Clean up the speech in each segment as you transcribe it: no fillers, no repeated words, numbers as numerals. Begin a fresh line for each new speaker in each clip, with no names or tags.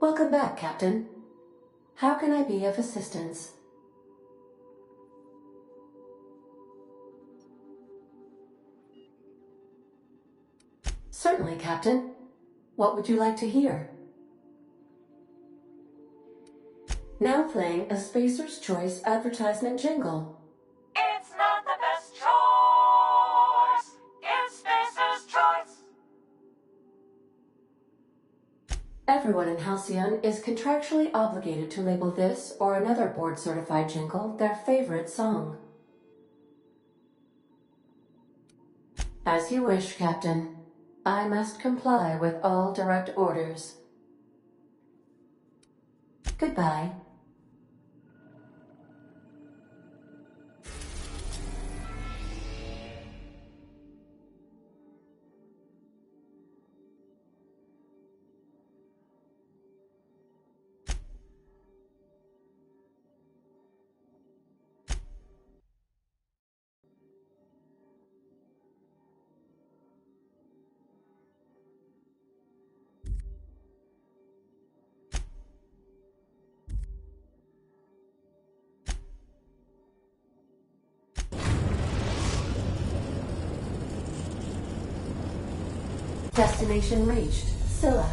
Welcome back, Captain. How can I be of assistance? Certainly, Captain. What would you like to hear? Now playing a Spacer's Choice advertisement jingle.
It's not the best choice. It's Spacer's Choice.
Everyone in Halcyon is contractually obligated to label this or another board-certified jingle their favorite song. As you wish, Captain. I must comply with all direct orders. Goodbye. Destination reached. Scylla.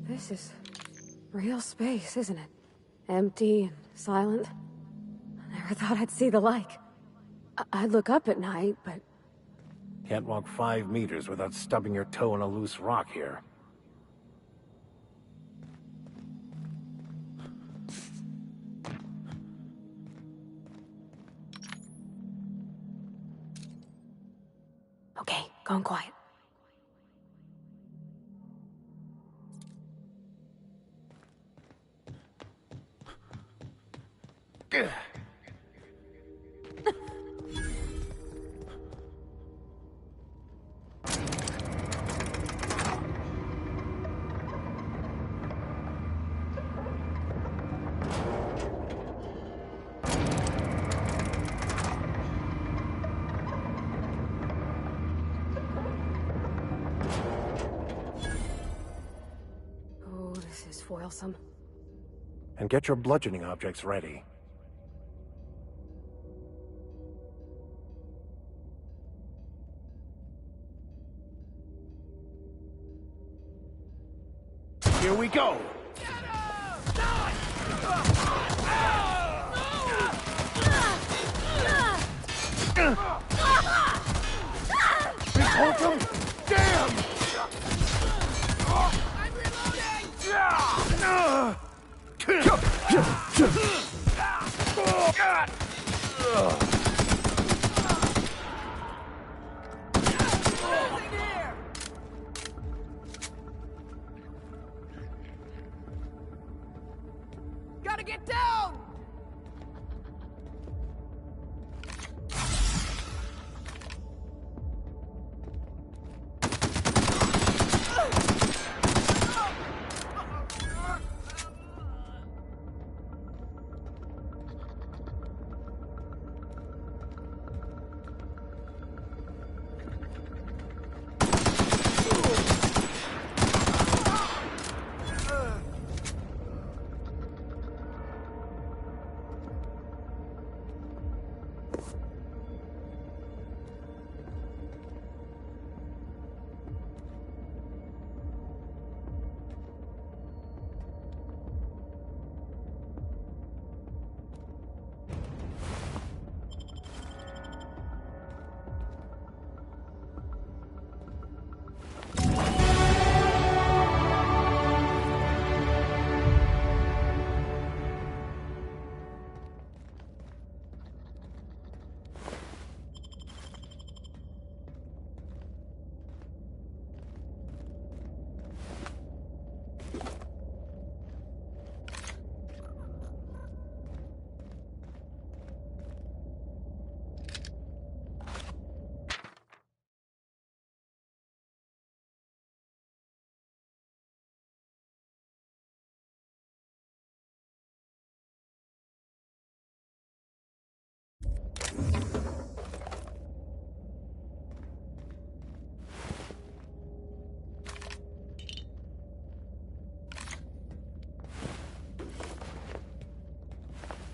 This is real space, isn't it? Empty and silent. I never thought I'd see the like. I'd look up at night, but...
Can't walk 5 meters without stubbing your toe on a loose rock here.
Okay, going quiet. Oh, this is foilsome.
And get your bludgeoning objects ready. Here we go! Big Holcomb? Damn!
I'm reloading! Nothing here! Gotta get down!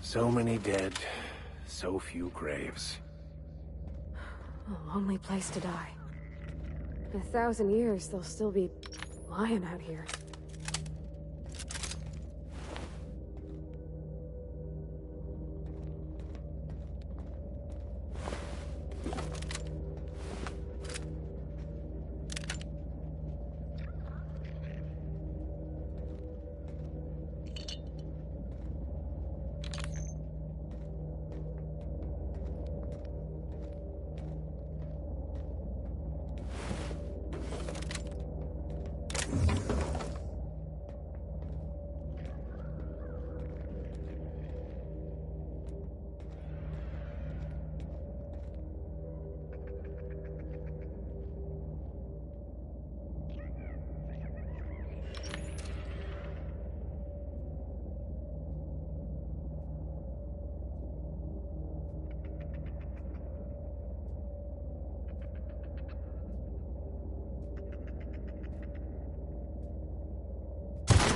So many dead, so few graves.
A lonely place to die. In 1,000 years, they'll still be lying out here.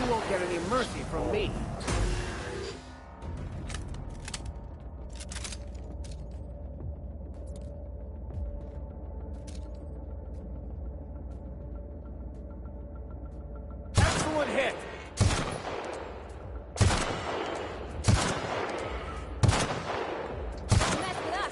You won't get any mercy from me.
Excellent hit!
Mess with us!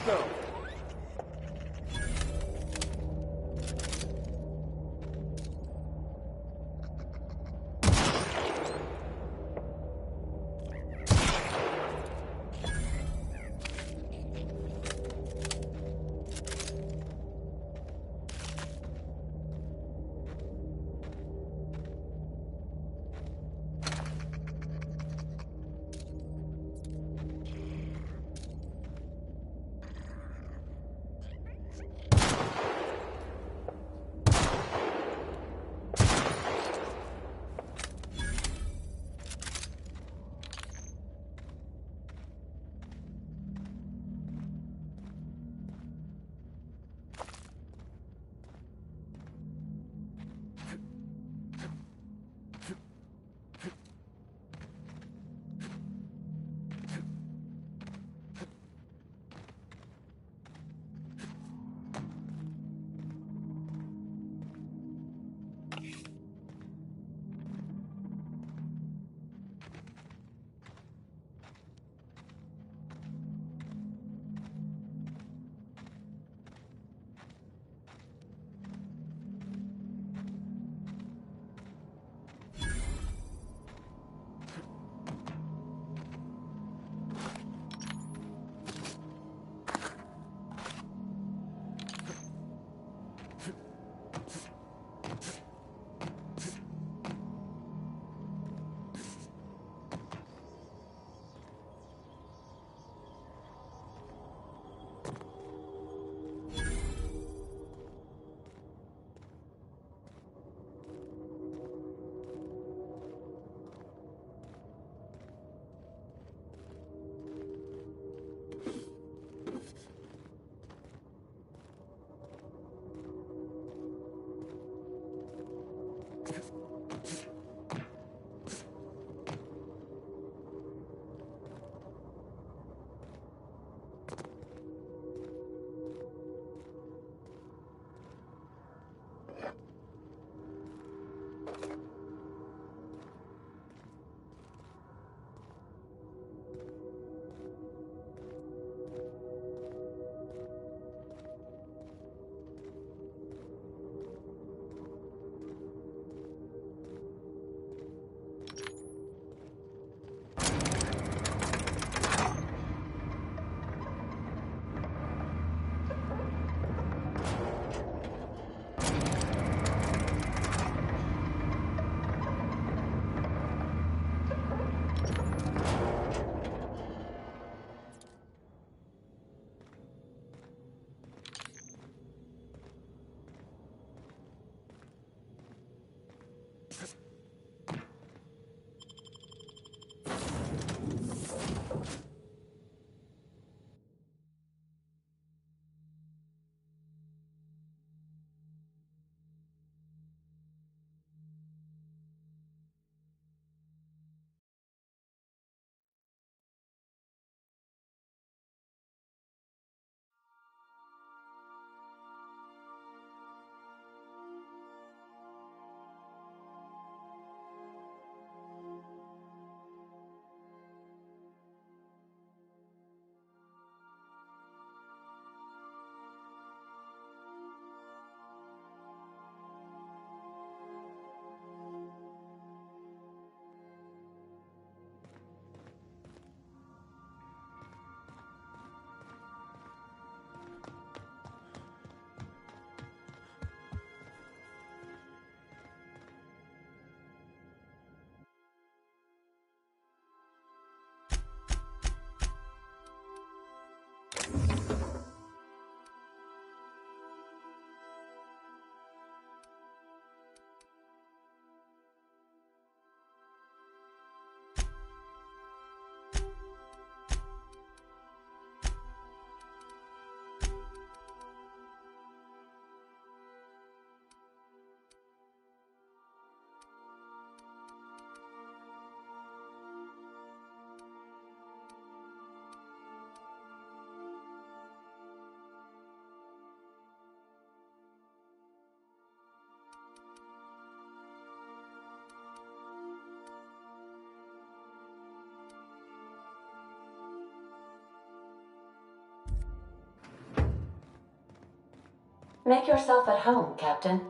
go.
Make yourself at home, Captain.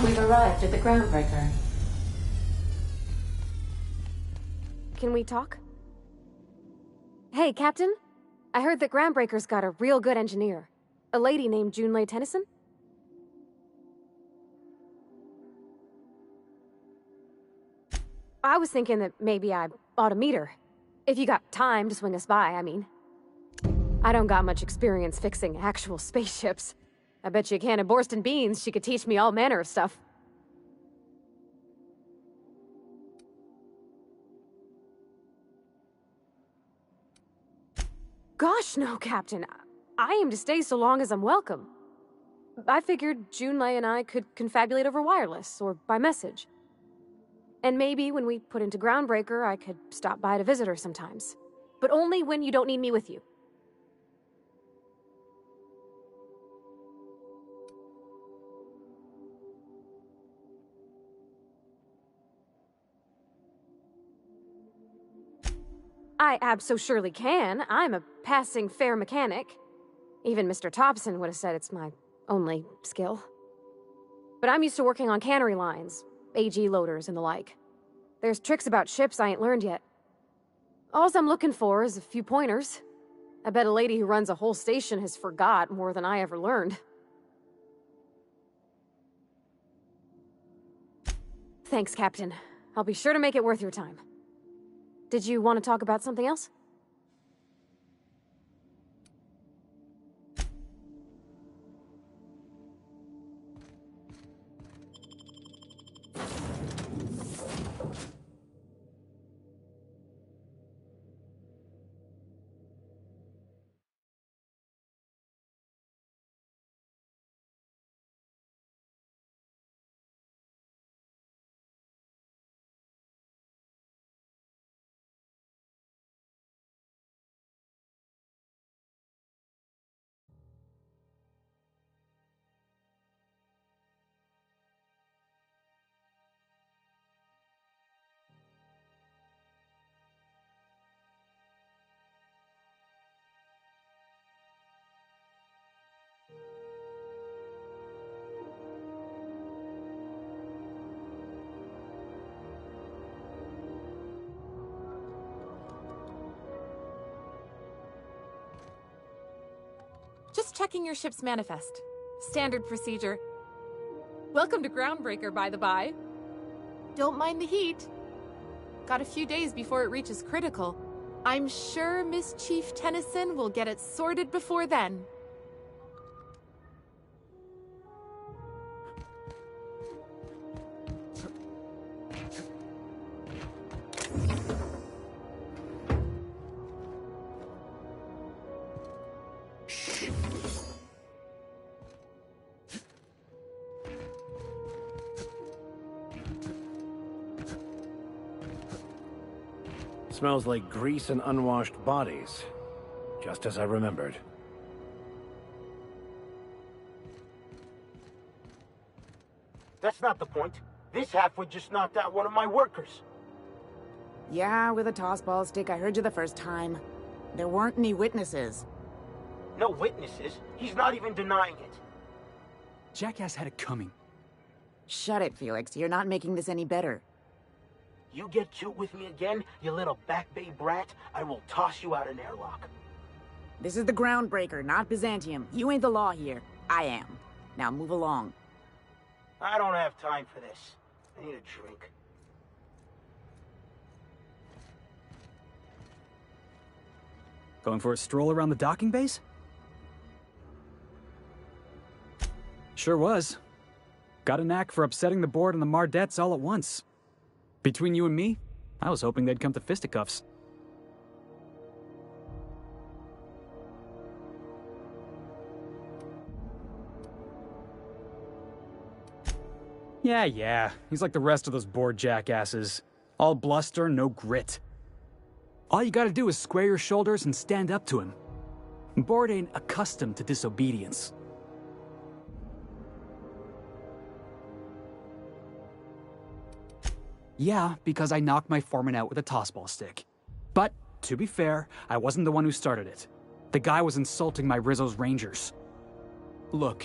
We've arrived at the Groundbreaker.
Can we talk? Hey, Captain. I heard that Groundbreaker's got a real good engineer. A lady named Junlei Tennyson? I was thinking that maybe I ought to meet her. If you got time to swing us by, I mean. I don't got much experience fixing actual spaceships. I bet you a can of Borston beans she could teach me all manner of stuff. Gosh, no, Captain. I aim to stay so long as I'm welcome. I figured Junlei and I could confabulate over wireless, or by message. And maybe when we put into Groundbreaker, I could stop by to visit her sometimes. But only when you don't need me with you. I abso-surely can. I'm a passing fair mechanic. Even Mr. Thompson would have said it's my only skill. But I'm used to working on cannery lines, AG loaders and the like. There's tricks about ships I ain't learned yet. All I'm looking for is a few pointers. I bet a lady who runs a whole station has forgot more than I ever learned. Thanks, Captain. I'll be sure to make it worth your time. Did you want to talk about something else?
Just checking your ship's manifest. Standard procedure. Welcome to Groundbreaker, by the by. Don't mind the heat. Got a few days before it reaches critical. I'm sure Miss Chief Tennyson will get it sorted before then.
Smells like grease and unwashed bodies. Just as I remembered.
That's not the point. This halfwit just knocked out one of my workers.
Yeah, with a tossball stick. I heard you the first time. There weren't any witnesses.
No witnesses. He's not even denying it.
Jackass had it coming.
Shut it, Felix. You're not making this any better.
You get cute with me again, you little Back Bay brat, I will toss you out an airlock.
This is the Groundbreaker, not Byzantium. You ain't the law here. I am. Now move along.
I don't have time for this. I need a drink.
Going for a stroll around the docking base? Sure was. Got a knack for upsetting the board and the Mardettes all at once. Between you and me, I was hoping they'd come to fisticuffs. Yeah, he's like the rest of those bored jackasses. All bluster, no grit. All you gotta do is square your shoulders and stand up to him. Board ain't accustomed to disobedience. Yeah, because I knocked my foreman out with a tossball stick. But, to be fair, I wasn't the one who started it. The guy was insulting my Rizzo's Rangers. Look,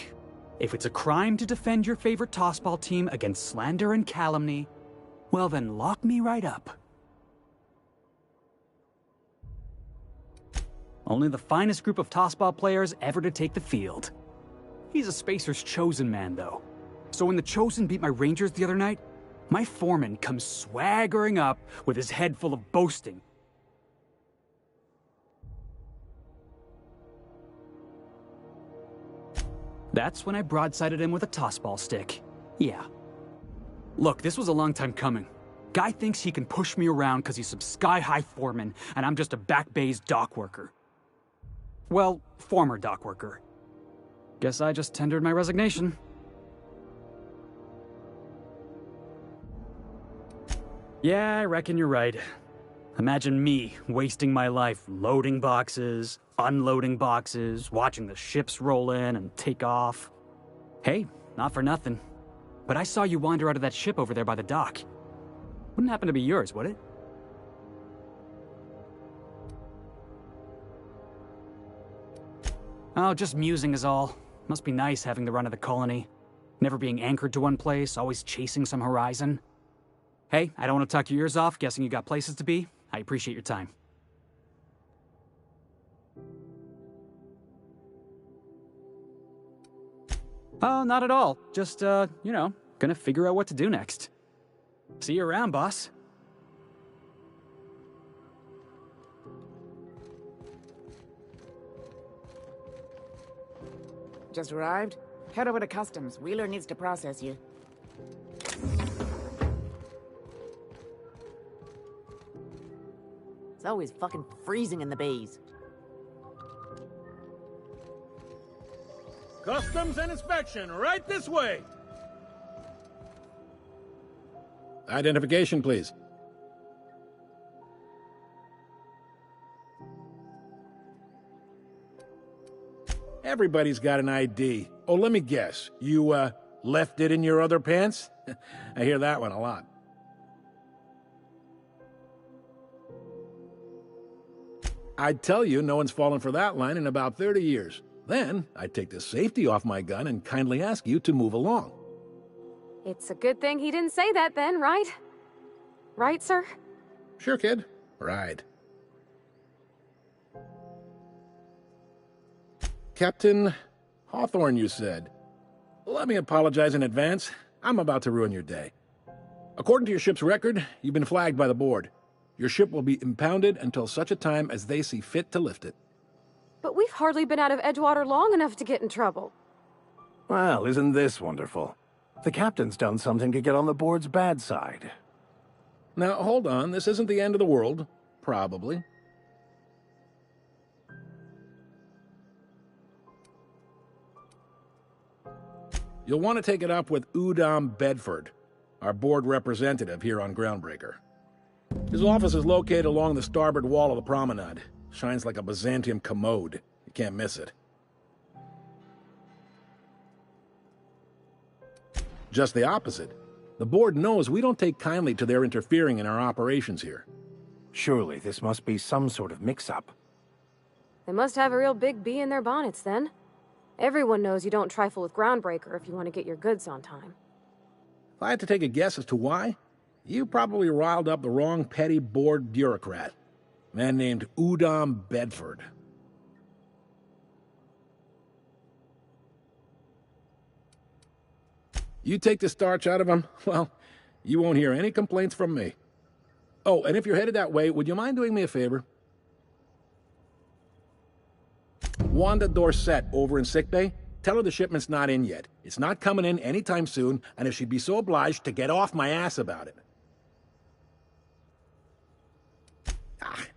if it's a crime to defend your favorite tossball team against slander and calumny, well then lock me right up. Only the finest group of tossball players ever to take the field. He's a Spacer's chosen man, though. So when the Chosen beat my Rangers the other night, my foreman comes swaggering up with his head full of boasting. That's when I broadsided him with a tossball stick. Yeah. Look, this was a long time coming. Guy thinks he can push me around because he's some sky-high foreman, and I'm just a Back Bay's dock worker. Well, former dock worker. Guess I just tendered my resignation. Yeah, I reckon you're right. Imagine me wasting my life loading boxes, unloading boxes, watching the ships roll in and take off. Hey, not for nothing. But I saw you wander out of that ship over there by the dock. Wouldn't happen to be yours, would it? Oh, just musing is all. Must be nice having the run of the colony. Never being anchored to one place, always chasing some horizon. Hey, I don't want to talk your ears off, guessing you got places to be. I appreciate your time. Oh, not at all. Just, gonna figure out what to do next. See you around, boss.
Just arrived? Head over to customs. Wheeler needs to process you. It's always fucking freezing in the bays.
Customs and inspection, right this way.
Identification, please. Everybody's got an ID. Oh, let me guess. You, left it in your other pants? I hear that one a lot. I'd tell you no one's fallen for that line in about 30 years. Then, I'd take the safety off my gun and kindly ask you to move along.
It's a good thing he didn't say that then, right? Right, sir?
Sure, kid. Right. Captain Hawthorne, you said. Let me apologize in advance. I'm about to ruin your day. According to your ship's record, you've been flagged by the board. Your ship will be impounded until such a time as they see fit to lift it.
But we've hardly been out of Edgewater long enough to get in trouble.
Well, isn't this wonderful? The captain's done something to get on the board's bad side.
Now, hold on. This isn't the end of the world. Probably. You'll want to take it up with Udom Bedford, our board representative here on Groundbreaker. His office is located along the starboard wall of the promenade. Shines like a Byzantium commode. You can't miss it. Just the opposite. The board knows we don't take kindly to their interfering in our operations here.
Surely this must be some sort of mix-up.
They must have a real big bee in their bonnets, then. Everyone knows you don't trifle with Groundbreaker if you want to get your goods on time.
If I had to take a guess as to why, you probably riled up the wrong petty board bureaucrat. A man named Udom Bedford. You take the starch out of him, well, you won't hear any complaints from me. Oh, and if you're headed that way, would you mind doing me a favor? Wanda Dorset over in sickbay, tell her the shipment's not in yet. It's not coming in anytime soon, and if she'd be so obliged to get off my ass about it.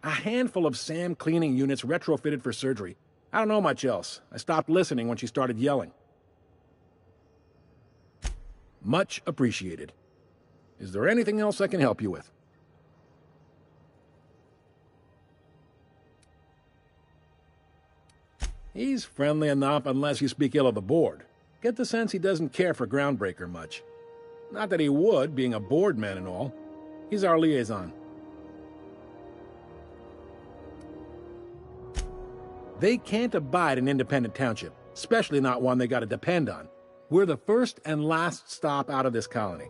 A handful of SAM cleaning units retrofitted for surgery. I don't know much else. I stopped listening when she started yelling. Much appreciated. Is there anything else I can help you with? He's friendly enough unless you speak ill of the board. Get the sense he doesn't care for Groundbreaker much. Not that he would, being a board man and all. He's our liaison. They can't abide an independent township, especially not one they gotta depend on. We're the first and last stop out of this colony.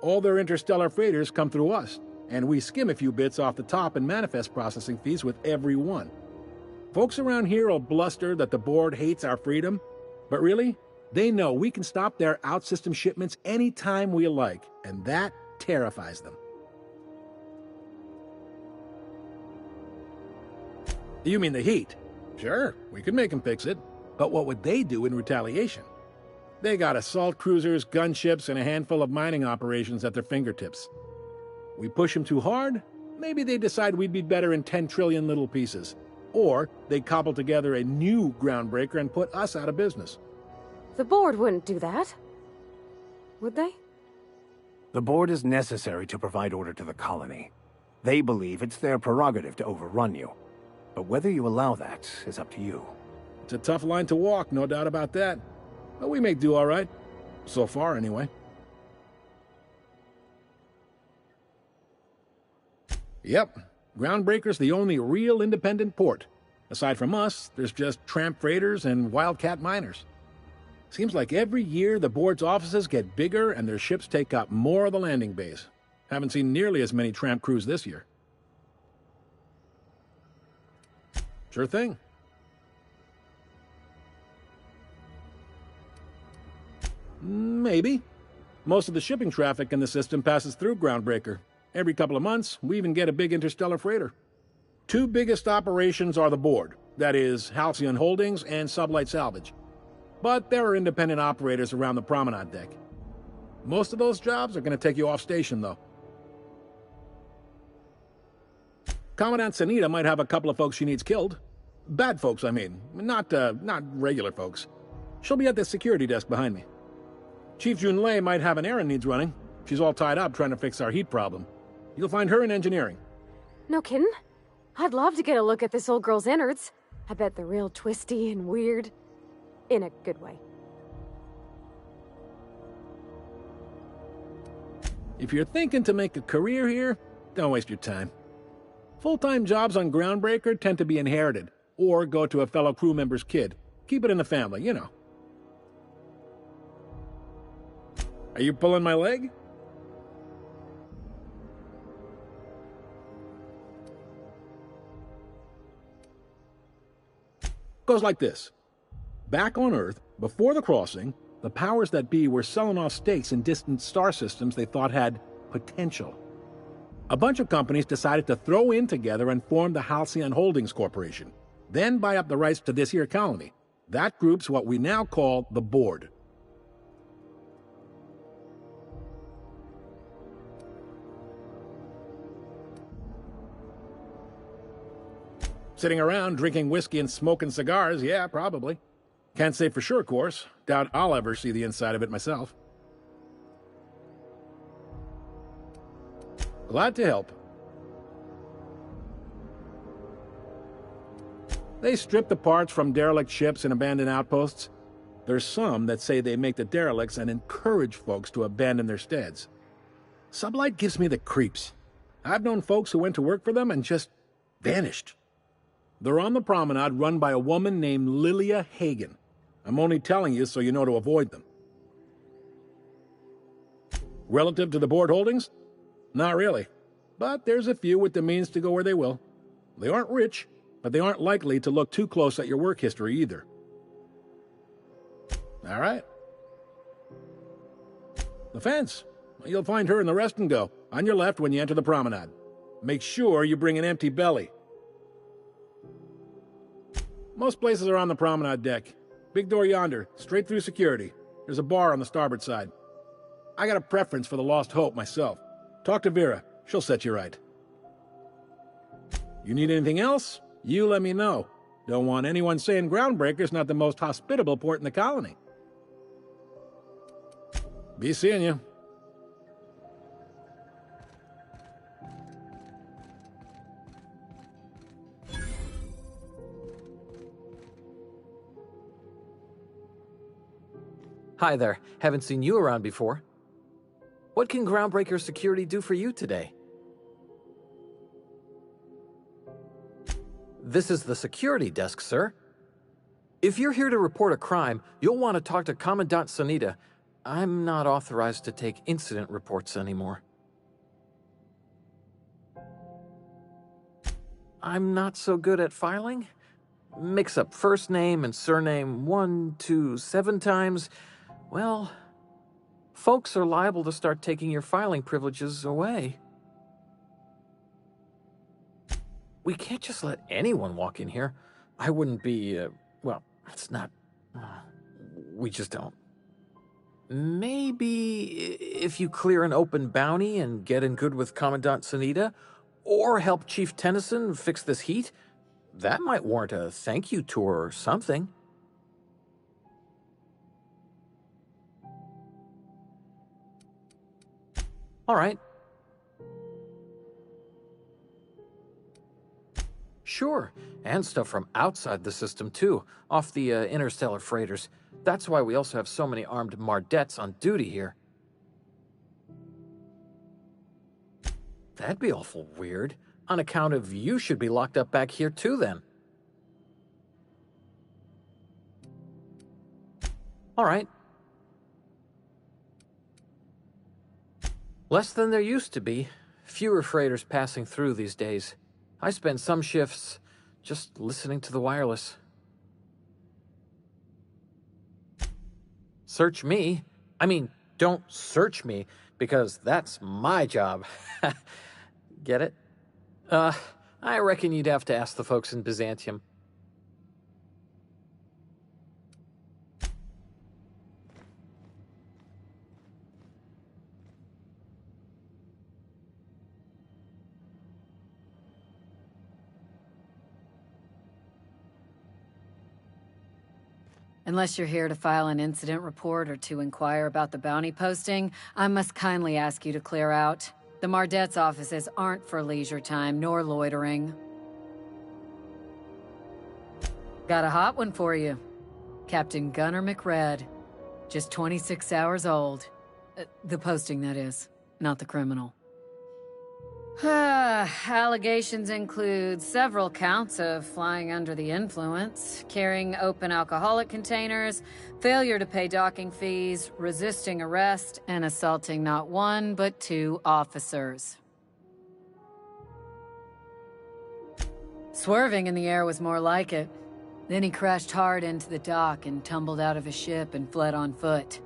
All their interstellar freighters come through us, and we skim a few bits off the top in manifest processing fees with every one. Folks around here will bluster that the board hates our freedom, but really, they know we can stop their out-system shipments anytime we like, and that terrifies them. You mean the heat? Sure, we could make them fix it, but what would they do in retaliation? They got assault cruisers, gunships, and a handful of mining operations at their fingertips. We push them too hard, maybe they decide we'd be better in 10 trillion little pieces. Or they cobble together a new Groundbreaker and put us out of business.
The board wouldn't do that. Would they?
The board is necessary to provide order to the colony. They believe it's their prerogative to overrun you. But whether you allow that is up to you.
It's a tough line to walk, no doubt about that. But we make do all right. So far, anyway. Yep. Groundbreaker's the only real independent port. Aside from us, there's just tramp freighters and wildcat miners. Seems like every year the board's offices get bigger and their ships take up more of the landing bays. Haven't seen nearly as many tramp crews this year. Sure thing. Maybe. Most of the shipping traffic in the system passes through Groundbreaker. Every couple of months, we even get a big interstellar freighter. Two biggest operations are the board, that is, Halcyon Holdings and Sublight Salvage. But there are independent operators around the promenade deck. Most of those jobs are going to take you off station, though. Commandant Sanita might have a couple of folks she needs killed. Bad folks, I mean. Not regular folks. She'll be at the security desk behind me. Chief Junlei might have an errand needs running. She's all tied up trying to fix our heat problem. You'll find her in engineering.
No kidding? I'd love to get a look at this old girl's innards. I bet they're real twisty and weird. In a good way.
If you're thinking to make a career here, don't waste your time. Full-time jobs on Groundbreaker tend to be inherited, or go to a fellow crew member's kid. Keep it in the family, you know. Are you pulling my leg? Goes like this. Back on Earth, before the crossing, the powers that be were selling off stakes in distant star systems they thought had potential. A bunch of companies decided to throw in together and form the Halcyon Holdings Corporation, then buy up the rights to this here colony. That group's what we now call the Board. Sitting around drinking whiskey and smoking cigars, yeah, probably. Can't say for sure, of course. Doubt I'll ever see the inside of it myself. Glad to help. They strip the parts from derelict ships and abandoned outposts. There's some that say they make the derelicts and encourage folks to abandon their steads. Sublight gives me the creeps. I've known folks who went to work for them and just vanished. They're on the promenade run by a woman named Lilia Hagen. I'm only telling you so you know to avoid them. Relative to the Board holdings? Not really. But there's a few with the means to go where they will. They aren't rich, but they aren't likely to look too close at your work history either. All right. The fence. You'll find her in the rest and go, on your left when you enter the promenade. Make sure you bring an empty belly. Most places are on the promenade deck. Big door yonder, straight through security. There's a bar on the starboard side. I got a preference for the Lost Hope myself. Talk to Vera. She'll set you right. You need anything else? You let me know. Don't want anyone saying Groundbreaker's not the most hospitable port in the colony. Be seeing you.
Hi there. Haven't seen you around before. What can Groundbreaker Security do for you today? This is the security desk, sir. If you're here to report a crime, you'll want to talk to Commandant Sanita. I'm not authorized to take incident reports anymore. I'm not so good at filing. Mix up first name and surname 1, 2, 7 times. Well, folks are liable to start taking your filing privileges away. We can't just let anyone walk in here. I wouldn't be, well, it's not... we just don't. Maybe if you clear an open bounty and get in good with Commandant Sanita, or help Chief Tennyson fix this heat, that might warrant a thank you tour or something. All right. Sure, and stuff from outside the system too, off the interstellar freighters. That's why we also have so many armed Mardettes on duty here. That'd be awful weird. On account of you should be locked up back here too then. All right. Less than there used to be. Fewer freighters passing through these days. I spend some shifts just listening to the wireless. Search me? I mean, don't search me, because that's my job. Get it? I reckon you'd have to ask the folks in Byzantium.
Unless you're here to file an incident report or to inquire about the bounty posting, I must kindly ask you to clear out. The Mardet's offices aren't for leisure time nor loitering. Got a hot one for you. Captain Gunnar McRed. Just 26 hours old. The posting, that is, not the criminal. Allegations include several counts of flying under the influence, carrying open alcoholic containers, failure to pay docking fees, resisting arrest, and assaulting not one but 2 officers. Swerving in the air was more like it. Then he crashed hard into the dock and tumbled out of his ship and fled on foot.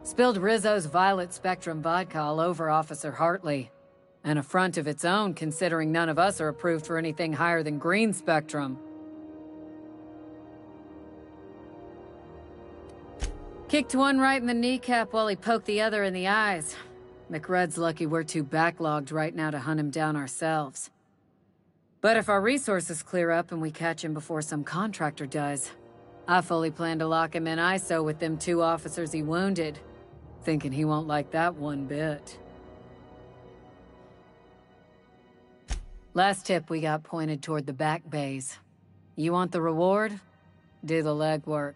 Spilled Rizzo's Violet Spectrum vodka all over Officer Hartley. An affront of its own, considering none of us are approved for anything higher than green spectrum. Kicked one right in the kneecap while he poked the other in the eyes. McRed's lucky we're too backlogged right now to hunt him down ourselves. But if our resources clear up and we catch him before some contractor does, I fully plan to lock him in ISO with them 2 officers he wounded, thinking he won't like that one bit. Last tip we got pointed toward the back bays. You want the reward? Do the legwork.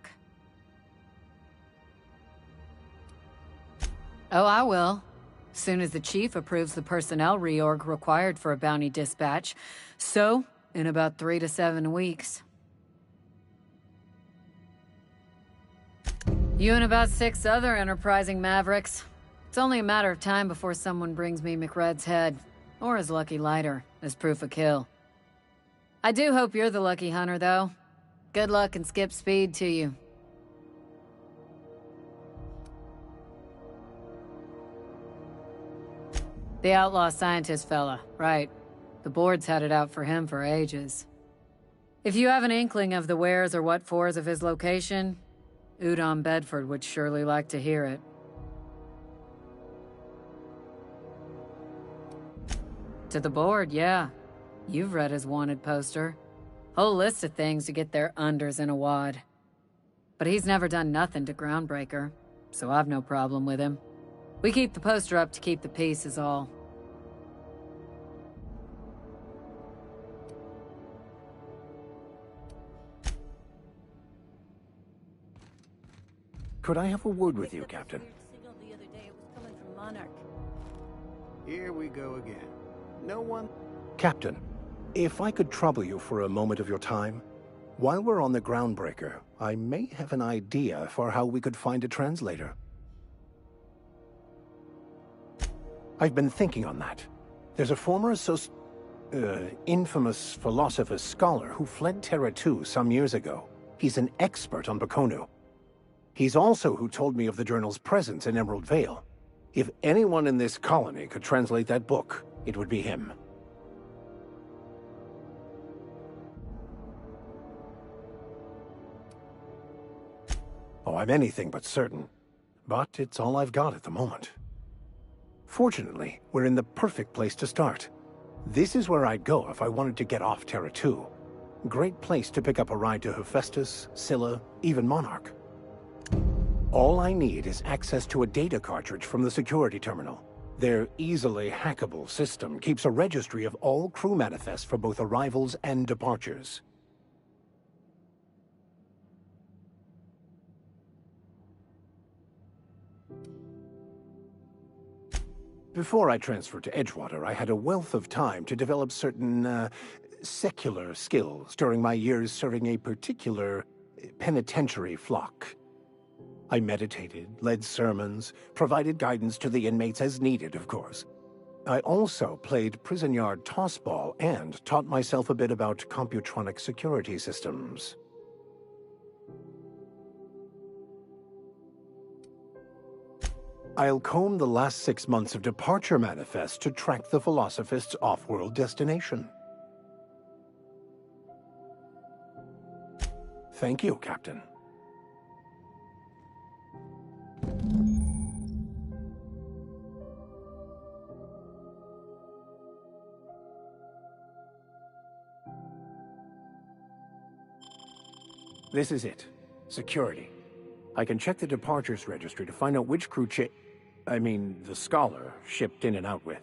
Oh, I will. Soon as the chief approves the personnel reorg required for a bounty dispatch. So, in about 3 to 7 weeks. You and about 6 other enterprising mavericks. It's only a matter of time before someone brings me McRed's head, or his lucky lighter, as proof of kill. I do hope you're the lucky hunter, though. Good luck and skip speed to you. The outlaw scientist fella, right. The board's had it out for him for ages. If you have an inkling of the wheres or what fors of his location, Udon Bedford would surely like to hear it. To the board, yeah. You've read his wanted poster. Whole list of things to get their unders in a wad. But he's never done nothing to Groundbreaker, so I've no problem with him. We keep the poster up to keep the peace is all.
Could I have a word with you, Captain?
Here we go again. No one...
Captain, if I could trouble you for a moment of your time, while we're on the Groundbreaker, I may have an idea for how we could find a translator. I've been thinking on that. There's a former infamous philosopher scholar who fled Terra 2 some years ago. He's an expert on Bakonu. He's also who told me of the journal's presence in Emerald Vale. If anyone in this colony could translate that book, it would be him. Oh, I'm anything but certain. But it's all I've got at the moment. Fortunately, we're in the perfect place to start. This is where I'd go if I wanted to get off Terra 2. Great place to pick up a ride to Hephaestus, Scylla, even Monarch. All I need is access to a data cartridge from the security terminal. Their easily hackable system keeps a registry of all crew manifests for both arrivals and departures. Before I transferred to Edgewater, I had a wealth of time to develop certain, secular skills during my years serving a particular penitentiary flock. I meditated, led sermons, provided guidance to the inmates as needed, of course. I also played prison yard tossball and taught myself a bit about computronic security systems. I'll comb the last 6 months of departure manifest to track the Philosophist's off-world destination. Thank you, Captain. This is it. Security. I can check the departures registry to find out which crew the scholar shipped in and out with.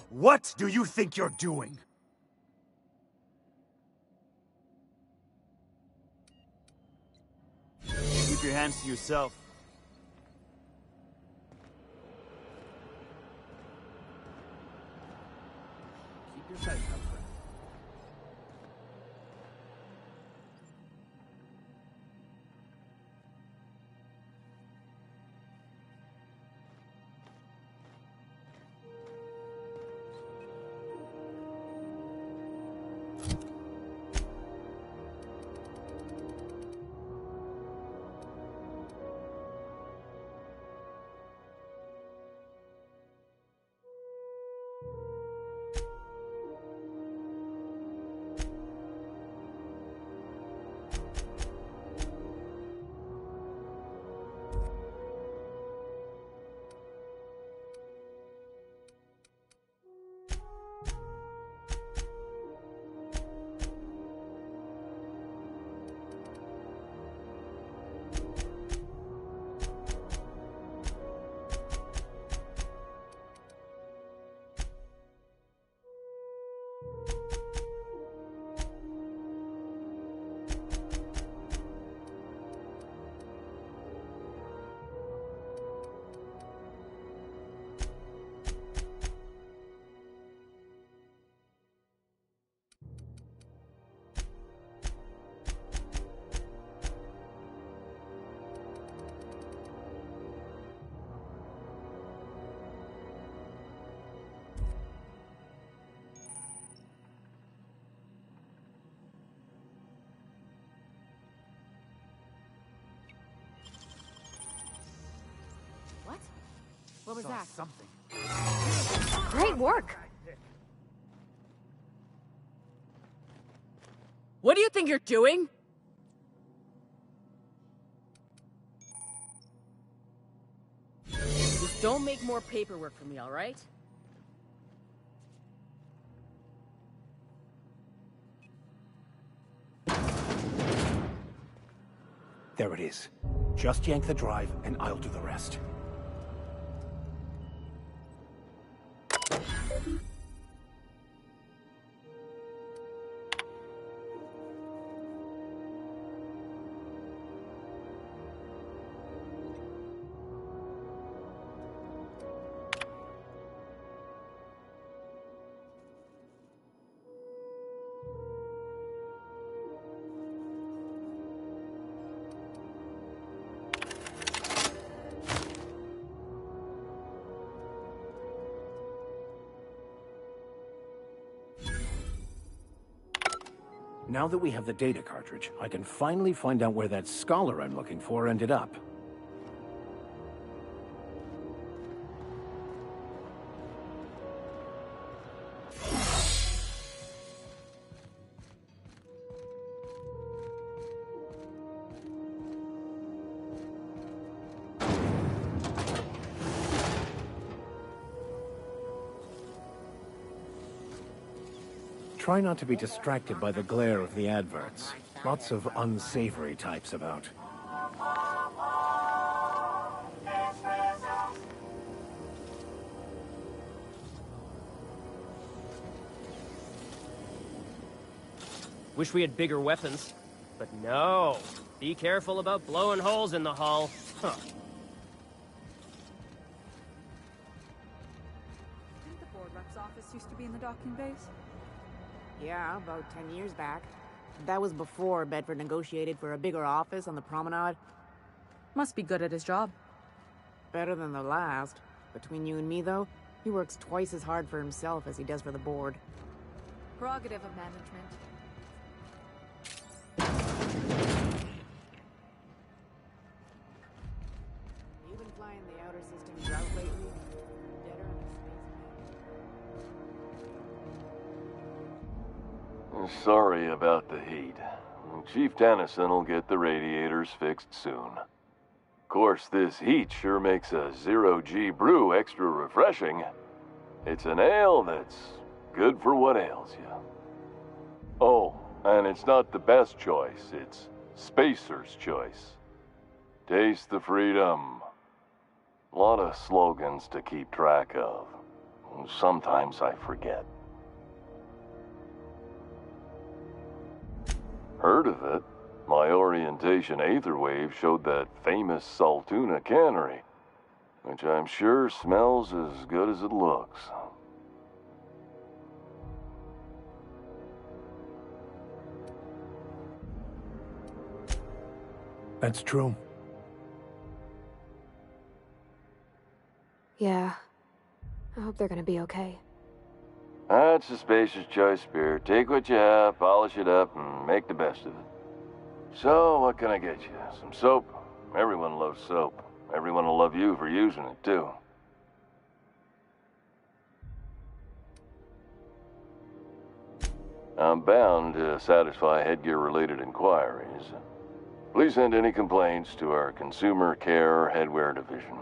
What do you think you're doing? Keep your hands to yourself.
Keep your sight up, friend.
What was that?
Something.
Great work!
What do you think you're doing? Just don't make more paperwork for me, all right?
There it is. Just yank the drive, and I'll do the rest. Now that we have the data cartridge, I can finally find out where that scholar I'm looking for ended up. Try not to be distracted by the glare of the adverts. Lots of unsavory types about.
Wish we had bigger weapons. But no. Be careful about blowing holes in the hull. Huh.
Didn't the board rep's office used to be in the docking bays?
Yeah, about 10 years back. That was before Bedford negotiated for a bigger office on the promenade.
Must be good at his job.
Better than the last. Between you and me, though, he works twice as hard for himself as he does for the board.
Prerogative of management.
You've been flying the outer systems route lately? Deader and a spaceman.
Sorry about the heat. Chief Tennyson will get the radiators fixed soon. Of course, this heat sure makes a zero-G brew extra refreshing. It's an ale that's good for what ails you. Oh, and it's not the best choice, it's Spacer's Choice. Taste the freedom. A lot of slogans to keep track of. Sometimes I forget. Heard of it? My orientation Aetherwave showed that famous Saltuna cannery, which I'm sure smells as good as it looks.
That's true.
Yeah. I hope they're gonna be okay.
That's a Spacer's Choice beer. Take what you have, polish it up, and make the best of it. So, what can I get you? Some soap? Everyone loves soap. Everyone will love you for using it, too. I'm bound to satisfy headgear-related inquiries. Please send any complaints to our Consumer Care Headwear Division.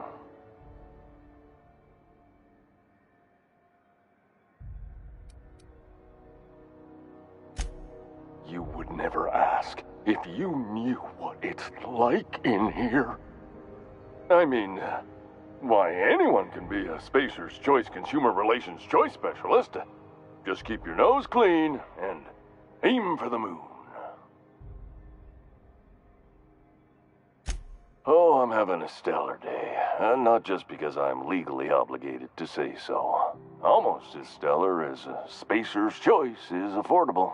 You would never ask if you knew what it's like in here. I mean, why, anyone can be a Spacer's Choice Consumer Relations Choice Specialist. Just keep your nose clean and aim for the moon. Oh, I'm having a stellar day. Not just because I'm legally obligated to say so. Almost as stellar as a Spacer's Choice is affordable.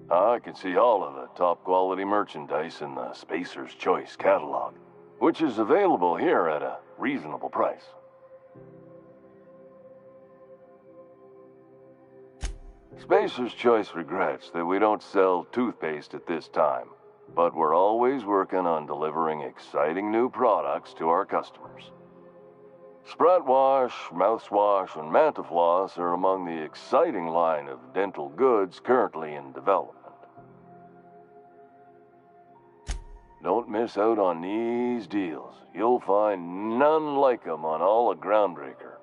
I can see all of the top quality merchandise in the Spacer's Choice catalog, which is available here at a reasonable price. Spacer's Choice regrets that we don't sell toothpaste at this time, but we're always working on delivering exciting new products to our customers. Sprat Wash, Mouthwash, and Mantafloss are among the exciting line of dental goods currently in development. Don't miss out on these deals. You'll find none like them on all of Groundbreaker,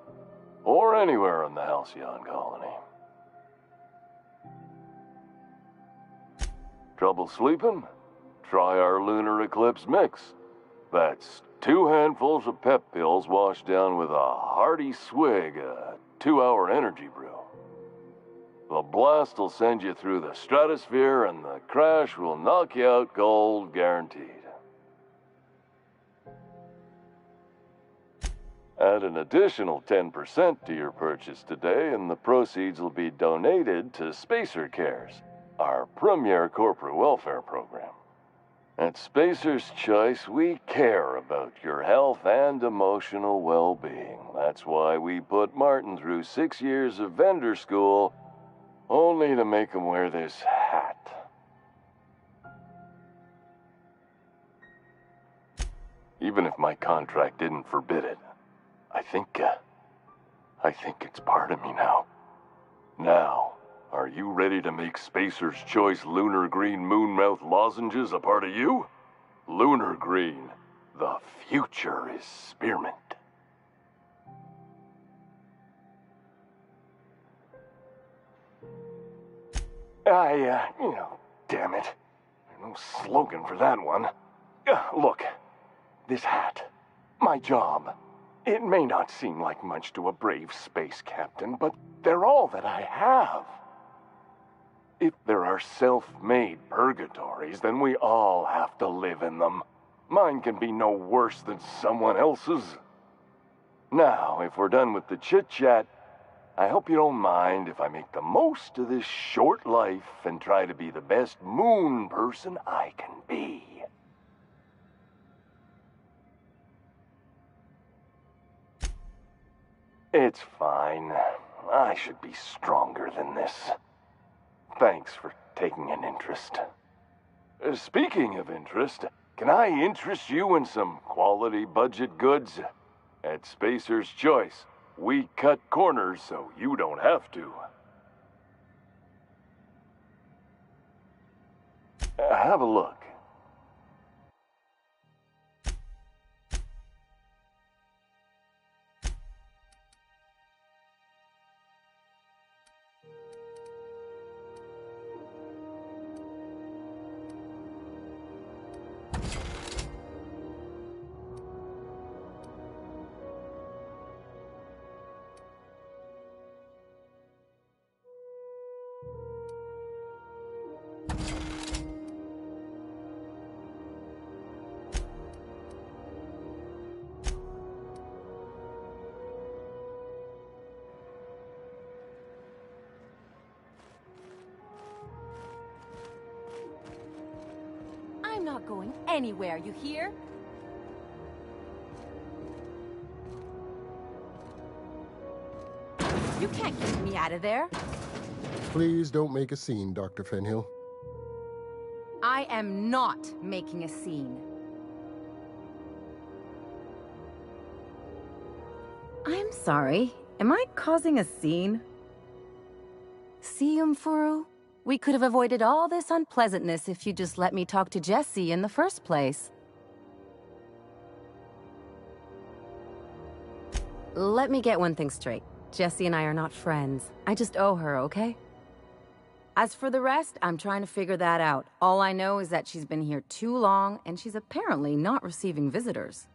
or anywhere in the Halcyon colony. Trouble sleeping? Try our Lunar Eclipse Mix. That's 2 handfuls of pep pills washed down with a hearty swig of 2-hour energy brew. The blast will send you through the stratosphere and the crash will knock you out cold, guaranteed. Add an additional 10% to your purchase today and the proceeds will be donated to Spacer Cares, our premier corporate welfare program. At Spacer's Choice, we care about your health and emotional well-being. That's why we put Martin through 6 years of vendor school, only to make him wear this hat. Even if my contract didn't forbid it, I think it's part of me now. Now, are you ready to make Spacer's Choice Lunar Green Moonmouth lozenges a part of you? Lunar Green, the future is spearmint. Damn it. No slogan for that one. Look, this hat, my job. It may not seem like much to a brave space captain, but they're all that I have. If there are self-made purgatories, then we all have to live in them. Mine can be no worse than someone else's. Now, if we're done with the chit-chat, I hope you don't mind if I make the most of this short life and try to be the best moon person I can be. It's fine. I should be stronger than this. Thanks for taking an interest. Speaking of interest, can I interest you in some quality budget goods? At Spacer's Choice, We cut corners so you don't have to. Have a look.
I'm not going anywhere, you hear? You can't keep me out of there.
Please don't make a scene, Dr. Fenhill.
I am not making a scene. I'm sorry. Am I causing a scene? See, Umfuru? We could have avoided all this unpleasantness if you just let me talk to Jessie in the first place. Let me get one thing straight. Jessie and I are not friends. I just owe her, okay? As for the rest, I'm trying to figure that out. All I know is that she's been here too long, and she's apparently not receiving visitors.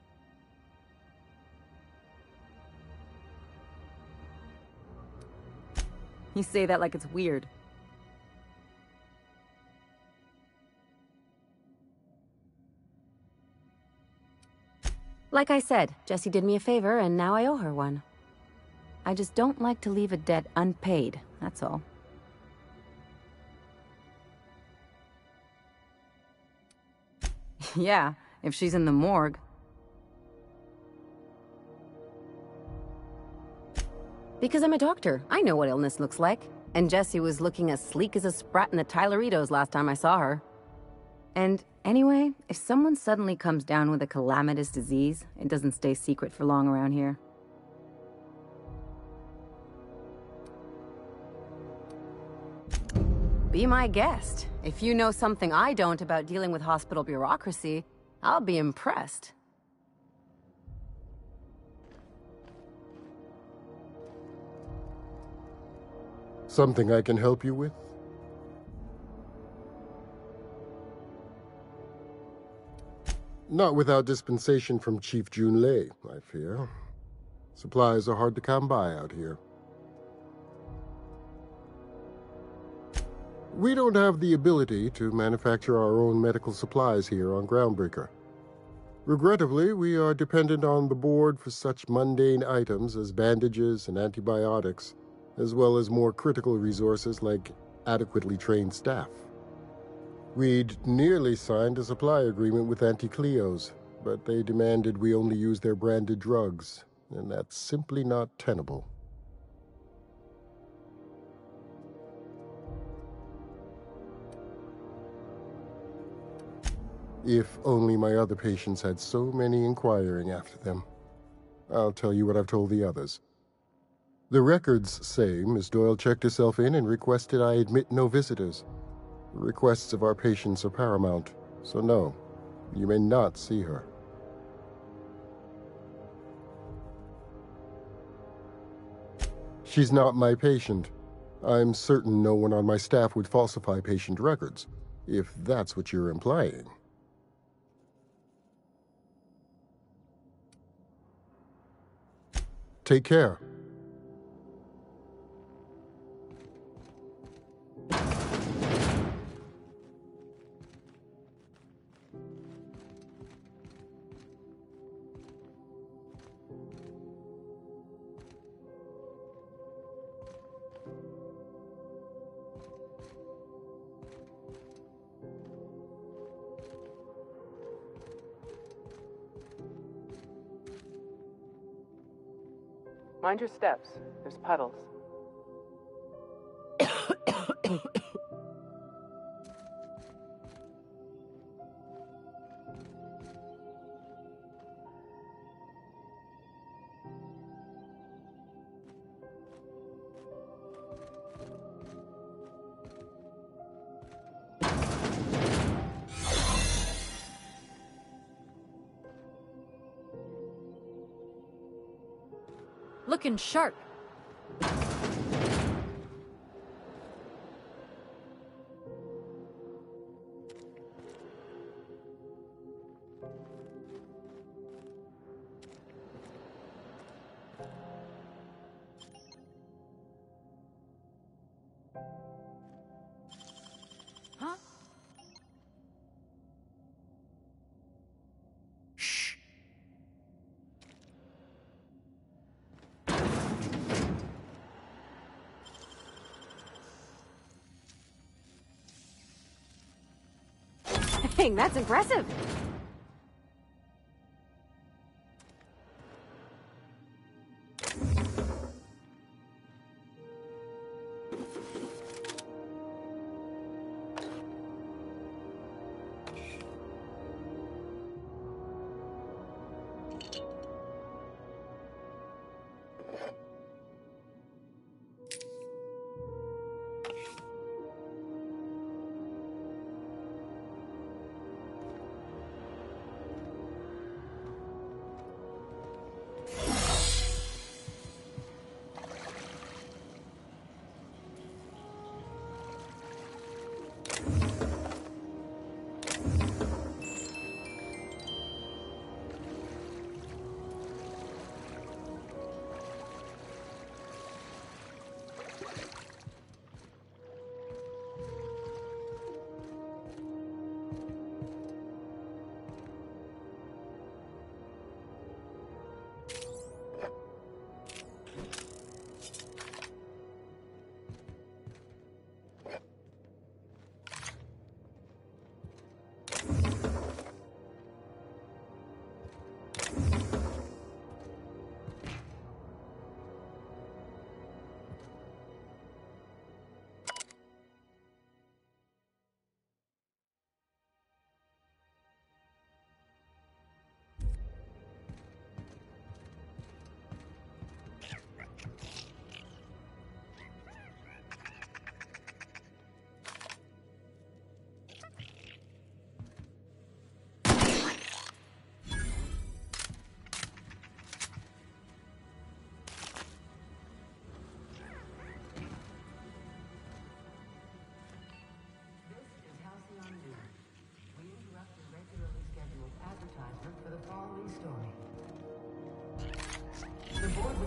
You say that like it's weird. Like I said, Jessie did me a favor, and now I owe her one. I just don't like to leave a debt unpaid, that's all. Yeah, if she's in the morgue. Because I'm a doctor, I know what illness looks like. And Jessie was looking as sleek as a sprat in the Tyleritos last time I saw her. And anyway, if someone suddenly comes down with a calamitous disease, it doesn't stay secret for long around here. Be my guest. If you know something I don't about dealing with hospital bureaucracy, I'll be impressed.
Something I can help you with? Not without dispensation from Chief Junlei, I fear. Supplies are hard to come by out here. We don't have the ability to manufacture our own medical supplies here on Groundbreaker. Regrettably, we are dependent on the board for such mundane items as bandages and antibiotics, as well as more critical resources like adequately trained staff. We'd nearly signed a supply agreement with Anti-Cleos, but they demanded we only use their branded drugs, and that's simply not tenable. If only my other patients had so many inquiring after them. I'll tell you what I've told the others. The records say Miss Doyle checked herself in and requested I admit no visitors. The requests of our patients are paramount, so no, you may not see her. She's not my patient. I'm certain no one on my staff would falsify patient records, if that's what you're implying. Take care.
Mind your steps. There's puddles.
Looking sharp.
Huh?
Dang, that's impressive.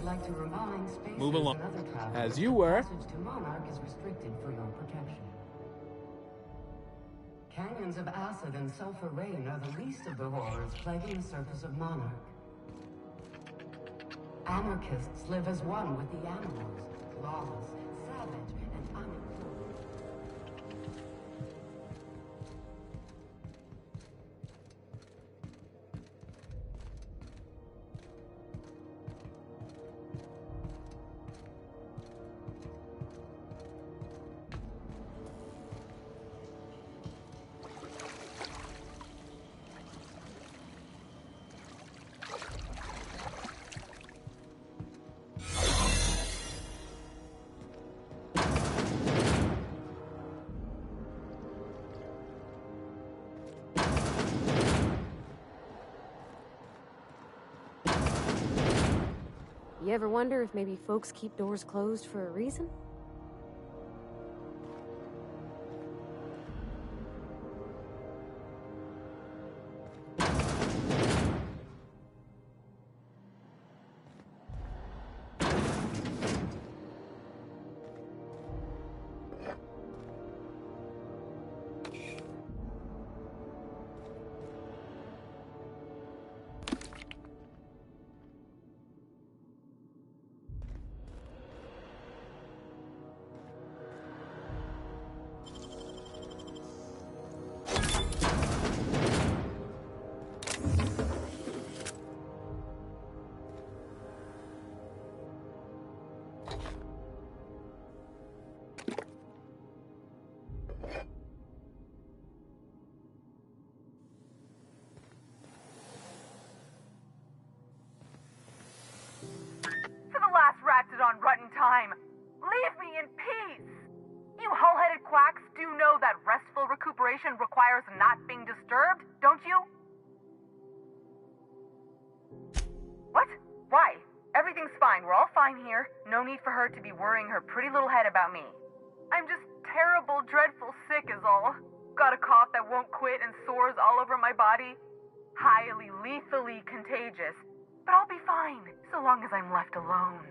Like to remind spacers
Move along.
and other travelers
As you were.
passage to Monarch is restricted for your protection. Canyons of acid and sulfur rain are the least of the horrors plaguing the surface of Monarch. Anarchists live as one with the animals, lawless, savage, and uninformed.
You ever wonder if maybe folks keep doors closed for a reason?
On rotten time. Leave me in peace. You hull-headed quacks do know that restful recuperation requires not being disturbed, don't you? What? Why? Everything Everything's fine. We're all fine here. No need for her to be worrying her pretty little head about me. I'm just terrible, dreadful sick is all. Got a cough that won't quit and sores all over my body. Highly, lethally contagious. But I'll be fine, so long as I'm left alone.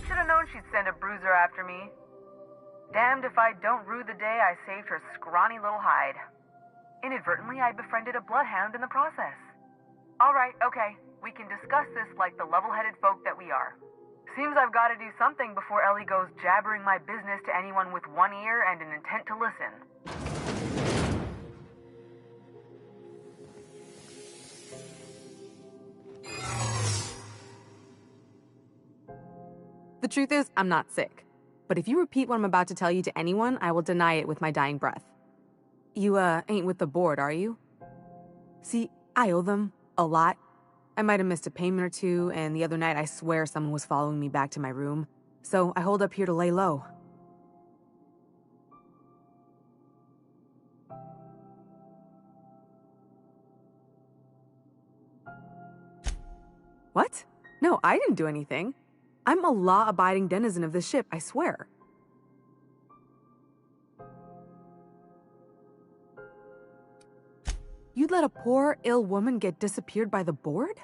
Should've known she'd send a bruiser after me. Damned if I don't rue the day I saved her scrawny little hide. Inadvertently, I befriended a bloodhound in the process. Alright, okay. We can discuss this like the level-headed folk that we are. Seems I've got to do something before Ellie goes jabbering my business to anyone with one ear and an intent to listen.
The truth is, I'm not sick. But if you repeat what I'm about to tell you to anyone, I will deny it with my dying breath. You, ain't with the board, are you? See, I owe them a lot. I might have missed a payment or two, and the other night I swear someone was following me back to my room. So I hold up here to lay low. What? No, I didn't do anything. I'm a law-abiding denizen of this ship, I swear. You'd let a poor, ill woman get disappeared by the board?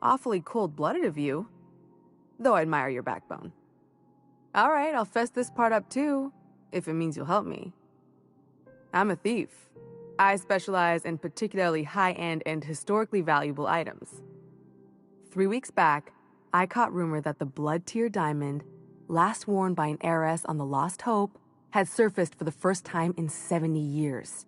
Awfully cold-blooded of you. Though I admire your backbone. Alright, I'll fess this part up too, if it means you'll help me. I'm a thief. I specialize in particularly high-end and historically valuable items. 3 weeks back, I caught rumor that the Blood Tier diamond, last worn by an heiress on the Lost Hope, had surfaced for the first time in 70 years.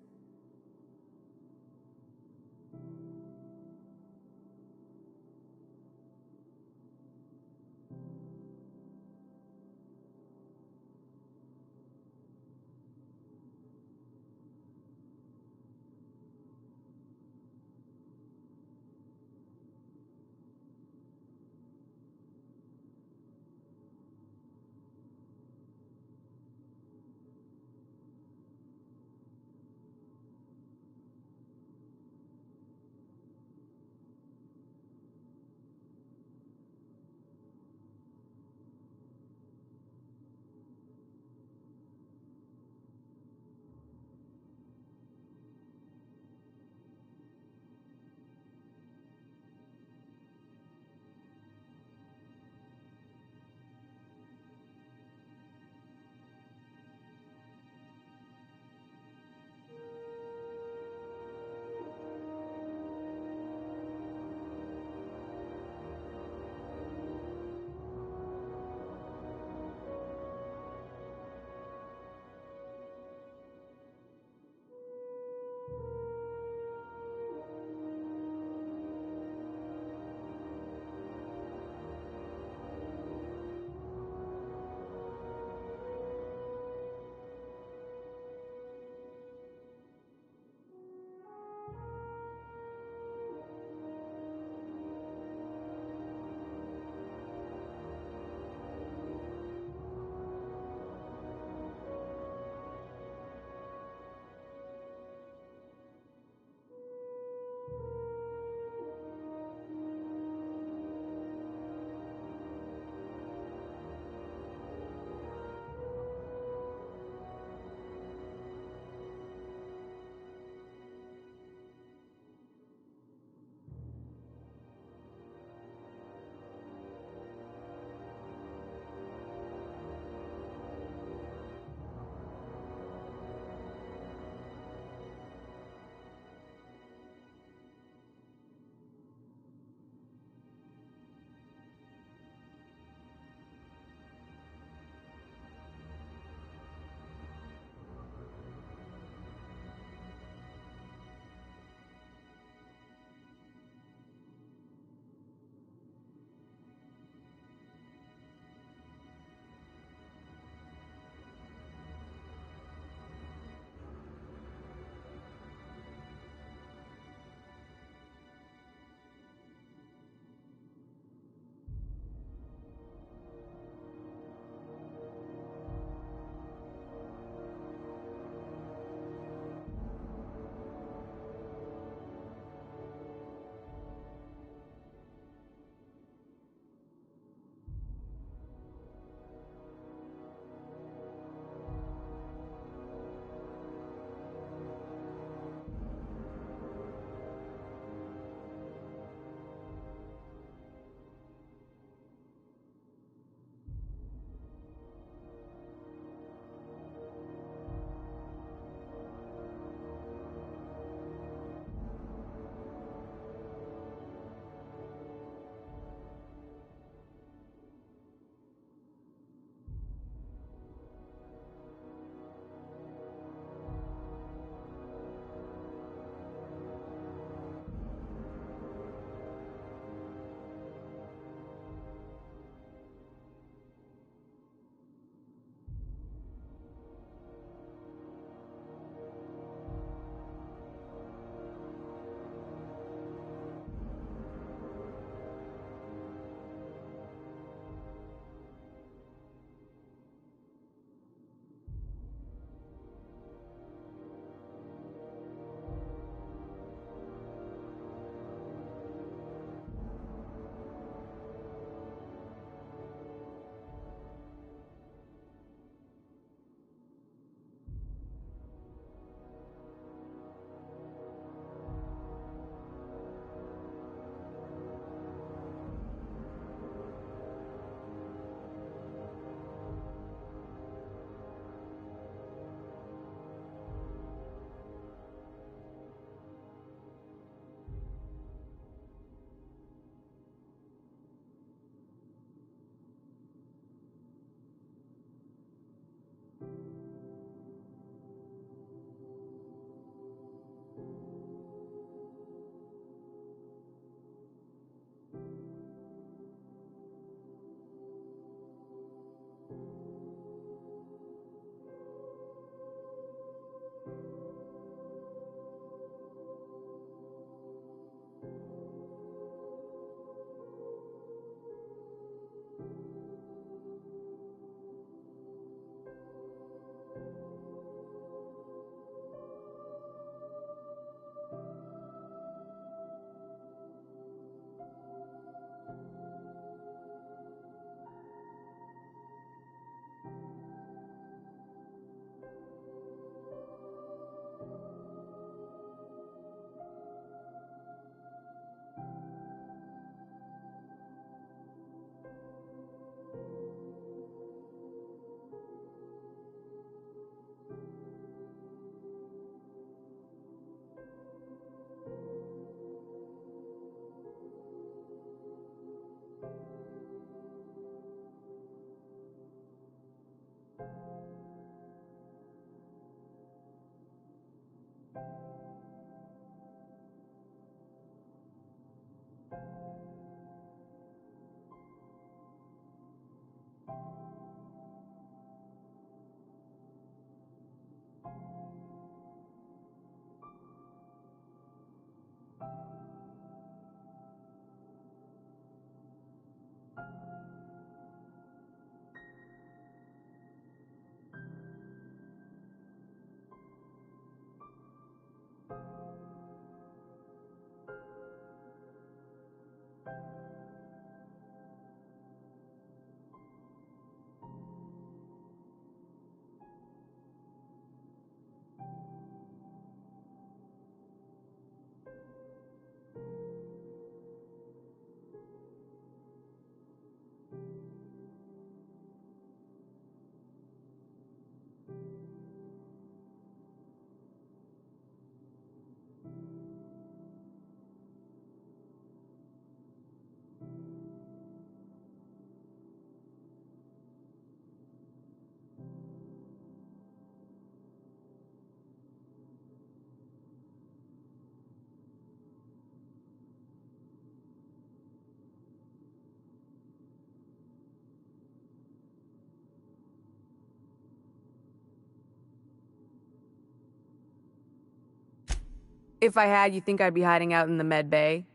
If I had, you think I'd be hiding out in the med bay?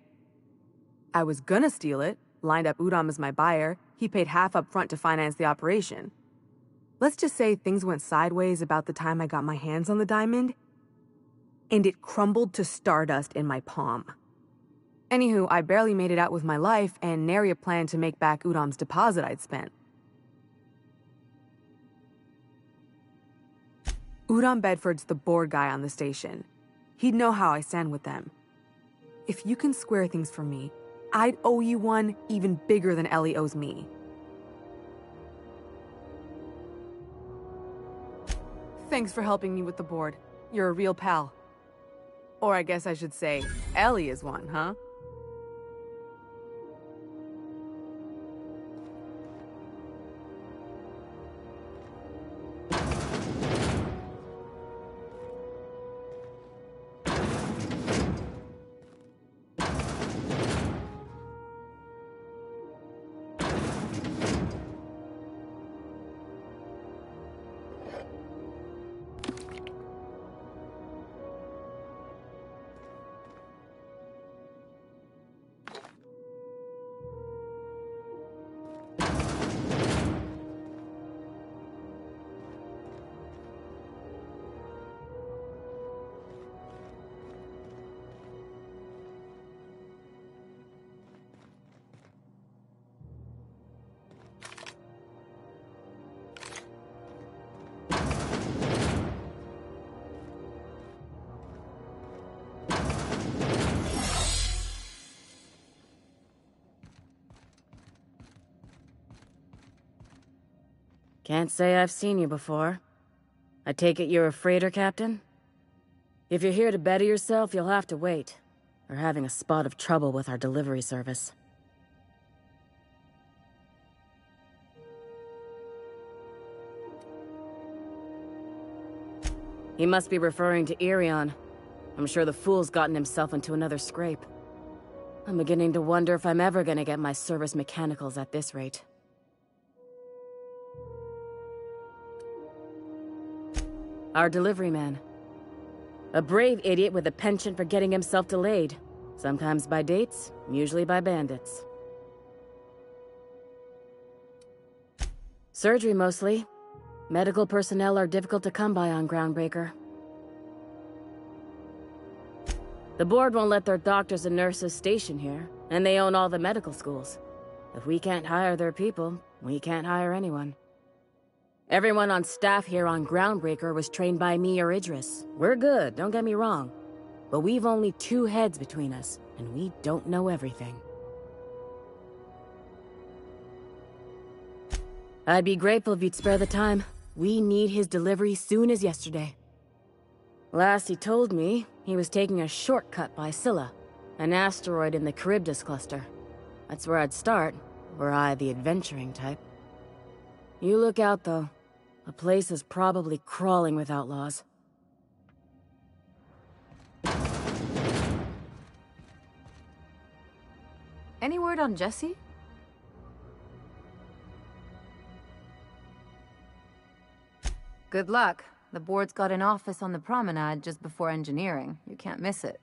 I was gonna steal it, lined up Udom as my buyer. He paid half up front to finance the operation. Let's just say things went sideways about the time I got my hands on the diamond, and it crumbled to stardust in my palm. Anywho, I barely made it out with my life, and nary a plan to make back Udom's deposit I'd spent. Udom Bedford's the board guy on the station. He'd know how I stand with them. If you can square things for me, I'd owe you one even bigger than Ellie owes me. Thanks for helping me with the board. You're a real pal. Or I guess I should say, Ellie is one, huh?
Can't say I've seen you before. I take it you're a freighter captain? If you're here to better yourself, you'll have to wait. We're having a spot of trouble with our delivery service. He must be referring to Irion. I'm sure the fool's gotten himself into another scrape. I'm beginning to wonder if I'm ever gonna get my service mechanicals at this rate. Our delivery man. A brave idiot with a penchant for getting himself delayed. Sometimes by dates, usually by bandits. Surgery mostly. Medical personnel are difficult to come by on Groundbreaker. The board won't let their doctors and nurses station here, and they own all the medical schools. If we can't hire their people, we can't hire anyone. Everyone on staff here on Groundbreaker was trained by me or Idris. We're good, don't get me wrong. But we've only 2 heads between us, and we don't know everything. I'd be grateful if you'd spare the time. We need his delivery soon as yesterday. Last he told me, he was taking a shortcut by Scylla, an asteroid in the Charybdis cluster. That's where I'd start, were I the adventuring type. You look out, though. The place is probably crawling with outlaws.
Any word on Jesse? Good luck. The board's got an office on the promenade just before engineering. You can't miss it.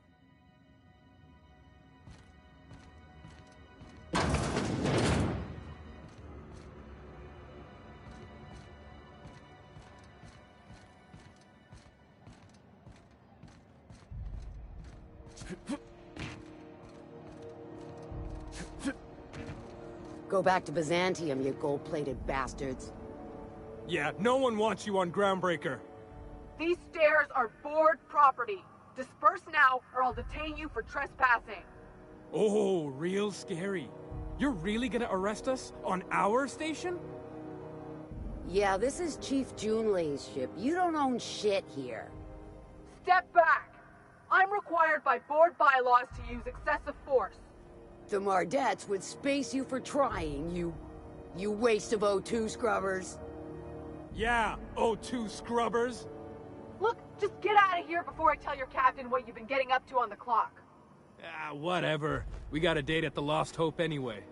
Go back to Byzantium, you gold-plated bastards.
Yeah, no one wants you on Groundbreaker.
These stairs are board property. Disperse now, or I'll detain you for trespassing.
Oh, real scary. You're really gonna arrest us on our station?
Yeah, this is Chief Junlei's ship. You don't own shit here.
Step back! I'm required by board bylaws to use excessive force.
The Mardettes would space you for trying, you waste of O2 scrubbers.
Yeah, O2 scrubbers.
Look, just get out of here before I tell your captain what you've been getting up to on the clock.
Ah, whatever. We got a date at the Lost Hope anyway.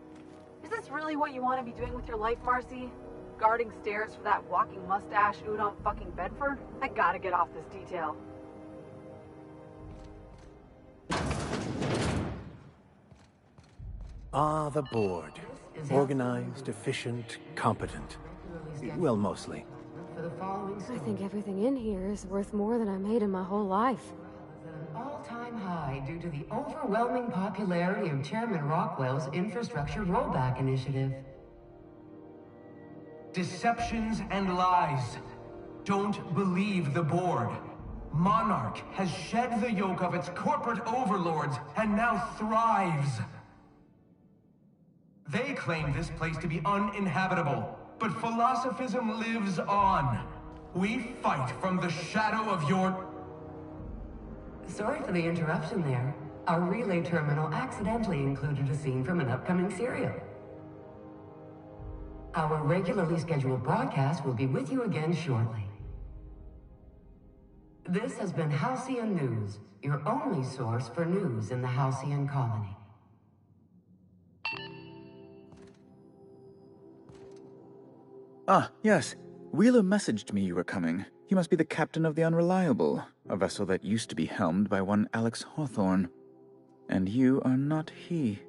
Is this really what you want to be doing with your life, Marcy? Guarding stairs for that walking mustache Udon fucking Bedford? I gotta get off this detail.
Ah, the board. Organized, efficient, competent. Well, mostly.
I think everything in here is worth more than I made in my whole life.
All-time high due to the overwhelming popularity of Chairman Rockwell's infrastructure rollback initiative.
Deceptions and lies. Don't believe the board. Monarch has shed the yoke of its corporate overlords and now thrives. They claim this place to be uninhabitable, but philosophism lives on. We fight from the shadow of your...
Sorry for the interruption there. Our relay terminal accidentally included a scene from an upcoming serial. Our regularly scheduled broadcast will be with you again shortly. This has been Halcyon News, your only source for news in the Halcyon colony.
Ah, yes. Wheeler messaged me you were coming. He must be the captain of the Unreliable, a vessel that used to be helmed by one Alex Hawthorne. And you are not he.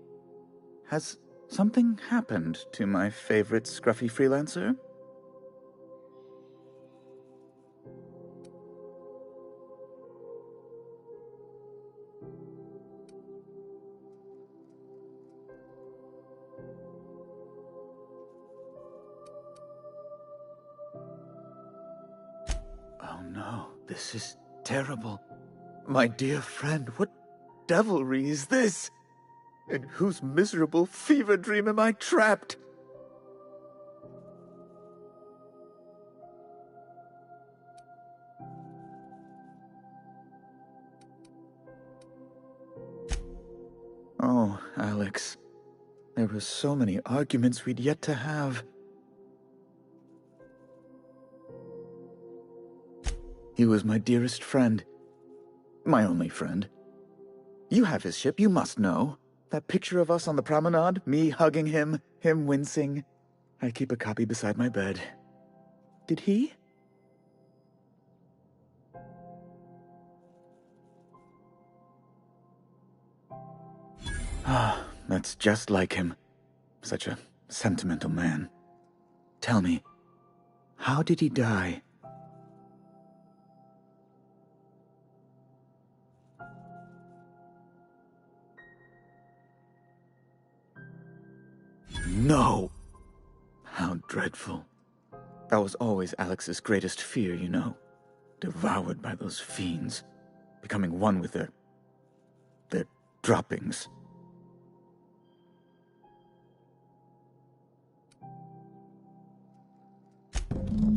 Has something happened to my favorite scruffy freelancer? Oh no, this is terrible. My dear friend, what devilry is this? In whose miserable fever dream am I trapped? Oh, Alex. There were so many arguments we'd yet to have. He was my dearest friend. My only friend. You have his ship, you must know. That picture of us on the promenade, me hugging him, him wincing. I keep a copy beside my bed. Did he? Ah, that's just like him. Such a sentimental man. Tell me, how did he die? No! How dreadful. That was always Alex's greatest fear, you know. Devoured by those fiends. Becoming one with their droppings.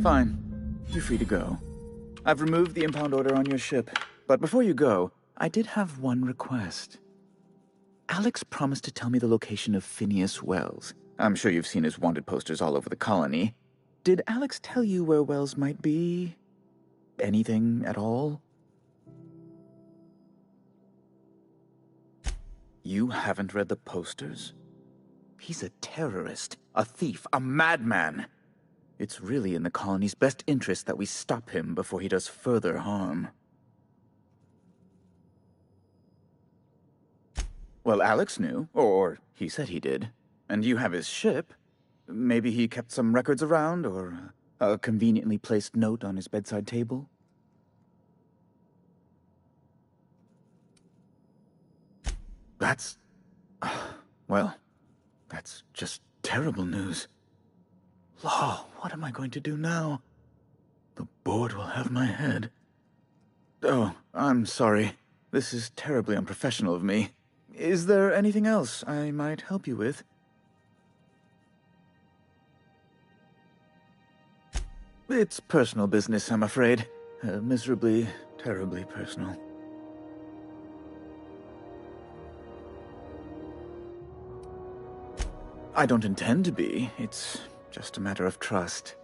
Fine. You're free to go. I've removed the impound order on your ship. But before you go, I did have one request. Alex promised to tell me the location of Phineas Wells. I'm sure you've seen his wanted posters all over the colony. Did Alex tell you where Wells might be? Anything at all? You haven't read the posters? He's a terrorist, a thief, a madman. It's really in the colony's best interest that we stop him before he does further harm. Well, Alex knew, or he said he did. And you have his ship. Maybe he kept some records around, or a conveniently placed note on his bedside table. That's... well, that's just terrible news. Law, what am I going to do now? The board will have my head. Oh, I'm sorry. This is terribly unprofessional of me. Is there anything else I might help you with? It's personal business, I'm afraid. Miserably, terribly personal. I don't intend to be. It's just a matter of trust.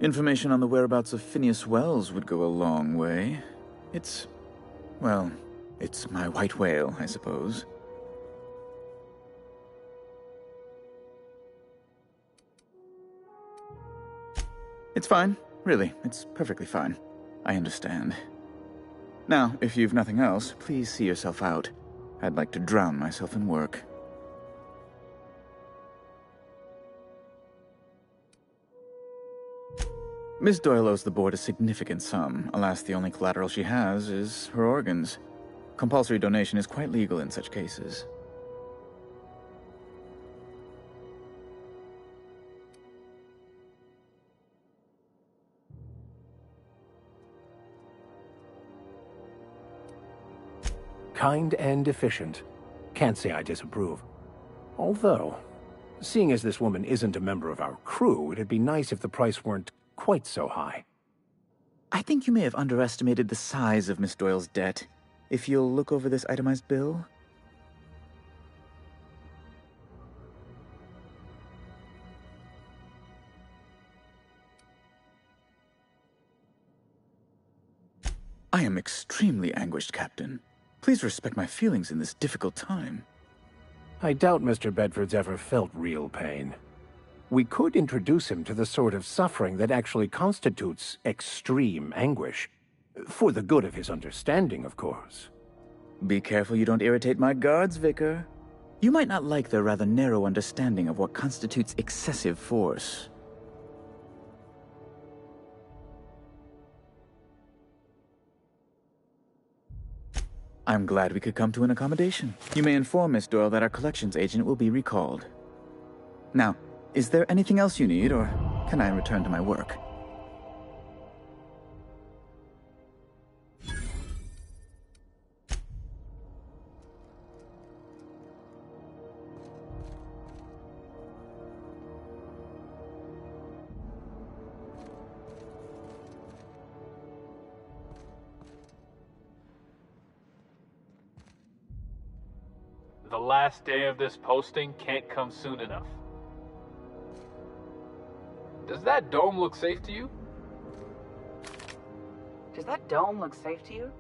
Information on the whereabouts of Phineas Wells would go a long way. Well, it's my white whale, I suppose. It's fine. Really, it's perfectly fine. I understand. Now, if you've nothing else, please see yourself out. I'd like to drown myself in work. Miss Doyle owes the board a significant sum. Alas, the only collateral she has is her organs. Compulsory donation is quite legal in such cases.
Kind and efficient. Can't say I disapprove. Although, seeing as this woman isn't a member of our crew, it'd be nice if the price weren't quite so high.
I think you may have underestimated the size of Miss Doyle's debt. If you'll look over this itemized bill. I am extremely anguished, Captain. Please respect my feelings in this difficult time.
I doubt Mr. Bedford's ever felt real pain. We could introduce him to the sort of suffering that actually constitutes extreme anguish. For the good of his understanding, of course.
Be careful you don't irritate my guards, Vicar. You might not like their rather narrow understanding of what constitutes excessive force. I'm glad we could come to an accommodation. You may inform Miss Doyle that our collections agent will be recalled. Now, is there anything else you need, or can I return to my work?
The last day of this posting can't come soon enough. Does that dome look safe to you?
Does that dome look safe to you?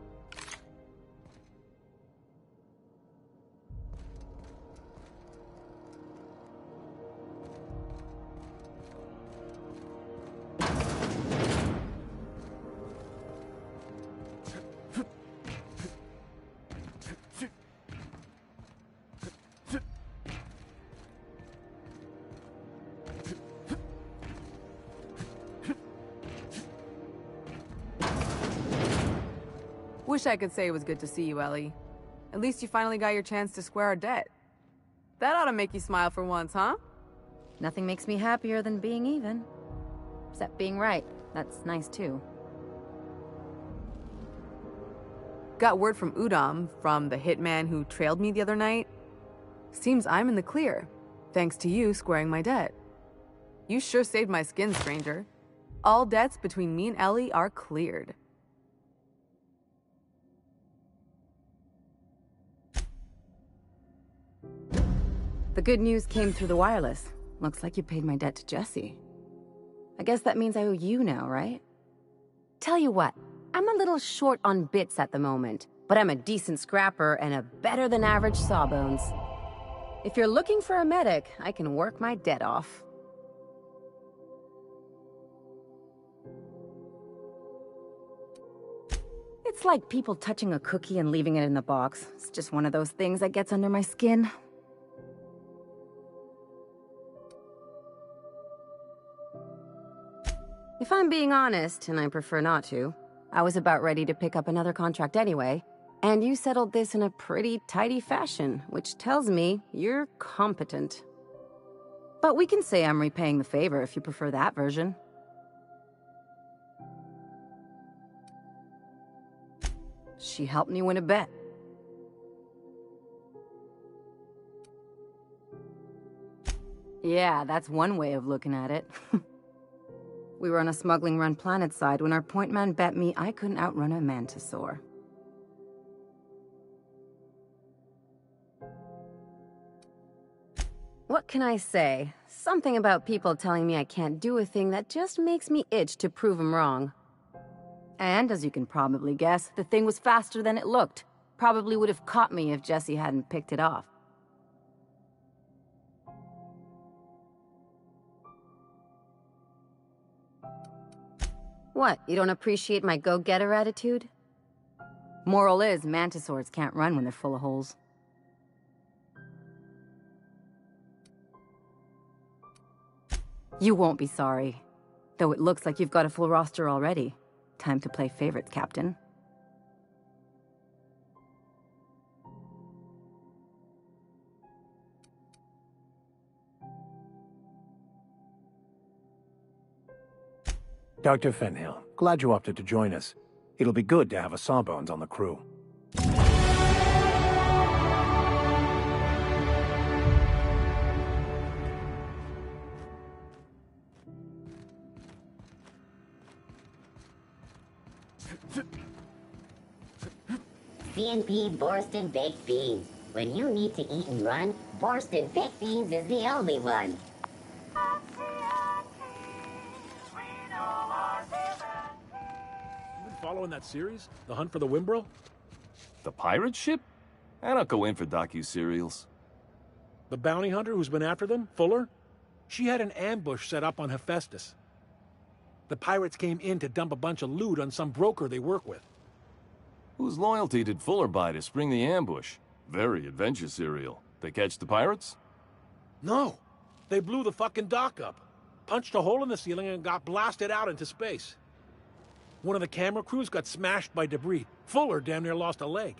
Wish I could say it was good to see you, Ellie. At least you finally got your chance to square our debt. That ought to make you smile for once, huh?
Nothing makes me happier than being even. Except being right. That's nice, too.
Got word from Udom, from the hitman who trailed me the other night. Seems I'm in the clear, thanks to you squaring my debt. You sure saved my skin, stranger. All debts between me and Ellie are cleared.
The good news came through the wireless. Looks like you paid my debt to Jesse. I guess that means I owe you now, right? Tell you what, I'm a little short on bits at the moment, but I'm a decent scrapper and a better-than-average sawbones. If you're looking for a medic, I can work my debt off. It's like people touching a cookie and leaving it in the box. It's just one of those things that gets under my skin. If I'm being honest, and I prefer not to, I was about ready to pick up another contract anyway. And you settled this in a pretty tidy fashion, which tells me you're competent. But we can say I'm repaying the favor if you prefer that version. She helped me win a bet. Yeah, that's one way of looking at it. We were on a smuggling run planetside when our point man bet me I couldn't outrun a mantisaur. What can I say? Something about people telling me I can't do a thing that just makes me itch to prove them wrong. And, as you can probably guess, the thing was faster than it looked. Probably would have caught me if Jesse hadn't picked it off. What, you don't appreciate my go-getter attitude? Moral is, mantisaurs can't run when they're full of holes. You won't be sorry. Though it looks like you've got a full roster already. Time to play favorites, Captain.
Dr. Fenhill, glad you opted to join us. It'll be good to have a Sawbones on the crew.
C&P Borston Baked Beans. When you need to eat and run, Borston Baked Beans is the only one.
You been following that series? The Hunt for the Wimbrel?
The pirate ship? I don't go in for docu-serials.
The bounty hunter who's been after them, Fuller? She had an ambush set up on Hephaestus. The pirates came in to dump a bunch of loot on some broker they work with.
Whose loyalty did Fuller buy to spring the ambush? Very adventure serial. They catch the pirates?
No. They blew the fucking dock up. Punched a hole in the ceiling and got blasted out into space. One of the camera crews got smashed by debris. Fuller damn near lost a leg.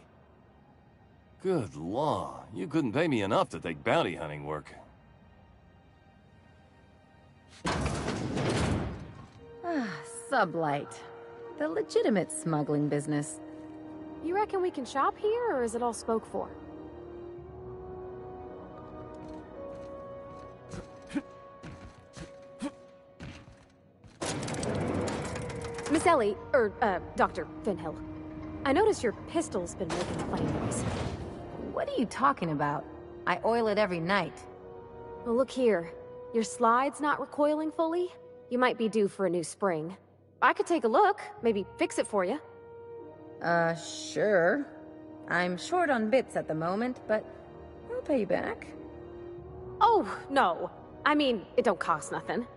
Good law. You couldn't pay me enough to take bounty hunting work.
Sublight. The legitimate smuggling business.
You reckon we can shop here, or is it all spoke for? Miss Ellie, Dr. Fenhill. I noticed your pistol's been making a funny noise.
What are you talking about? I oil it every night.
Well, look here. Your slide's not recoiling fully? You might be due for a new spring. I could take a look, maybe fix it for you.
Sure. I'm short on bits at the moment, but I'll pay you back.
Oh, no. I mean, it don't cost nothing.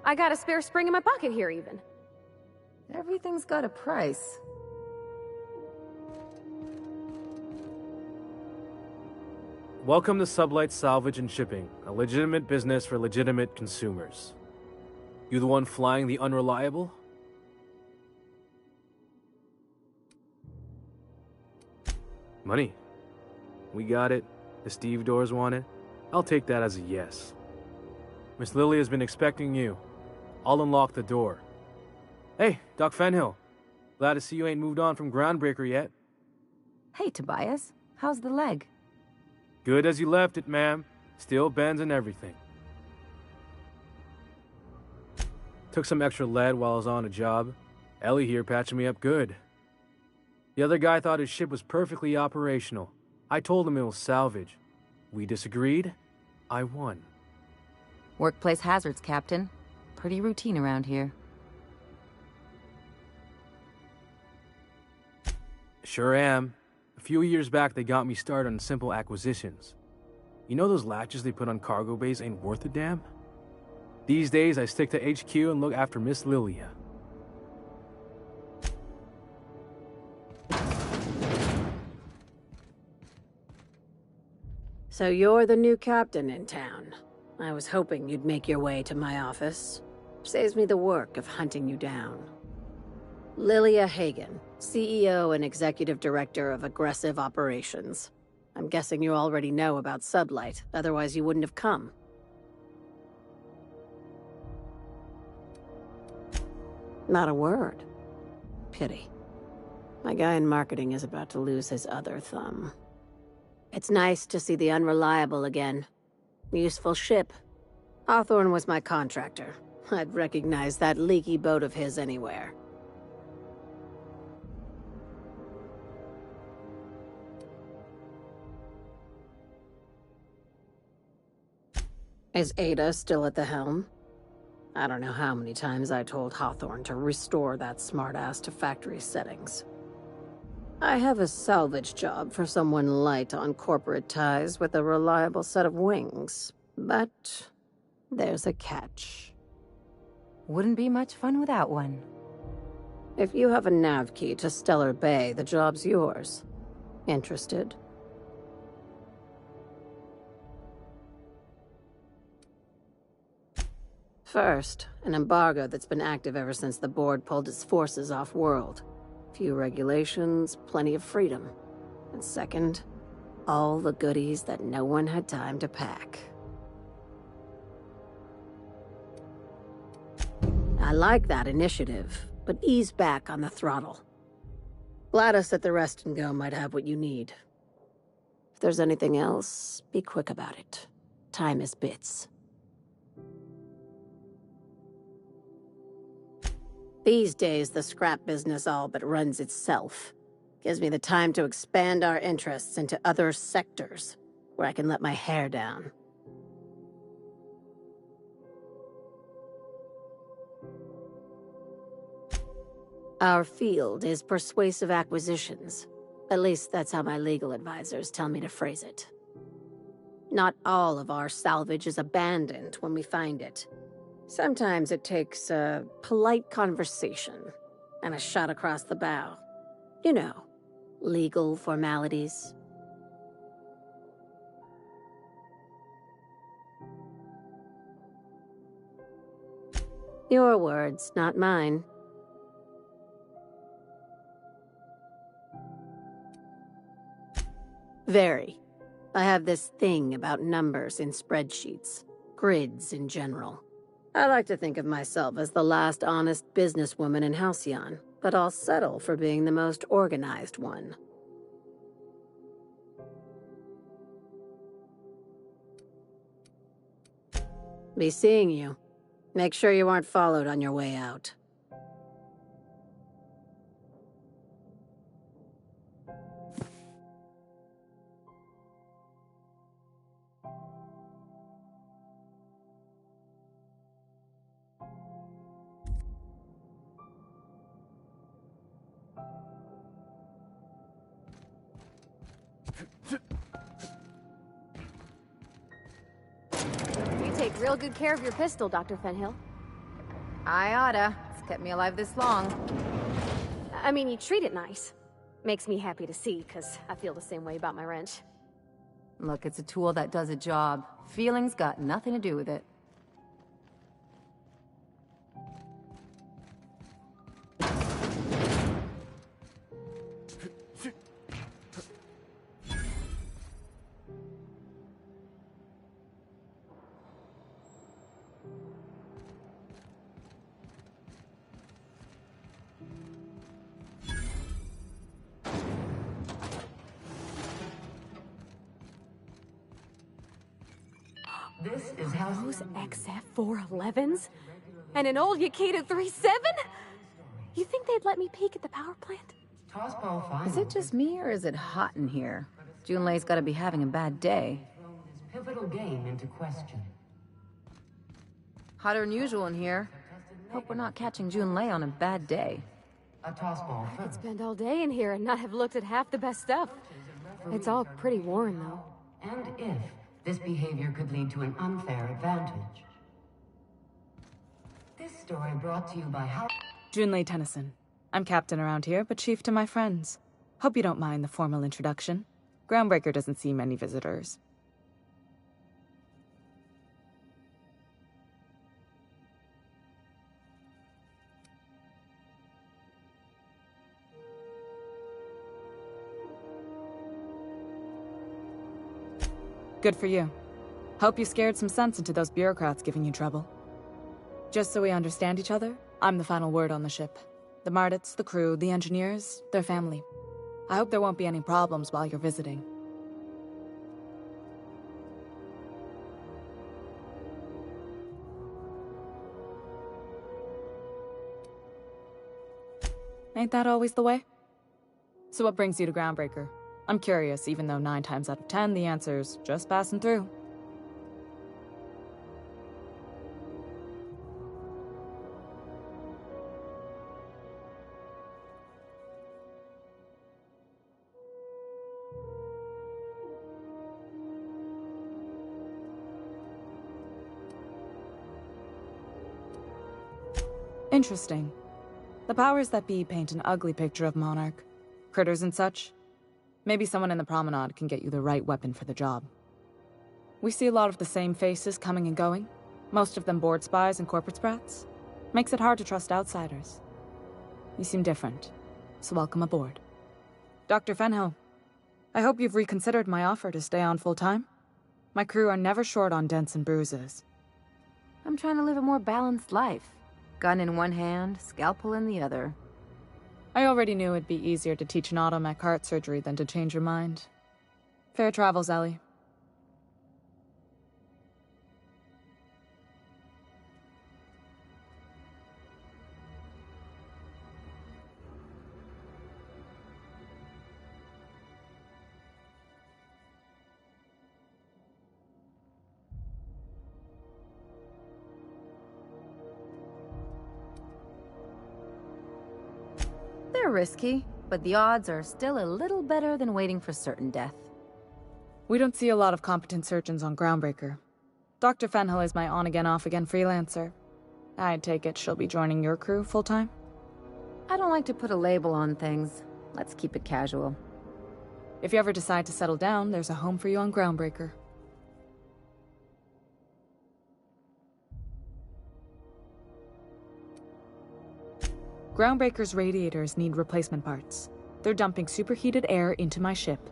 I got a spare spring in my pocket here, even.
Everything's got a price.
Welcome to Sublight Salvage and Shipping, a legitimate business for legitimate consumers. You the one flying the Unreliable? Money. We got it. The stevedores want it. I'll take that as a yes. Miss Lily has been expecting you. I'll unlock the door. Hey, Doc Fenhill. Glad to see you ain't moved on from Groundbreaker yet.
Hey, Tobias. How's the leg?
Good as you left it, ma'am. Still bends and everything. Took some extra lead while I was on a job. Ellie here patching me up good. The other guy thought his ship was perfectly operational. I told him it was salvage. We disagreed. I won.
Workplace hazards, Captain. Pretty routine around here.
Sure am. A few years back, they got me started on simple acquisitions. You know those latches they put on cargo bays ain't worth a damn? These days, I stick to HQ and look after Miss Lilia.
So you're the new captain in town. I was hoping you'd make your way to my office. Saves me the work of hunting you down. Lilia Hagen, CEO and Executive Director of Aggressive Operations. I'm guessing you already know about Sublight, otherwise you wouldn't have come. Not a word. Pity. My guy in marketing is about to lose his other thumb. It's nice to see the Unreliable again. Useful ship. Hawthorne was my contractor. I'd recognize that leaky boat of his anywhere. Is Ada still at the helm? I don't know how many times I told Hawthorne to restore that smartass to factory settings. I have a salvage job for someone light on corporate ties with a reliable set of wings, but there's a catch.
Wouldn't be much fun without one.
If you have a nav key to Stellar Bay, the job's yours. Interested? First, an embargo that's been active ever since the board pulled its forces off-world. Few regulations, plenty of freedom. And second, all the goodies that no one had time to pack. I like that initiative, but ease back on the throttle. Gladys at the Rest and Go might have what you need. If there's anything else, be quick about it. Time is bits. These days, the scrap business all but runs itself. Gives me the time to expand our interests into other sectors, where I can let my hair down. Our field is persuasive acquisitions. At least that's how my legal advisors tell me to phrase it. Not all of our salvage is abandoned when we find it. Sometimes it takes a polite conversation and a shot across the bow. You know, legal formalities. Your words, not mine. Very. I have this thing about numbers in spreadsheets, grids in general. I like to think of myself as the last honest businesswoman in Halcyon, but I'll settle for being the most organized one. Be seeing you. Make sure you aren't followed on your way out.
You take real good care of your pistol, Dr. Fenhill.
I oughta. It's kept me alive this long.
I mean, you treat it nice. Makes me happy to see, because I feel the same way about my wrench.
Look, it's a tool that does a job. Feelings got nothing to do with it.
This is how
those XF411s? And an old Yakita 3.7? You think they'd let me peek at the power plant?
Is it just me, or is it hot in here? Junlei's gotta be having a bad day.
pivotal game into question.
Hotter than usual in here. Hope we're not catching Junlei on a bad day.
A tossball.
I could spend all day in here and not have looked at half the best stuff. It's all pretty worn, though.
And if this behavior could lead to an unfair advantage. This story brought to you by
Junlei Tennyson. I'm captain around here, but chief to my friends. Hope you don't mind the formal introduction. Groundbreaker doesn't see many visitors. Good for you. Hope you scared some sense into those bureaucrats giving you trouble. Just so we understand each other, I'm the final word on the ship. The Mardits, the crew, the engineers, their family. I hope there won't be any problems while you're visiting. Ain't that always the way? So what brings you to Groundbreaker? I'm curious, even though 9 times out of 10 the answer's just passing through. Interesting. The powers that be paint an ugly picture of Monarch. Critters and such. Maybe someone in the promenade can get you the right weapon for the job. We see a lot of the same faces coming and going. Most of them board spies and corporate sprats. Makes it hard to trust outsiders. You seem different, so welcome aboard. Dr. Fenhill, I hope you've reconsidered my offer to stay on full-time. My crew are never short on dents and bruises.
I'm trying to live a more balanced life. Gun in one hand, scalpel in the other.
I already knew it'd be easier to teach an automech heart surgery than to change your mind. Fair travels, Ellie.
They're risky, but the odds are still a little better than waiting for certain death.
We don't see a lot of competent surgeons on Groundbreaker. Dr. Fenhill is my on-again, off-again freelancer. I'd take it she'll be joining your crew full-time?
I don't like to put a label on things. Let's keep it casual.
If you ever decide to settle down, there's a home for you on Groundbreaker. Groundbreaker's radiators need replacement parts. They're dumping superheated air into my ship.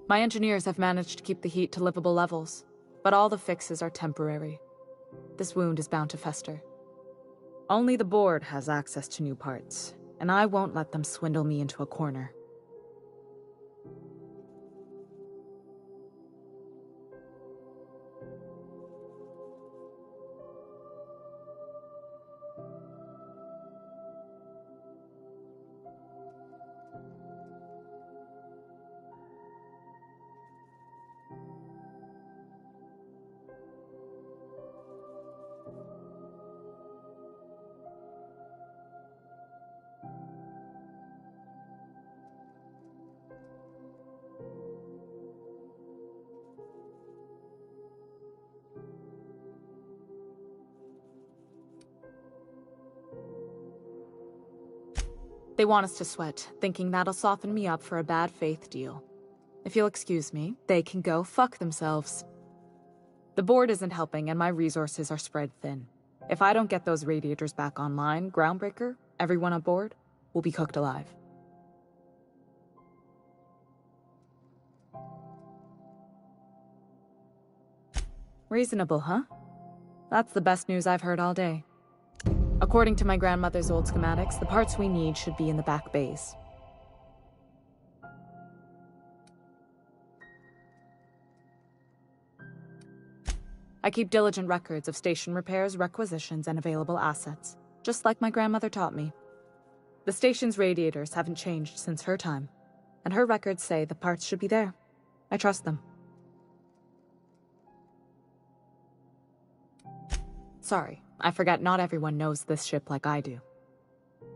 My engineers have managed to keep the heat to livable levels, but all the fixes are temporary. This wound is bound to fester. Only the board has access to new parts, and I won't let them swindle me into a corner. They want us to sweat, thinking that'll soften me up for a bad faith deal. If you'll excuse me, they can go fuck themselves. The board isn't helping and my resources are spread thin. If I don't get those radiators back online, Groundbreaker, everyone on board, will be cooked alive. Reasonable, huh? That's the best news I've heard all day. According to my grandmother's old schematics, the parts we need should be in the back bays. I keep diligent records of station repairs, requisitions, and available assets, just like my grandmother taught me. The station's radiators haven't changed since her time, and her records say the parts should be there. I trust them. Sorry, I forgot not everyone knows this ship like I do.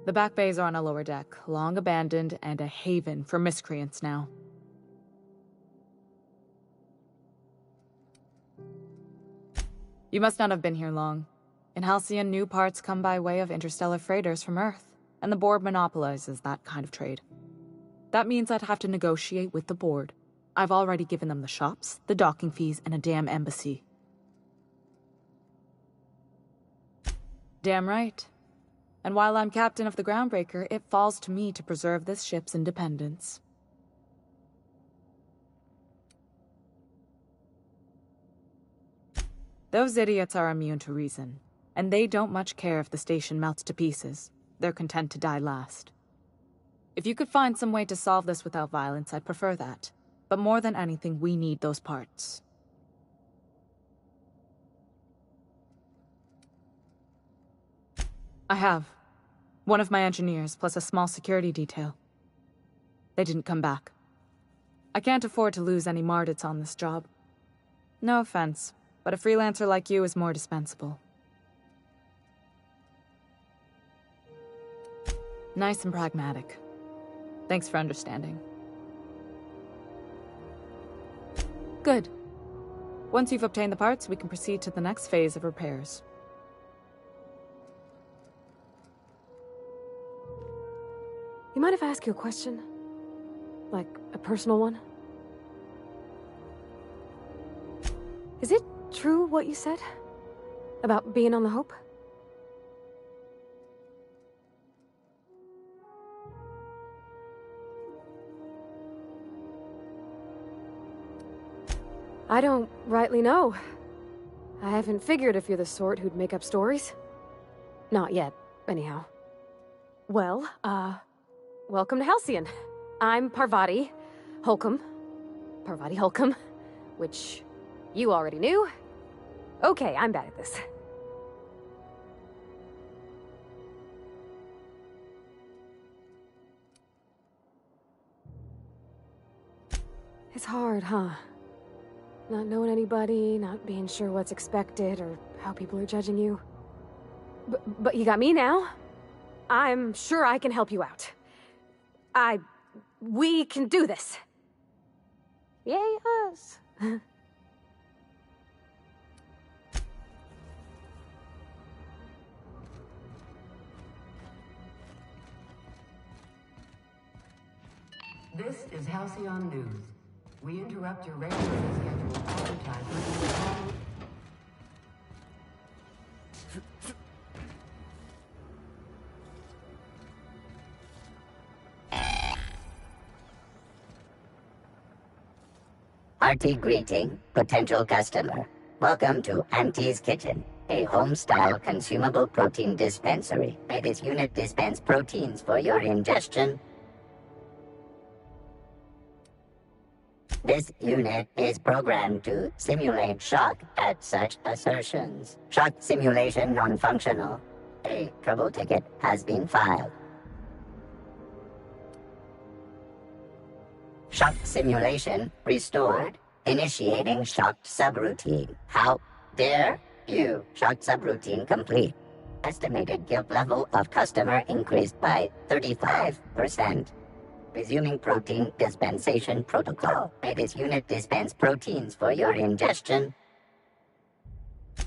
The back bays are on a lower deck, long abandoned and a haven for miscreants now. You must not have been here long. In Halcyon, new parts come by way of interstellar freighters from Earth, and the board monopolizes that kind of trade. That means I'd have to negotiate with the board. I've already given them the shops, the docking fees, and a damn embassy. Damn right. And while I'm captain of the Groundbreaker, it falls to me to preserve this ship's independence. Those idiots are immune to reason, and they don't much care if the station melts to pieces. They're content to die last. If you could find some way to solve this without violence, I'd prefer that. But more than anything, we need those parts. I have. One of my engineers, plus a small security detail. They didn't come back. I can't afford to lose any Mardits on this job. No offense, but a freelancer like you is more dispensable. Nice and pragmatic. Thanks for understanding. Good. Once you've obtained the parts, we can proceed to the next phase of repairs.
You mind if I ask you a question? Like, a personal one? Is it true what you said? About being on the Hope? I don't rightly know. I haven't figured if you're the sort who'd make up stories. Not yet, anyhow. Well, welcome to Halcyon. I'm Parvati Holcomb. Parvati Holcomb, which you already knew. Okay, I'm bad at this. It's hard, huh? Not knowing anybody, not being sure what's expected or how people are judging you. But you got me now. I'm sure I can help you out. We can do this. Yay, us.
This is Halcyon News. We interrupt your regularly scheduled advertisement.
Hearty greeting, potential customer. Welcome to Auntie's Kitchen, a home-style consumable protein dispensary. May this unit dispense proteins for your ingestion. This unit is programmed to simulate shock at such assertions. Shock simulation non-functional. A trouble ticket has been filed. Shock simulation restored. Initiating shocked subroutine. How dare you? Shocked subroutine complete. Estimated guilt level of customer increased by 35%. Resuming protein dispensation protocol. May this unit dispense proteins for your ingestion.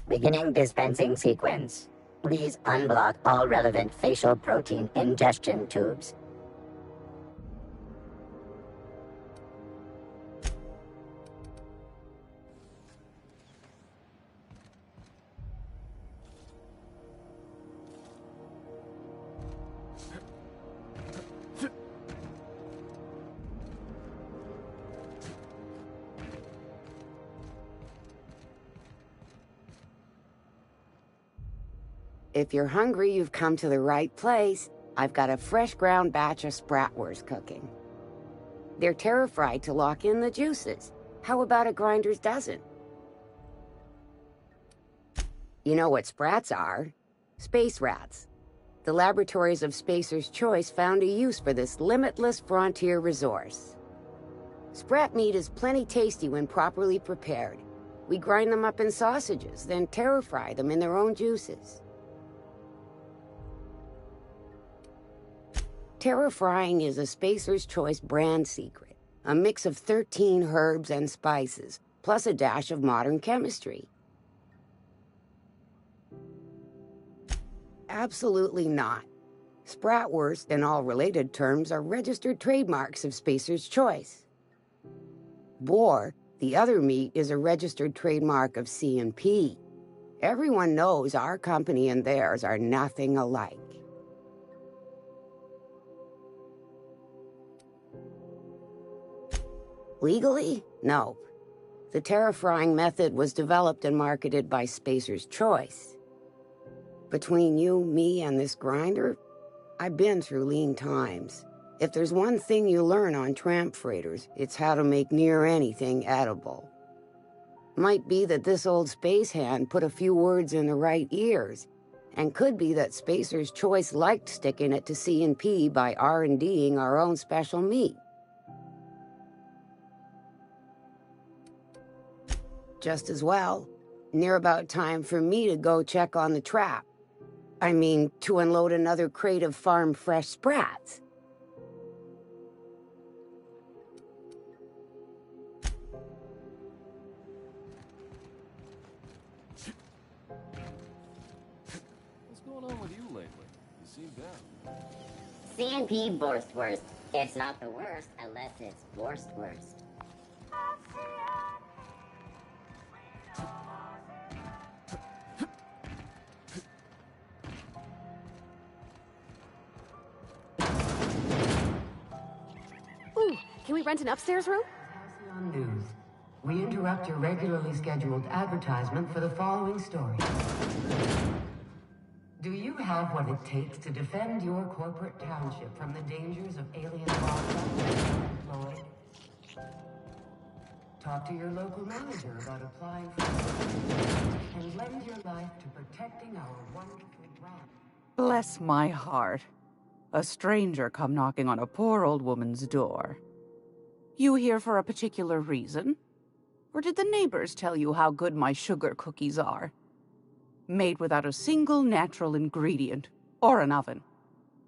Beginning dispensing sequence. Please unblock all relevant facial protein ingestion tubes.
If you're hungry, you've come to the right place. I've got a fresh ground batch of spratwurst cooking. They're terra-fried to lock in the juices. How about a grinder's dozen? You know what sprats are? Space rats. The laboratories of Spacer's Choice found a use for this limitless frontier resource. Sprat meat is plenty tasty when properly prepared. We grind them up in sausages, then terra-fry them in their own juices. Terra-frying is a Spacer's Choice brand secret. A mix of 13 herbs and spices, plus a dash of modern chemistry. Absolutely not. Spratwurst and all related terms are registered trademarks of Spacer's Choice. Boar, the other meat, is a registered trademark of C&P. Everyone knows our company and theirs are nothing alike. Legally? No. The terra-frying method was developed and marketed by Spacer's Choice. Between you, me, and this grinder, I've been through lean times. If there's one thing you learn on tramp freighters, it's how to make near anything edible. Might be that this old space hand put a few words in the right ears, and could be that Spacer's Choice liked sticking it to C&P by R&Ding our own special meat. Just as well. Near about time for me to go check on the trap. I mean, to unload another crate of farm-fresh sprats.
What's going on with you lately? You seem down.
C&P Borstwurst. It's not the worst unless it's Borstwurst.
Ooh, can we rent an upstairs room?
On news. We interrupt your regularly scheduled advertisement for the following story. Do you have what it takes to defend your corporate township from the dangers of alien wildlife employed? Talk to your local manager about applying for and lend your life to protecting our wonderful brand.
Bless my heart. A stranger come knocking on a poor old woman's door. You here for a particular reason? Or did the neighbors tell you how good my sugar cookies are? Made without a single natural ingredient, or an oven.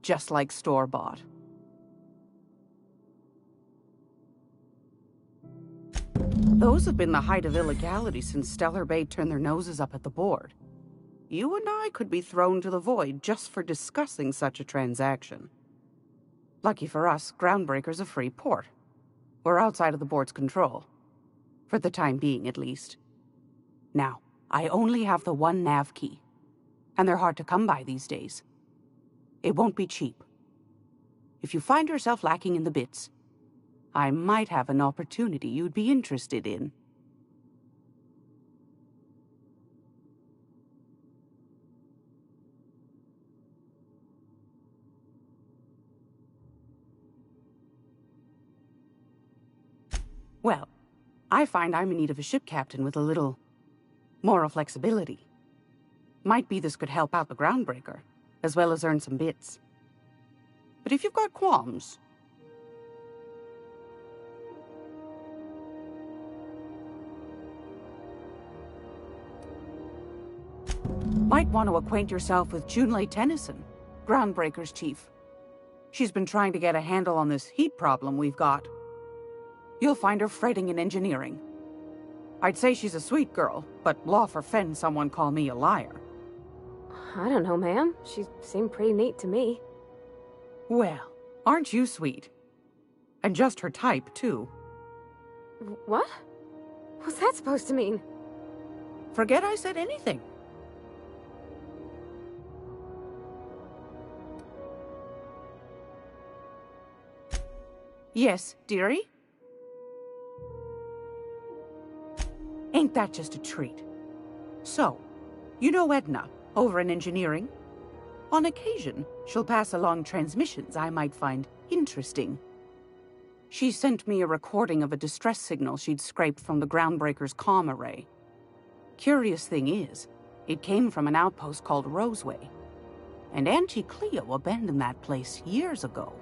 Just like store-bought. Those have been the height of illegality since Stellar Bay turned their noses up at the board. You and I could be thrown to the void just for discussing such a transaction. Lucky for us, Groundbreaker's a free port. We're outside of the board's control. For the time being, at least. Now, I only have the one nav key. And they're hard to come by these days. It won't be cheap. If you find yourself lacking in the bits, I might have an opportunity you'd be interested in. Well, I find I'm in need of a ship captain with a little moral flexibility. Might be this could help out the Groundbreaker, as well as earn some bits. But if you've got qualms... Might want to acquaint yourself with Junlei Tennyson, Groundbreaker's chief. She's been trying to get a handle on this heat problem we've got. You'll find her fretting in engineering. I'd say she's a sweet girl, but law forfend someone call me a liar.
I don't know, ma'am. She seemed pretty neat to me.
Well, aren't you sweet? And just her type, too.
What? What's that supposed to mean?
Forget I said anything. Yes, dearie? Ain't that just a treat? So, you know Edna, over in engineering. On occasion, she'll pass along transmissions I might find interesting. She sent me a recording of a distress signal she'd scraped from the Groundbreaker's comm array. Curious thing is, it came from an outpost called Roseway, and Auntie Cleo abandoned that place years ago.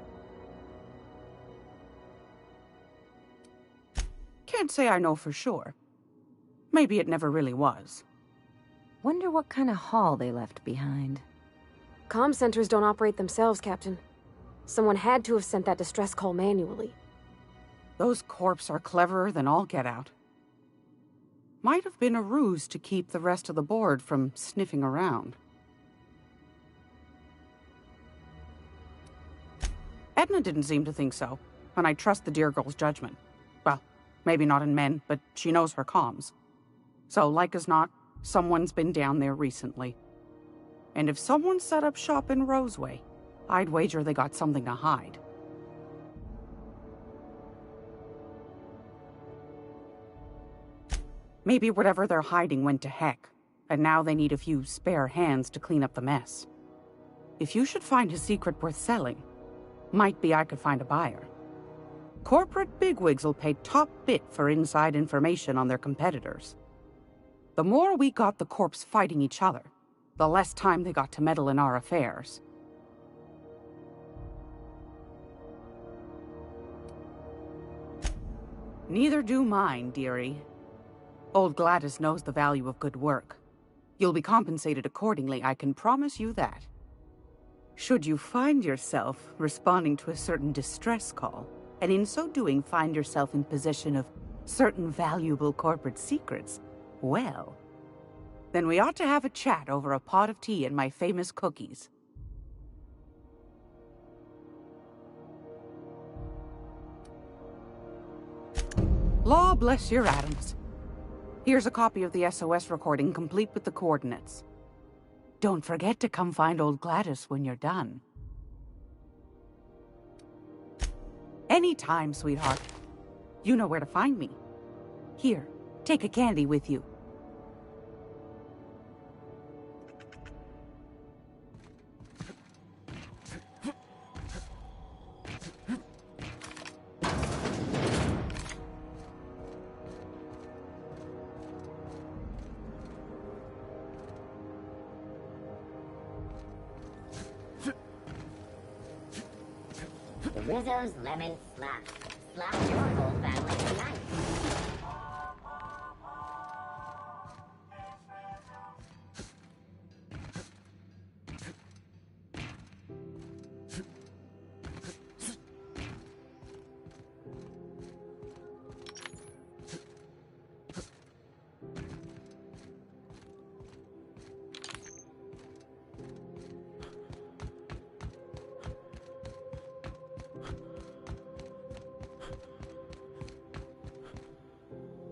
Can't say I know for sure. Maybe it never really was.
Wonder what kind of haul they left behind.
Comm centers don't operate themselves, Captain. Someone had to have sent that distress call manually.
Those corps are cleverer than all get out. Might have been a ruse to keep the rest of the board from sniffing around. Edna didn't seem to think so, and I trust the dear girl's judgment. Well, maybe not in men, but she knows her comms. So, like as not, someone's been down there recently. And if someone set up shop in Roseway, I'd wager they got something to hide. Maybe whatever they're hiding went to heck, and now they need a few spare hands to clean up the mess. If you should find a secret worth selling, might be I could find a buyer. Corporate bigwigs will pay top bit for inside information on their competitors. The more we got the corps fighting each other, the less time they got to meddle in our affairs. Neither do mine, dearie. Old Gladys knows the value of good work. You'll be compensated accordingly, I can promise you that. Should you find yourself responding to a certain distress call, and in so doing find yourself in possession of certain valuable corporate secrets, well, then we ought to have a chat over a pot of tea and my famous cookies. Law bless your atoms. Here's a copy of the SOS recording, complete with the coordinates. Don't forget to come find old Gladys when you're done. Anytime, sweetheart. You know where to find me. Here, take a candy with you.
Rizzo's Lemon Slap. Slap your whole family tonight.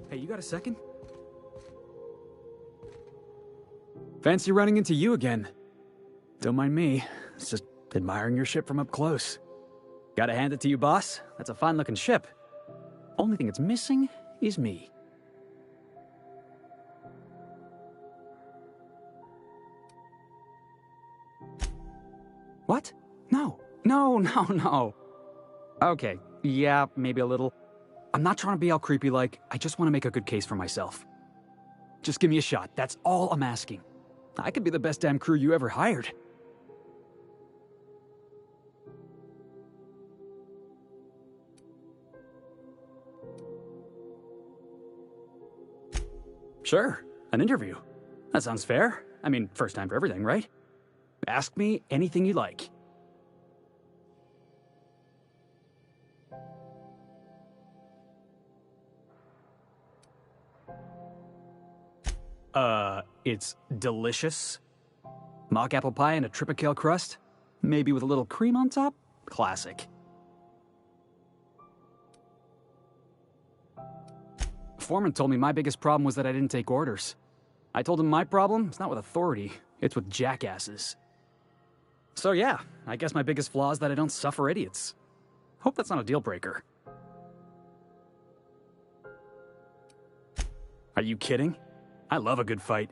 Hey, you got a second? Fancy running into you again. Don't mind me. It's just admiring your ship from up close. Gotta hand it to you, boss. That's a fine-looking ship. Only thing it's missing is me. What? No. No. Okay, yeah, maybe a little. I'm not trying to be all creepy-like. I just want to make a good case for myself. Just give me a shot. That's all I'm asking. I could be the best damn crew you ever hired. Sure, an interview. That sounds fair. I mean, first time for everything, right? Ask me anything you like. It's delicious. Mock apple pie and a tripicale crust. Maybe with a little cream on top? Classic. Foreman told me my biggest problem was that I didn't take orders. I told him my problem is not with authority, it's with jackasses. So yeah, I guess my biggest flaw is that I don't suffer idiots. Hope that's not a deal breaker. Are you kidding? I love a good fight.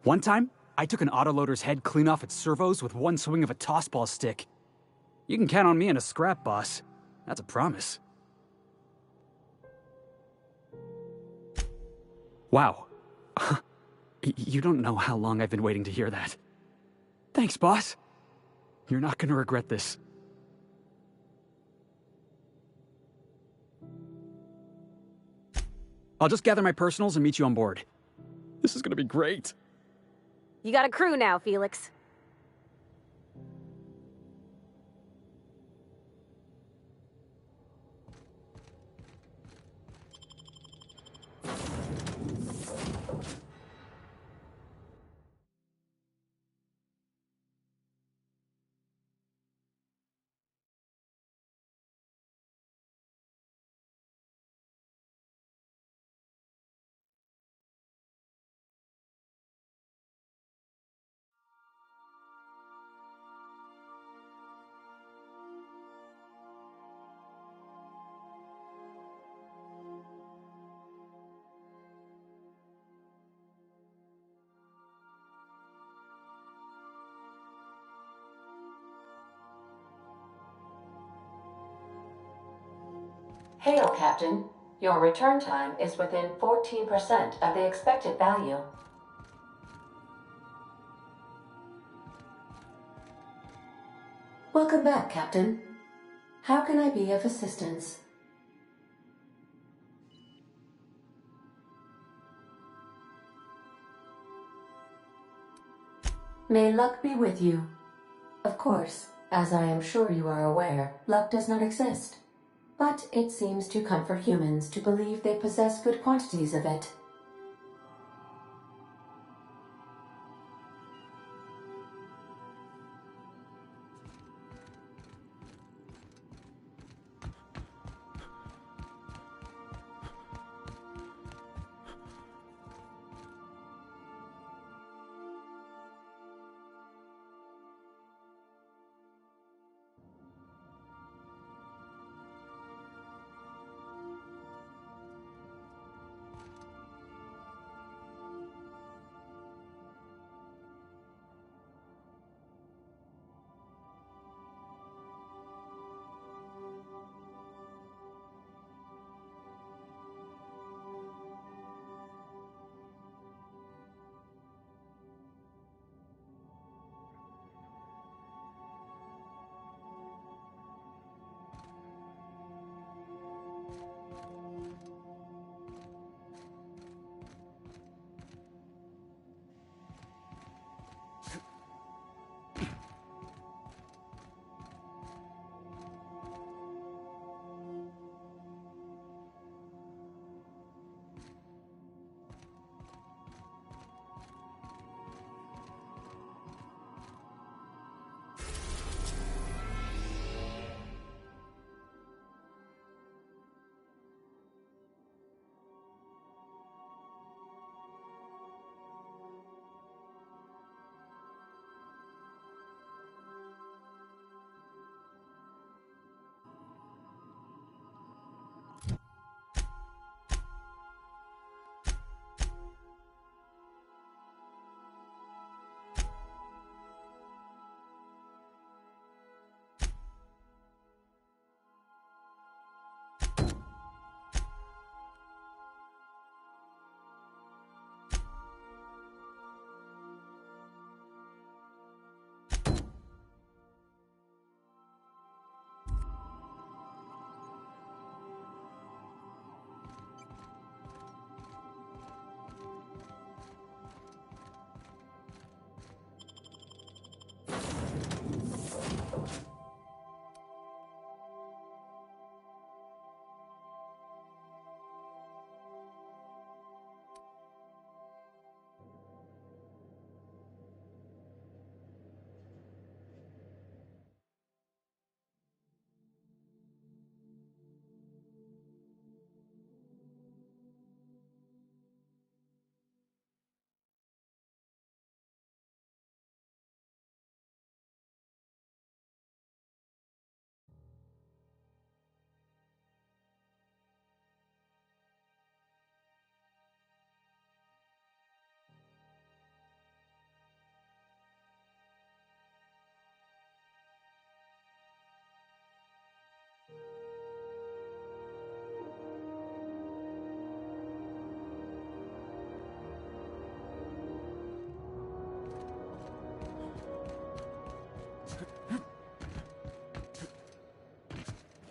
One time, I took an autoloader's head clean off its servos with one swing of a tossball stick. You can count on me in a scrap, boss. That's a promise. Wow. You don't know how long I've been waiting to hear that. Thanks, boss. You're not gonna regret this. I'll just gather my personals and meet you on board. This is gonna be great.
You got a crew now, Felix.
Hail, Captain. Your return time is within 14% of the expected value. Welcome back, Captain. How can I be of assistance? May luck be with you. Of course, as I am sure you are aware, luck does not exist. But it seems to comfort humans to believe they possess good quantities of it.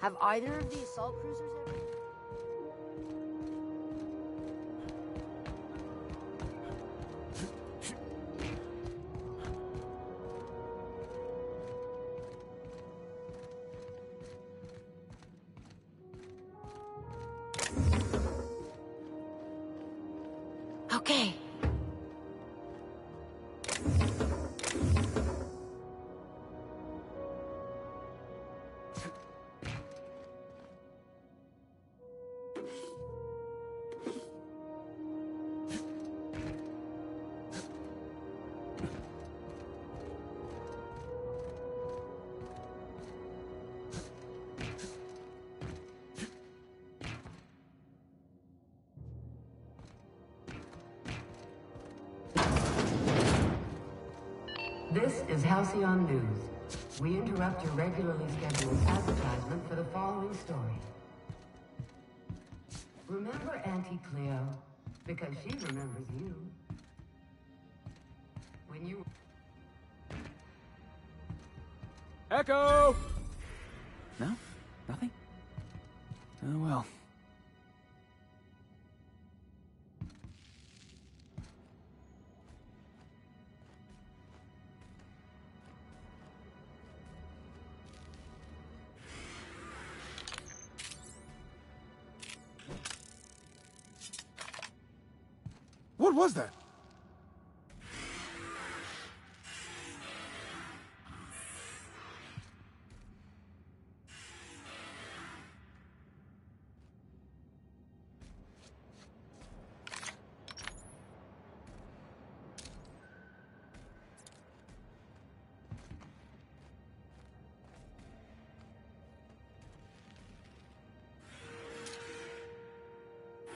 Have either of the assault cruisers ever...
Okay.
This is Halcyon News. We interrupt your regularly scheduled advertisement for the following story. Remember Auntie Cleo? Because she remembers you. When you...
Echo!
No? Nothing? Oh well.
What was that?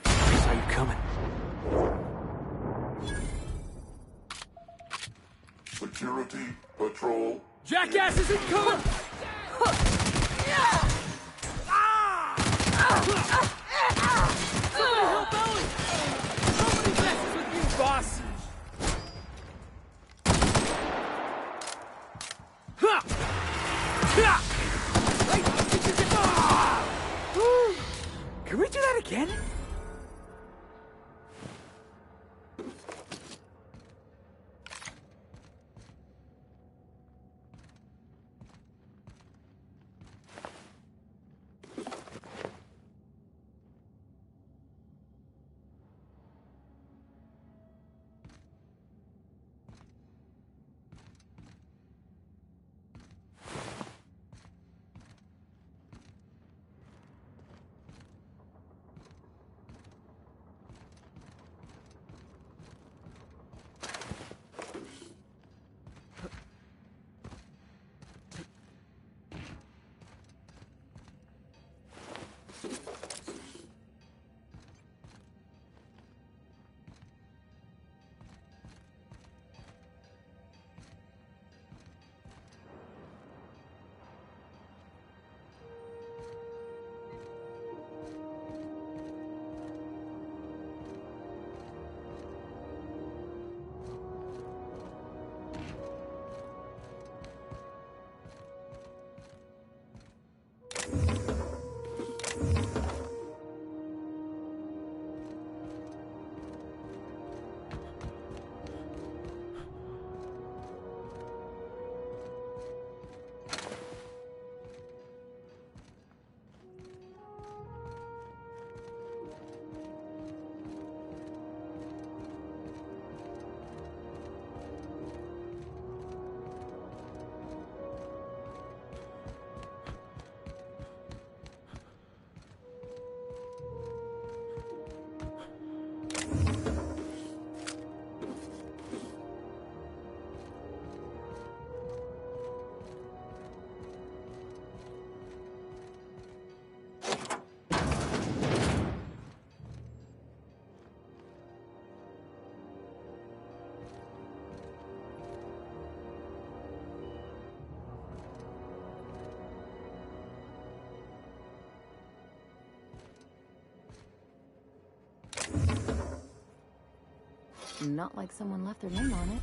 Saw you coming.
Security patrol.
Jackass isn't coming! Somebody help Ellie! Nobody messes with you, boss!
Can we do that again?
Not like someone left their name on it.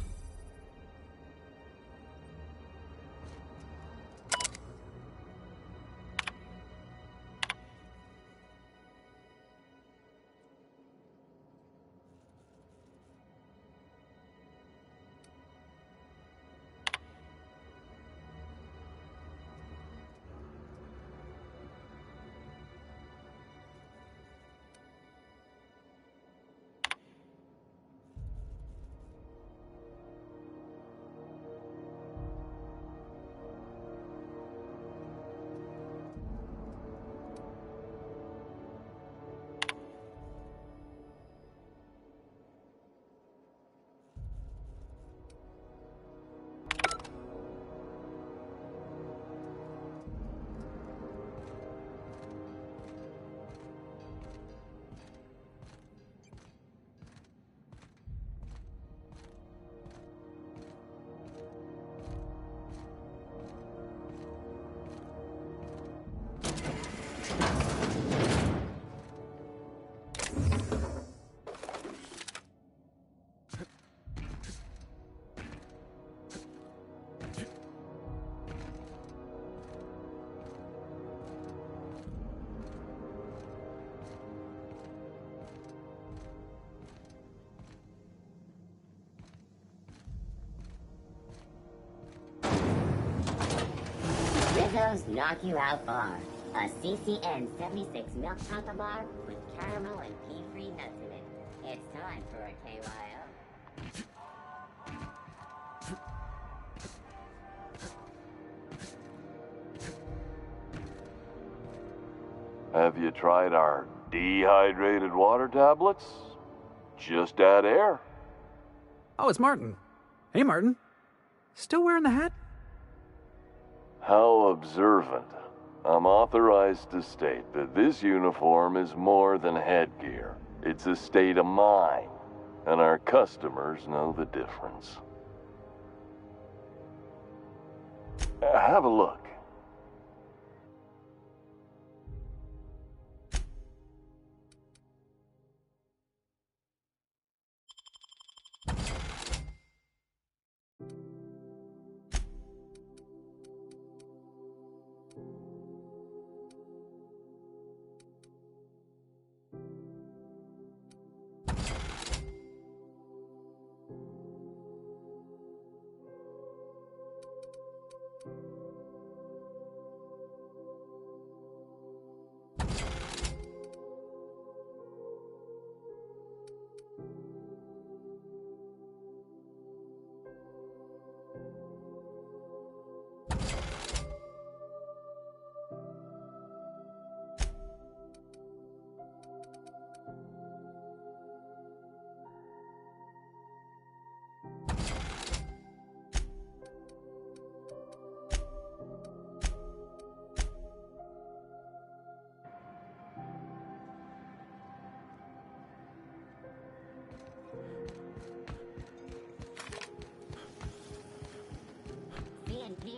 Cheetos knock you out bar. A CCN 76 milk chocolate bar with caramel and pea-free nuts in it. It's time for a KYO.
Have you tried our dehydrated water tablets? Just add air.
Oh, it's Martin. Hey, Martin. Still wearing the hat?
How observant. I'm authorized to state that this uniform is more than headgear. It's a state of mind, and our customers know the difference. Have a look.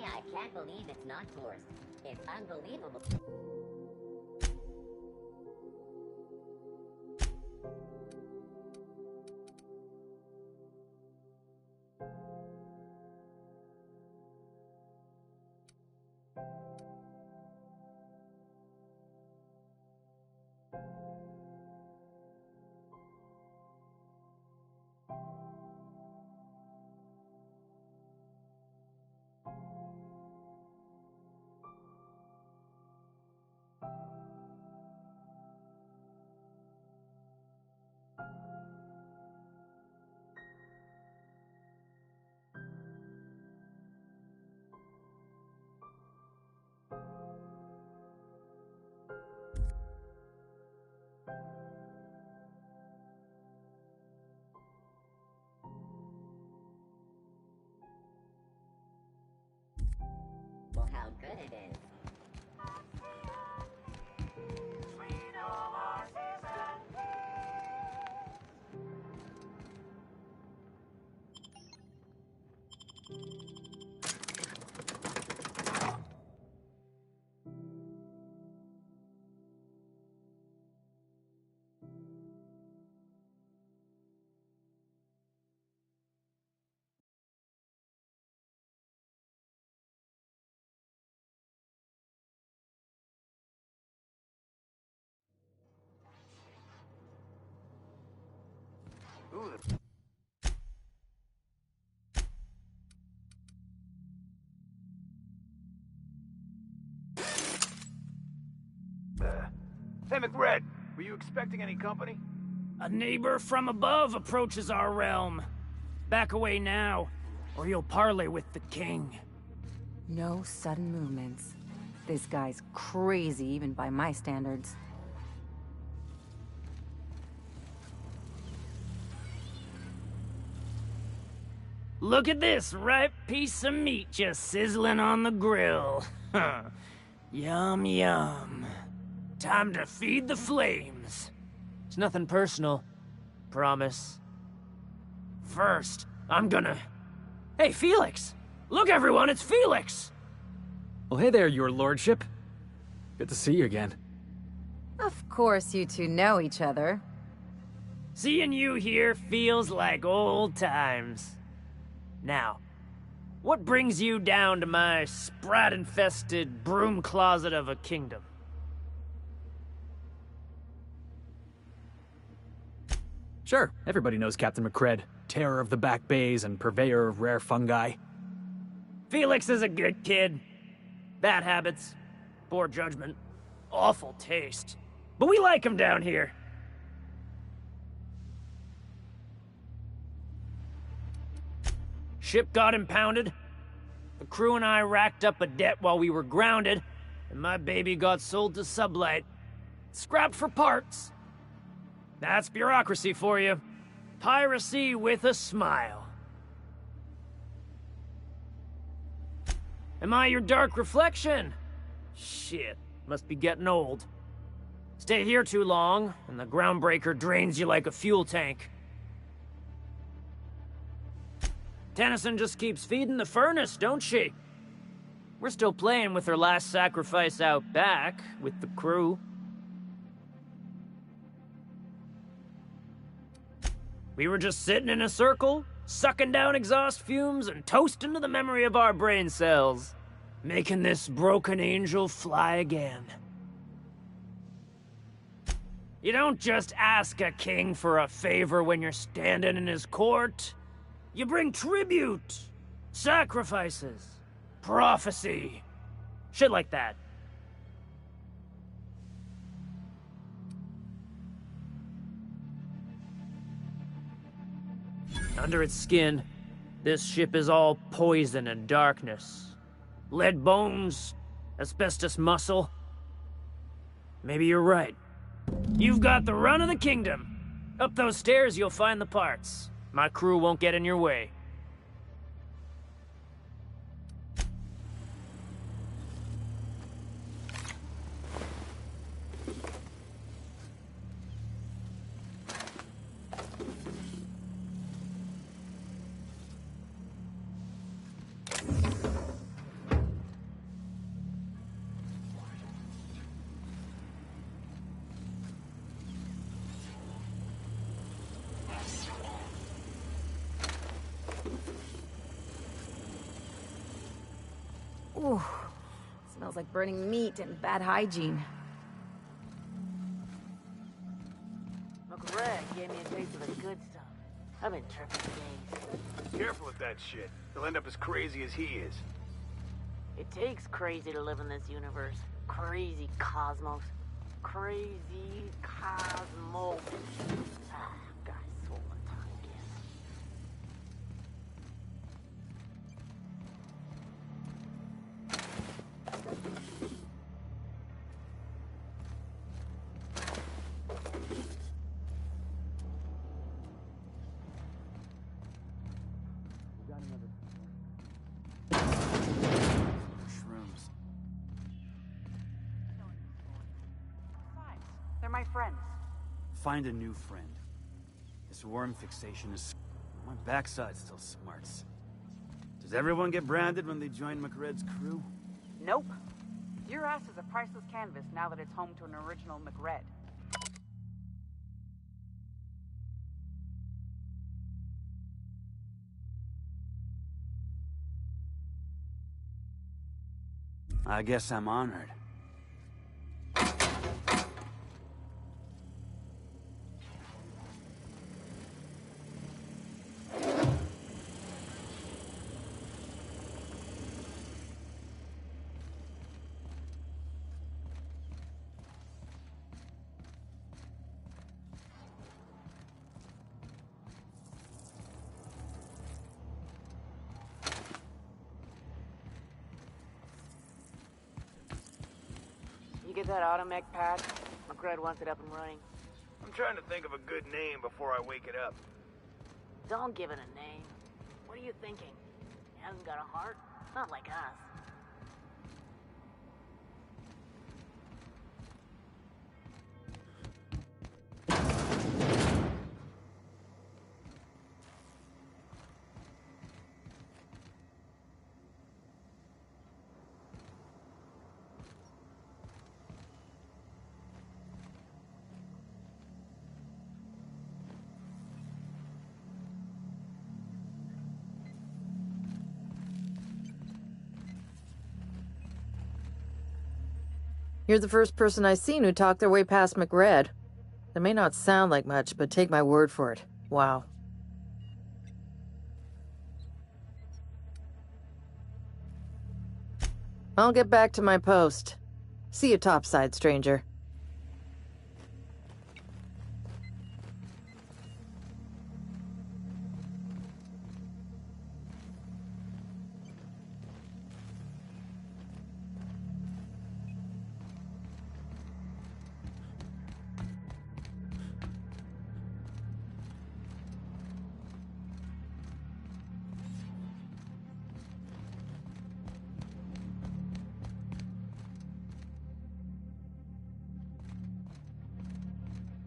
I can't believe it's not forced. It's unbelievable. Well, how good it is.
Hey, McRed, were you expecting any company?
A neighbor from above approaches our realm. Back away now, or you'll parley with the king.
No sudden movements. This guy's crazy, even by my standards.
Look at this ripe piece of meat just sizzling on the grill. Yum, yum. Time to feed the flames. It's nothing personal. Promise. First, I'm gonna... Hey, Felix! Look, everyone, it's Felix!
Well, hey there, your lordship. Good to see you again.
Of course you two know each other.
Seeing you here feels like old times. Now, what brings you down to my sprat-infested broom closet of a kingdom?
Sure, everybody knows Captain McRed, terror of the back bays and purveyor of rare fungi.
Felix is a good kid. Bad habits, poor judgment, awful taste. But we like him down here. Ship got impounded. The crew and I racked up a debt while we were grounded, and my baby got sold to Sublight. Scrapped for parts. That's bureaucracy for you. Piracy with a smile. Am I your dark reflection? Shit, must be getting old. Stay here too long, and the groundbreaker drains you like a fuel tank. Tennyson just keeps feeding the furnace, don't she? We're still playing with her last sacrifice out back, with the crew. We were just sitting in a circle, sucking down exhaust fumes and toasting to the memory of our brain cells, making this broken angel fly again. You don't just ask a king for a favor when you're standing in his court. You bring tribute, sacrifices, prophecy, shit like that. Under its skin, this ship is all poison and darkness. Lead bones, asbestos muscle. Maybe you're right. You've got the run of the kingdom. Up those stairs, you'll find the parts. My crew won't get in your way.
Ooh, smells like burning meat and bad hygiene.
McRed gave me a taste of the good stuff. I've been tripping for days.
Careful with that shit. You'll end up as crazy as he is.
It takes crazy to live in this universe. Crazy cosmos. Crazy cosmos. Ah, guy's swollen tongue, I guess.
Shrooms. They're my friends.
Find a new friend. This worm fixation is... My backside still smarts. Does everyone get branded when they join McRed's crew?
Nope. Your ass is a priceless canvas now that it's home to an original McRed.
I guess I'm honored.
You get that automech pad? McRed wants it up and running.
I'm trying to think of a good name before I wake it up.
Don't give it a name. What are you thinking? He hasn't got a heart? Not like us.
You're the first person I've seen who talked their way past McRed. That may not sound like much, but take my word for it. Wow. I'll get back to my post. See you topside, stranger.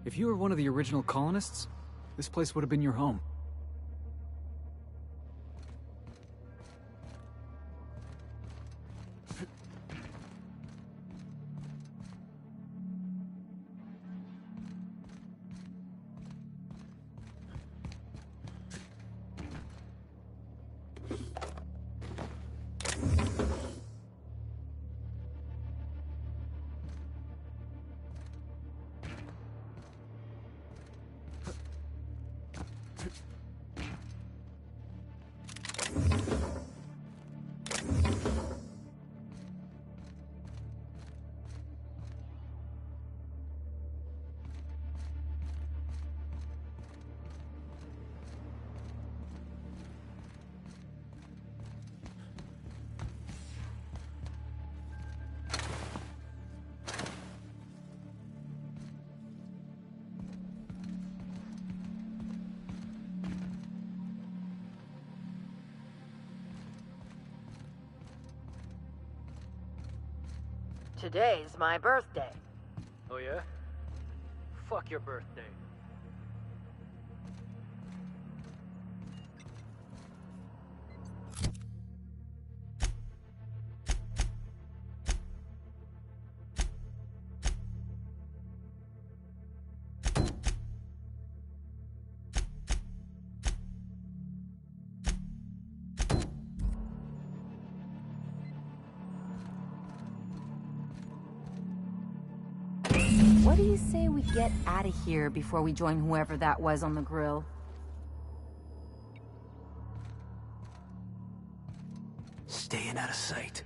If you were one of the original colonists, this place would have been your home.
Today's my birthday.
Oh yeah? Fuck your birthday.
What do you say we get out of here before we join whoever that was on the grill?
Staying out of sight.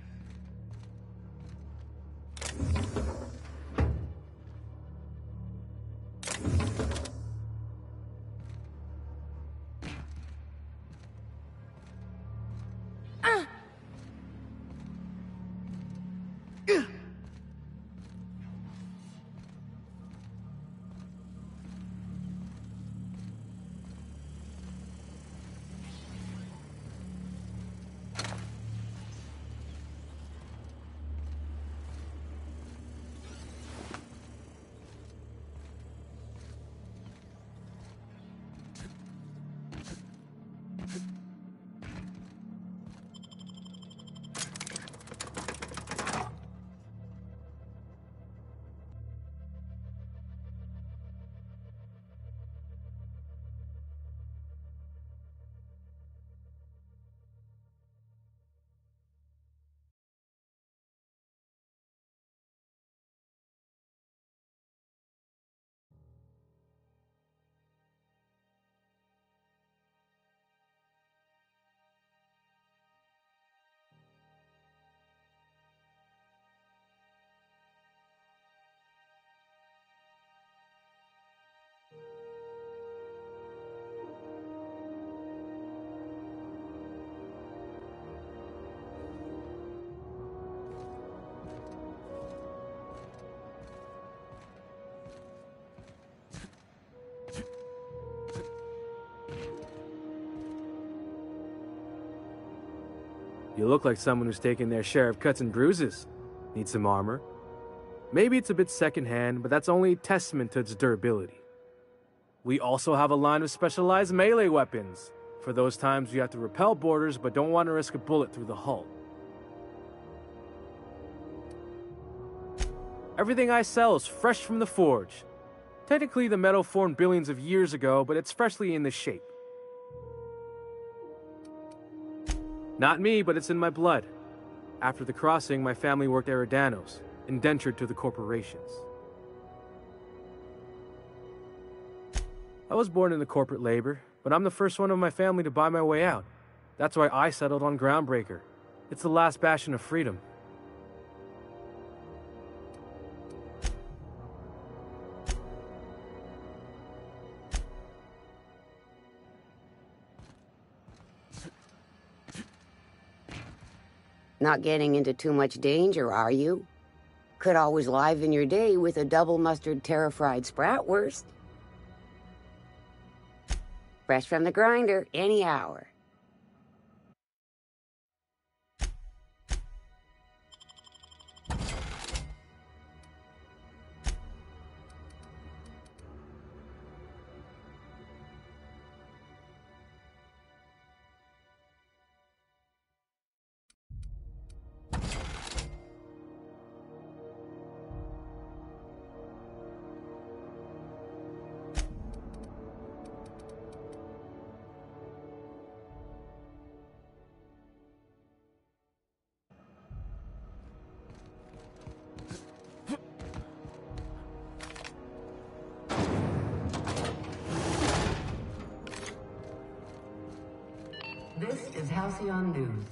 You look like someone who's taken their share of cuts and bruises. Need some armor? Maybe it's a bit secondhand, but that's only a testament to its durability. We also have a line of specialized melee weapons, for those times you have to repel boarders but don't want to risk a bullet through the hull. Everything I sell is fresh from the forge. Technically, the metal formed billions of years ago, but it's freshly in this shape. Not me, but it's in my blood. After the crossing, my family worked Eridanos, indentured to the corporations. I was born into corporate labor, but I'm the first one of my family to buy my way out. That's why I settled on Groundbreaker. It's the last bastion of freedom.
Not getting into too much danger, are you? Could always liven your day with a double mustard terra-fried spratwurst. Fresh from the grinder, any hour.
This is Halcyon News.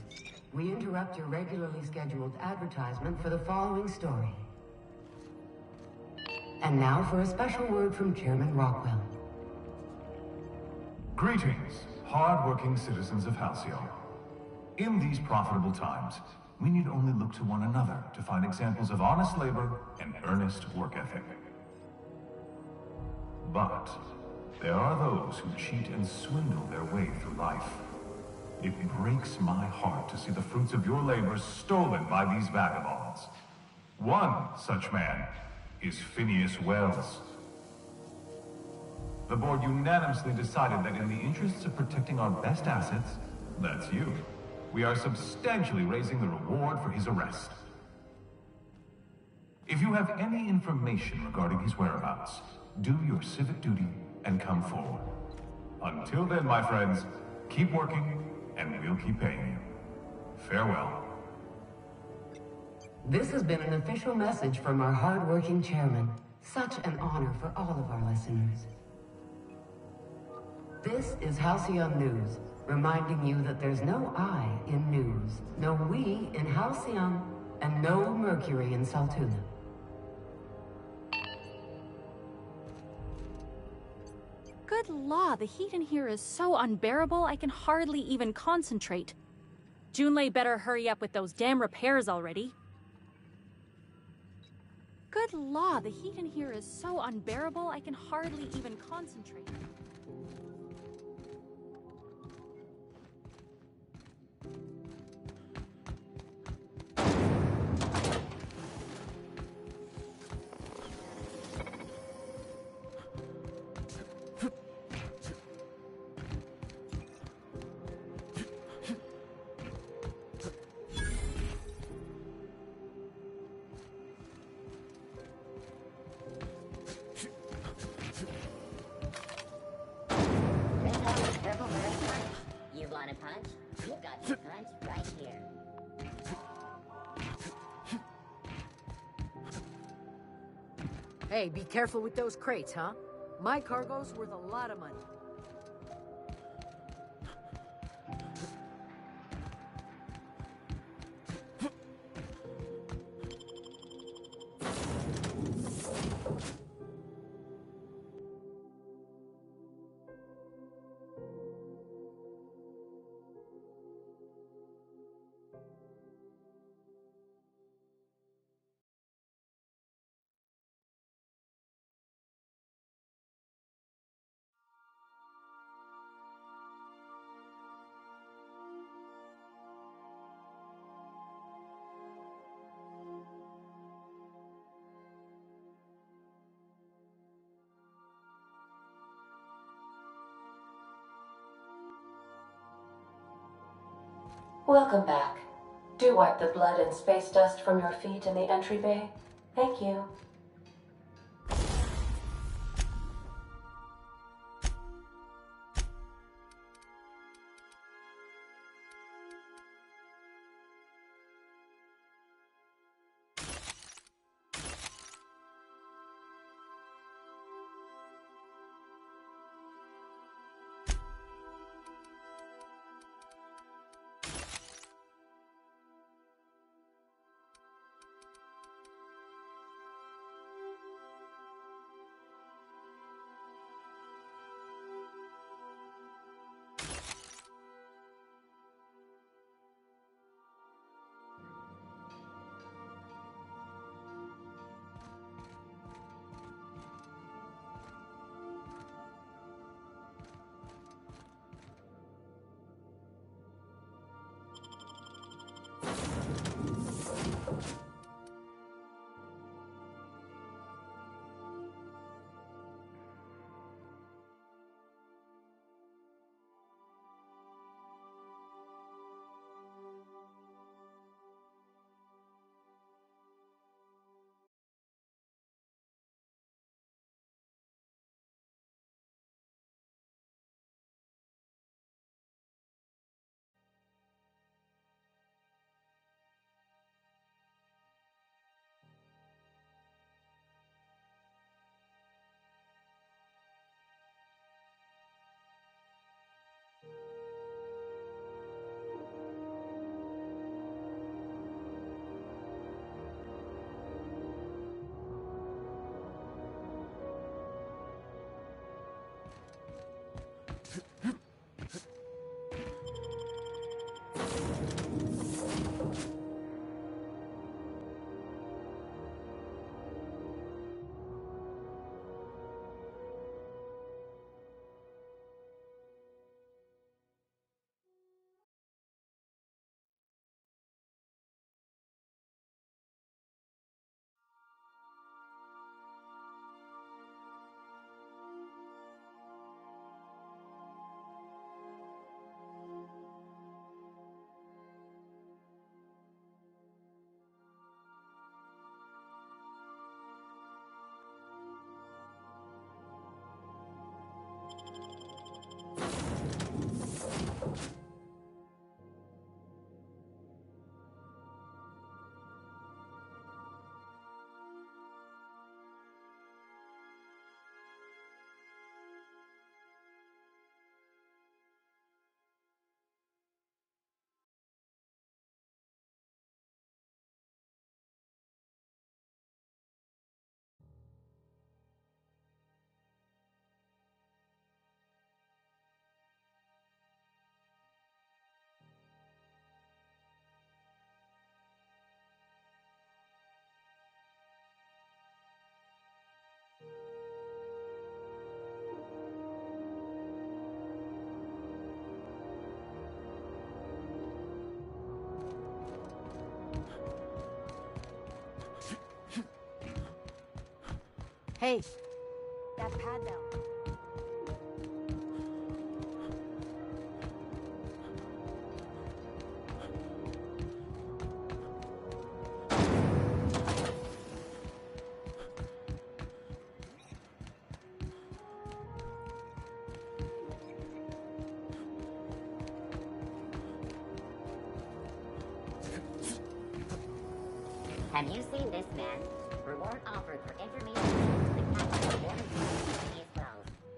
We interrupt your regularly scheduled advertisement for the following story. And now for a special word from Chairman Rockwell.
Greetings, hard-working citizens of Halcyon. In these profitable times, we need only look to one another to find examples of honest labor and earnest work ethic. But there are those who cheat and swindle their way through life. It breaks my heart to see the fruits of your labor stolen by these vagabonds. One such man is Phineas Wells. The board unanimously decided that in the interests of protecting our best assets, that's you, we are substantially raising the reward for his arrest. If you have any information regarding his whereabouts, do your civic duty and come forward. Until then, my friends, keep working, and we'll keep paying you. Farewell.
This has been an official message from our hard-working chairman. Such an honor for all of our listeners. This is Halcyon News, reminding you that there's no I in news, no we in Halcyon, and no Mercury in Saltuna.
Good law, the heat in here is so unbearable I can hardly even concentrate. Junlei better hurry up with those damn repairs already. Good law, the heat in here is so unbearable I can hardly even concentrate.
You want a punch? You got your punch right here.
Hey, be careful with those crates, huh? My cargo's worth a lot of money.
Welcome back. Do wipe the blood and space dust from your feet in the entry bay. Thank you.
Hey, that pad down.
Have you seen this man? Reward offered for information to the captain. Warning as well.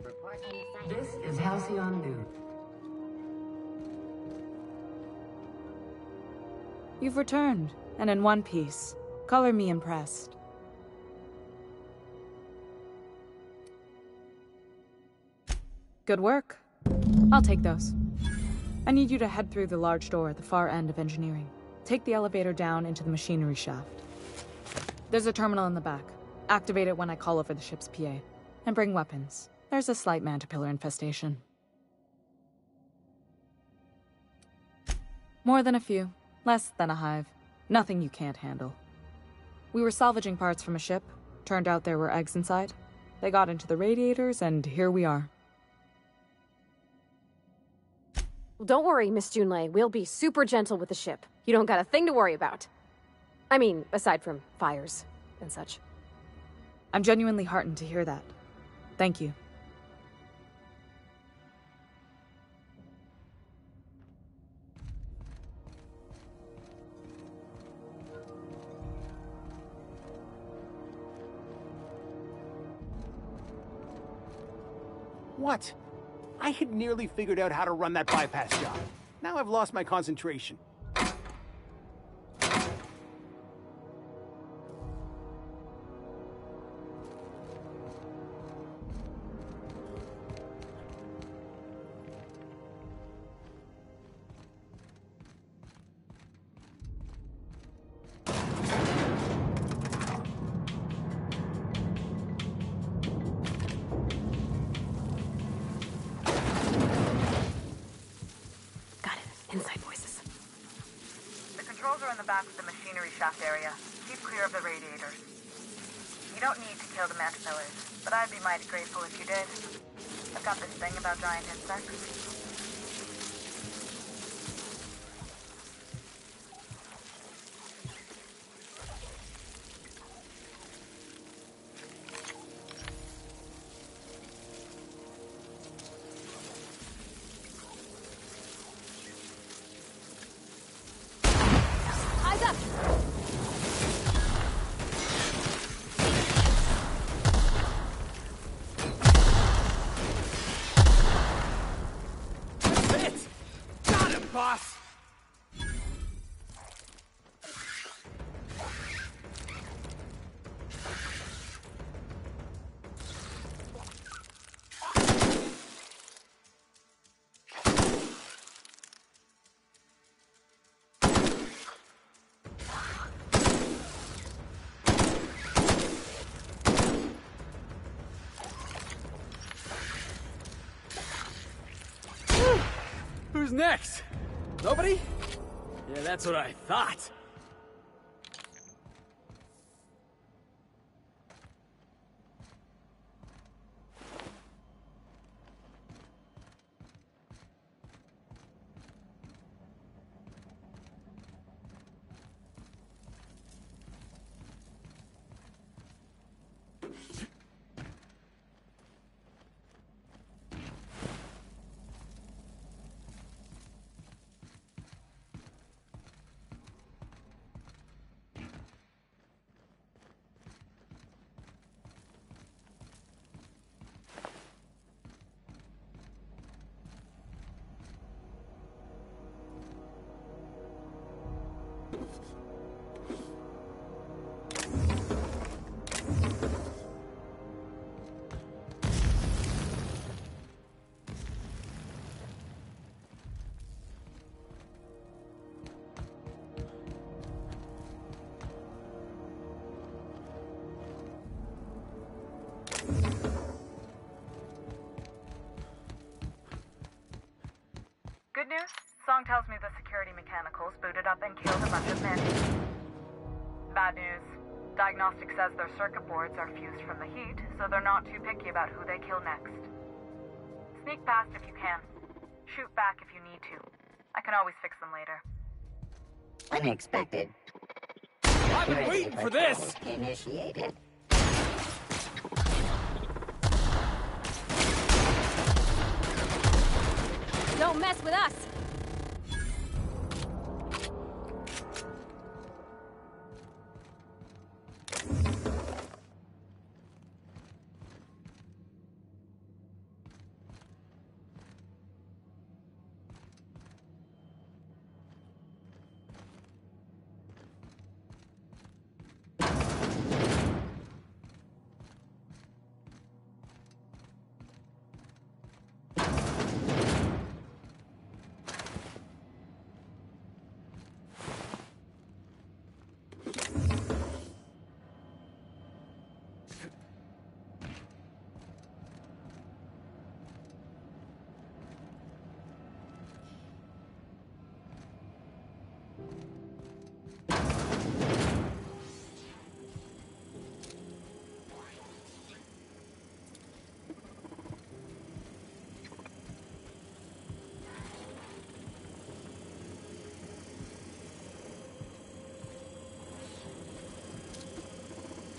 Report any sightings.
This is Halcyon News.
You've returned, and in one piece. Color me impressed. Good work. I'll take those. I need you to head through the large door at the far end of engineering. Take the elevator down into the machinery shaft. There's a terminal in the back. Activate it when I call over the ship's PA. And bring weapons. There's a slight mantipillar infestation. More than a few. Less than a hive. Nothing you can't handle. We were salvaging parts from a ship. Turned out there were eggs inside. They got into the radiators, and here we are.
Don't worry, Miss Junlei. We'll be super gentle with the ship. You don't got a thing to worry about. I mean, aside from fires and such.
I'm genuinely heartened to hear that. Thank you.
What? I had nearly figured out how to run that bypass job. Now I've lost my concentration.
Inside voices.
The controls are in the back of the machinery shaft area. Keep clear of the radiators. You don't need to kill the mantillaries, but I'd be mighty grateful if you did. I've got this thing about giant insects.
Boss!
Who's next? Nobody? Yeah, that's what I thought.
Good news? Song tells me the security mechanicals booted up and killed a bunch of men. Bad news. Diagnostic says their circuit boards are fused from the heat, so they're not too picky about who they kill next. Sneak past if you can. Shoot back if you need to. I can always fix them later.
Unexpected.
I've been waiting for this!
Initiated.
Don't mess with us!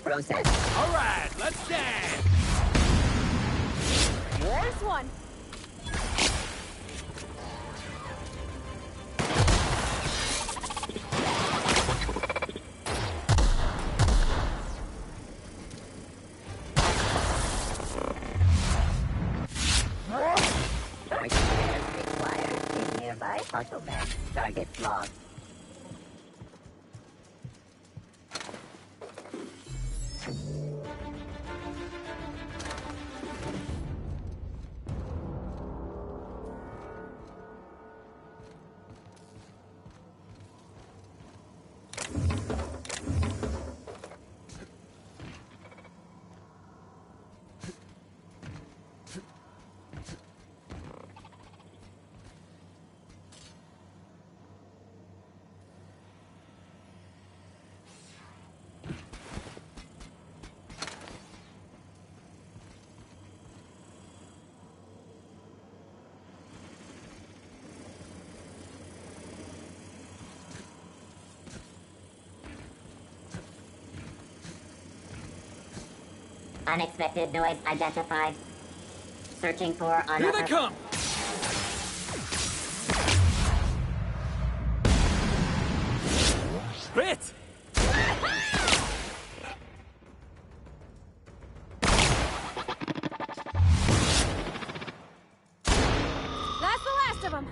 Process.
All right, let's dance!
There's one!
Required. Nearby fossil bed. Target lost. Unexpected noise identified. Searching for another...
Here they come! Bit!
That's the last of them!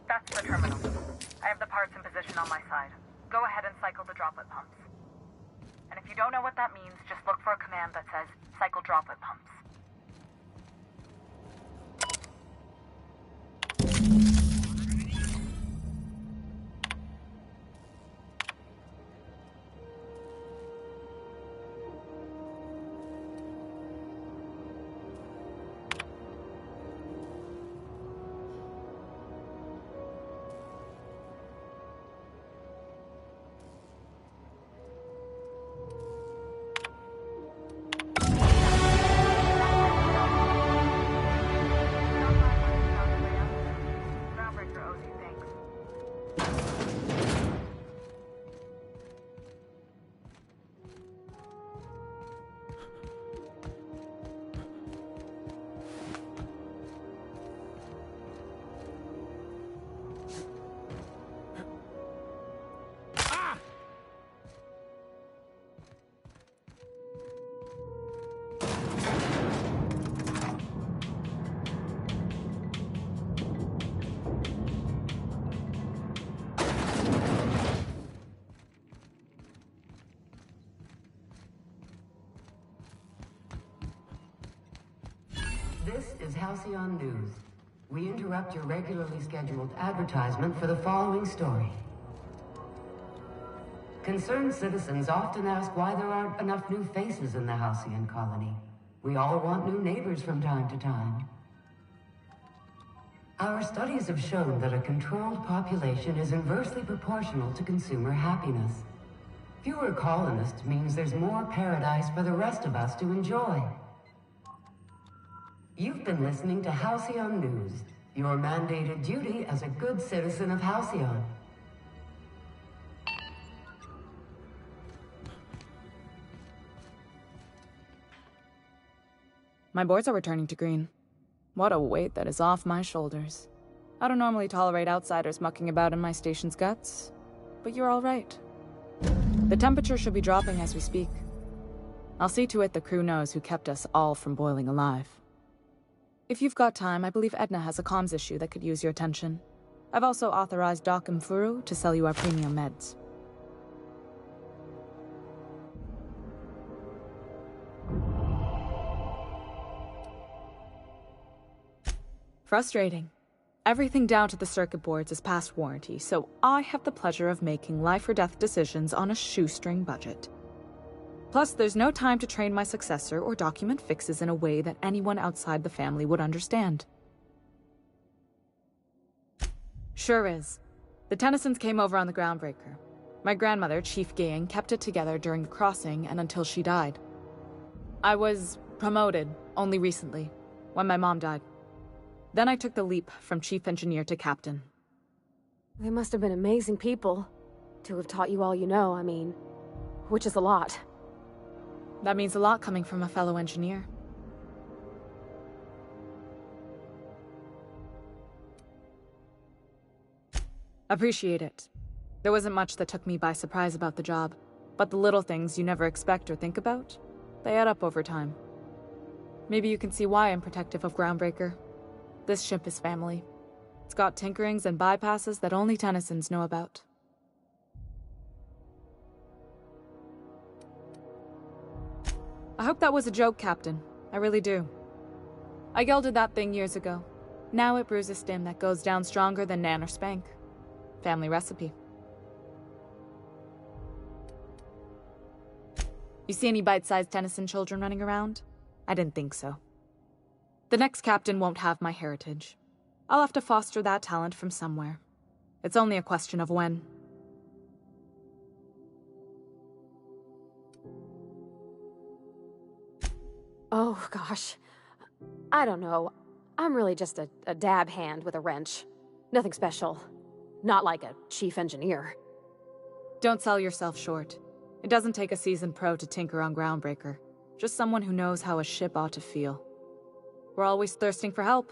That's the terminal. I have the parts in position on my side. Go ahead and cycle the droplet pumps. And if you don't know what that means, just look for a command that says, cycle droplet pumps.
is Halcyon News. We interrupt your regularly scheduled advertisement for the following story. Concerned citizens often ask why there aren't enough new faces in the Halcyon colony. We all want new neighbors from time to time. Our studies have shown that a controlled population is inversely proportional to consumer happiness. Fewer colonists means there's more paradise for the rest of us to enjoy. You've been listening to Halcyon News, your mandated duty as a good citizen of Halcyon.
My boards are returning to green. What a weight that is off my shoulders. I don't normally tolerate outsiders mucking about in my station's guts, but you're all right. The temperature should be dropping as we speak. I'll see to it the crew knows who kept us all from boiling alive. If you've got time, I believe Edna has a comms issue that could use your attention. I've also authorized Doc and Furu to sell you our premium meds. Frustrating. Everything down to the circuit boards is past warranty, so I have the pleasure of making life-or-death decisions on a shoestring budget. Plus, there's no time to train my successor or document fixes in a way that anyone outside the family would understand. Sure is. The Tennysons came over on the Groundbreaker. My grandmother, Chief Gaying, kept it together during the crossing and until she died. I was promoted only recently, when my mom died. Then I took the leap from chief engineer to captain.
They must have been amazing people to have taught you all you know, I mean, which is a lot.
That means a lot coming from a fellow engineer. Appreciate it. There wasn't much that took me by surprise about the job, but the little things you never expect or think about, they add up over time. Maybe you can see why I'm protective of Groundbreaker. This ship is family. It's got tinkerings and bypasses that only Tennysons know about. I hope that was a joke, Captain. I really do. I gelded that thing years ago. Now it brews a stim that goes down stronger than Nan or Spank. Family recipe. You see any bite-sized Tennyson children running around? I didn't think so. The next captain won't have my heritage. I'll have to foster that talent from somewhere. It's only a question of when.
Oh, gosh. I don't know. I'm really just a dab hand with a wrench. Nothing special. Not like a chief engineer.
Don't sell yourself short. It doesn't take a seasoned pro to tinker on Groundbreaker. Just someone who knows how a ship ought to feel. We're always thirsting for help.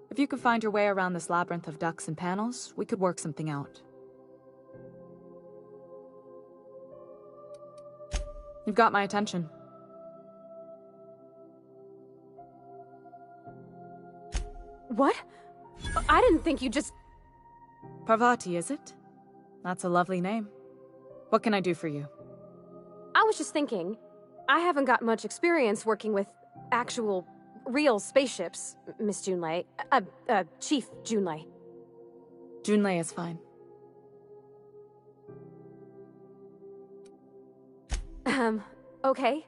If you could find your way around this labyrinth of ducts and panels, we could work something out. You've got my attention.
What? I didn't think you just...
Parvati, is it? That's a lovely name. What can I do for you?
I was just thinking, I haven't got much experience working with actual, real spaceships, Miss Junlei. Chief Junlei.
Junlei is fine.
Okay.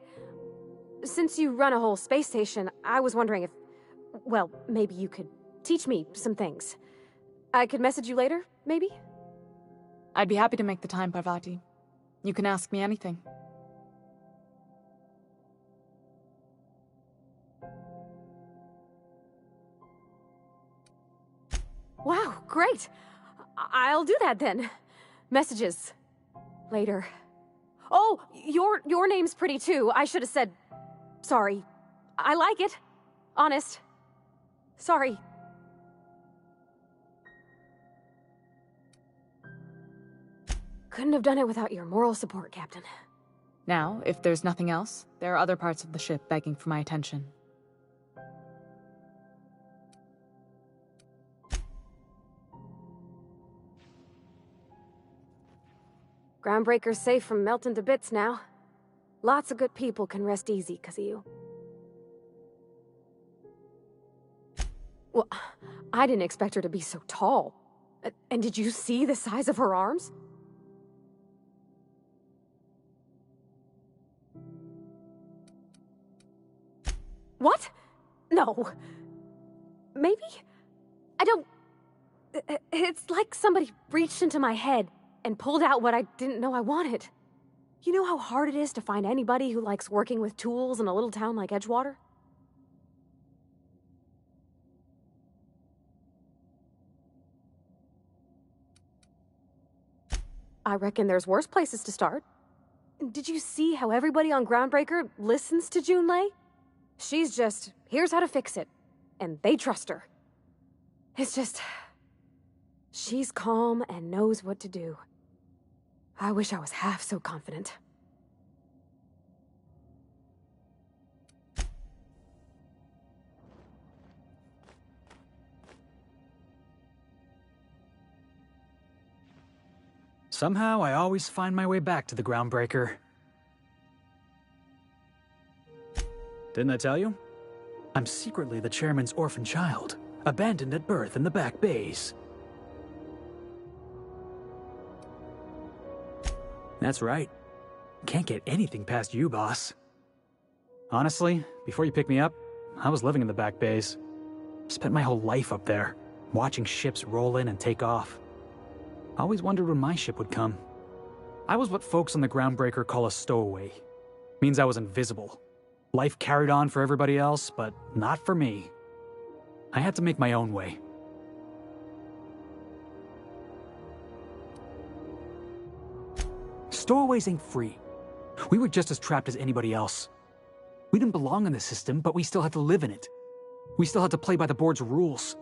Since you run a whole space station, I was wondering if... Well, maybe you could teach me some things. I could message you later, maybe?
I'd be happy to make the time, Parvati. You can ask me anything.
Wow, great! I'll do that then. Messages. Later. Oh, your name's pretty too. I should have said... Sorry. I like it. Honest. Sorry. Couldn't have done it without your moral support, Captain.
Now, if there's nothing else, there are other parts of the ship begging for my attention.
Groundbreaker's safe from melting to bits now. Lots of good people can rest easy 'cause of you. Well, I didn't expect her to be so tall. And did you see the size of her arms? What? No. Maybe? I don't... It's like somebody reached into my head and pulled out what I didn't know I wanted. You know how hard it is to find anybody who likes working with tools in a little town like Edgewater? I reckon there's worse places to start. Did you see how everybody on Groundbreaker listens to Junlei? She's just, here's how to fix it. And they trust her. It's just... she's calm and knows what to do. I wish I was half so confident.
Somehow, I always find my way back to the Groundbreaker. Didn't I tell you? I'm secretly the chairman's orphan child, abandoned at birth in the back bays. That's right. Can't get anything past you, boss. Honestly, before you picked me up, I was living in the back bays. Spent my whole life up there, watching ships roll in and take off. Always wondered when my ship would come. I was what folks on the Groundbreaker call a stowaway. Means I was invisible. Life carried on for everybody else, but not for me. I had to make my own way. Stowaways ain't free. We were just as trapped as anybody else. We didn't belong in the system, but we still had to live in it. We still had to play by the board's rules.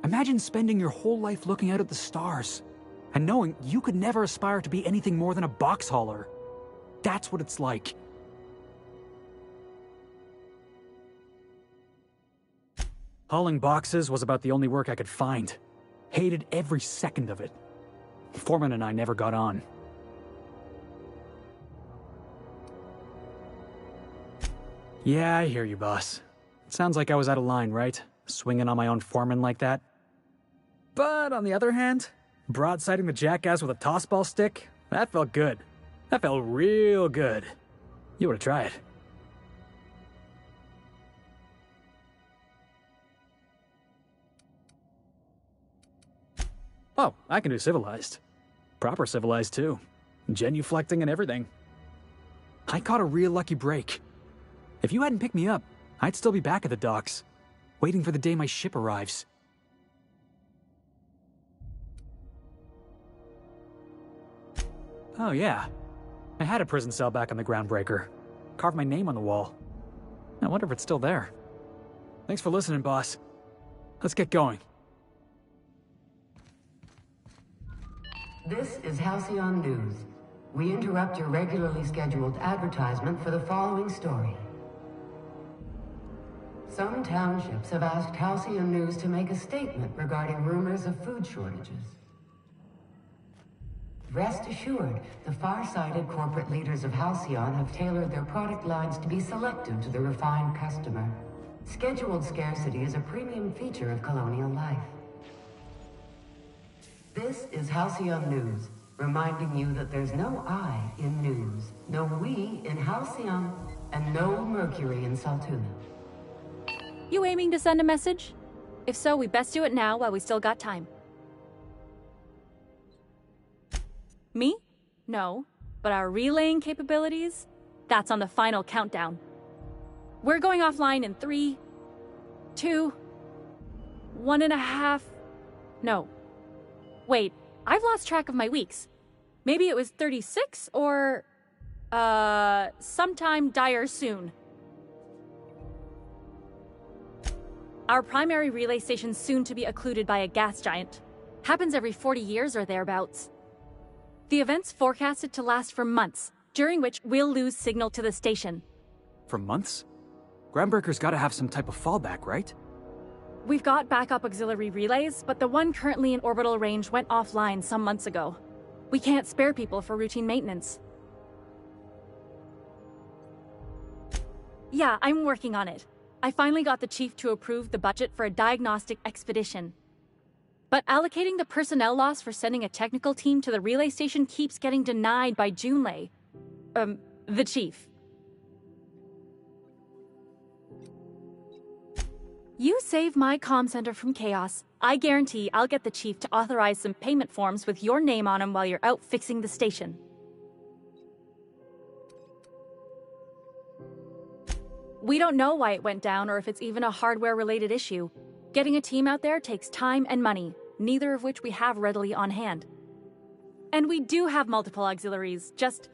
Imagine spending your whole life looking out at the stars, and knowing you could never aspire to be anything more than a box hauler. That's what it's like. Hauling boxes was about the only work I could find. Hated every second of it. Foreman and I never got on. Yeah, I hear you, boss. It sounds like I was out of line, right? Swinging on my own foreman like that. But on the other hand, broadsiding the jackass with a tossball stick? That felt good. That felt real good. You ought to try it. Oh, I can do civilized. Proper civilized, too. Genuflecting and everything. I caught a real lucky break. If you hadn't picked me up, I'd still be back at the docks, waiting for the day my ship arrives. Oh yeah, I had a prison cell back on the Groundbreaker. Carved my name on the wall. I wonder if it's still there. Thanks for listening, boss. Let's get going.
This is Halcyon News. We interrupt your regularly scheduled advertisement for the following story. Some townships have asked Halcyon News to make a statement regarding rumors of food shortages. Rest assured, the far-sighted corporate leaders of Halcyon have tailored their product lines to be selective to the refined customer. Scheduled scarcity is a premium feature of colonial life. This is Halcyon News, reminding you that there's no I in news, no we in Halcyon, and no Mercury in Saltuna.
You aiming to send a message? If so, we best do it now while we still got time. Me? No. But our relaying capabilities? That's on the final countdown. We're going offline in 3, 2, 1.5... No. Wait, I've lost track of my weeks. Maybe it was 36 or... sometime dire soon. Our primary relay station's soon to be occluded by a gas giant. Happens every 40 years or thereabouts. The event's forecasted to last for months, during which we'll lose signal to the station.
For months? Groundbreaker's gotta have some type of fallback, right?
We've got backup auxiliary relays, but the one currently in orbital range went offline some months ago. We can't spare people for routine maintenance. Yeah, I'm working on it. I finally got the chief to approve the budget for a diagnostic expedition. But allocating the personnel loss for sending a technical team to the relay station keeps getting denied by Junlei. The chief. You save my comm center from chaos. I guarantee I'll get the chief to authorize some payment forms with your name on them while you're out fixing the station. We don't know why it went down or if it's even a hardware-related issue. Getting a team out there takes time and money, neither of which we have readily on hand. And we do have multiple auxiliaries, just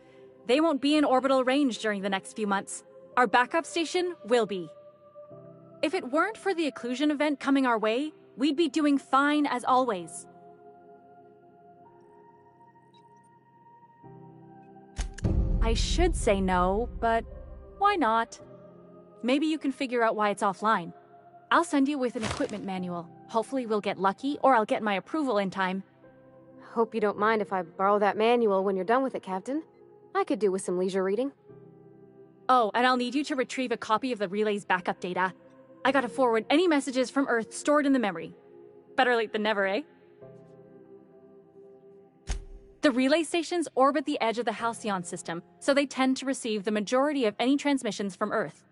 they won't be in orbital range during the next few months. Our backup station will be. If it weren't for the occlusion event coming our way, we'd be doing fine as always. I should say no, but why not? Maybe you can figure out why it's offline. I'll send you with an equipment manual. Hopefully we'll get lucky, or I'll get my approval in time.
Hope you don't mind if I borrow that manual when you're done with it, Captain. I could do with some leisure reading.
Oh, and I'll need you to retrieve a copy of the relay's backup data. I gotta forward any messages from Earth stored in the memory. Better late than never, eh? The relay stations orbit the edge of the Halcyon system, so they tend to receive the majority of any transmissions from Earth.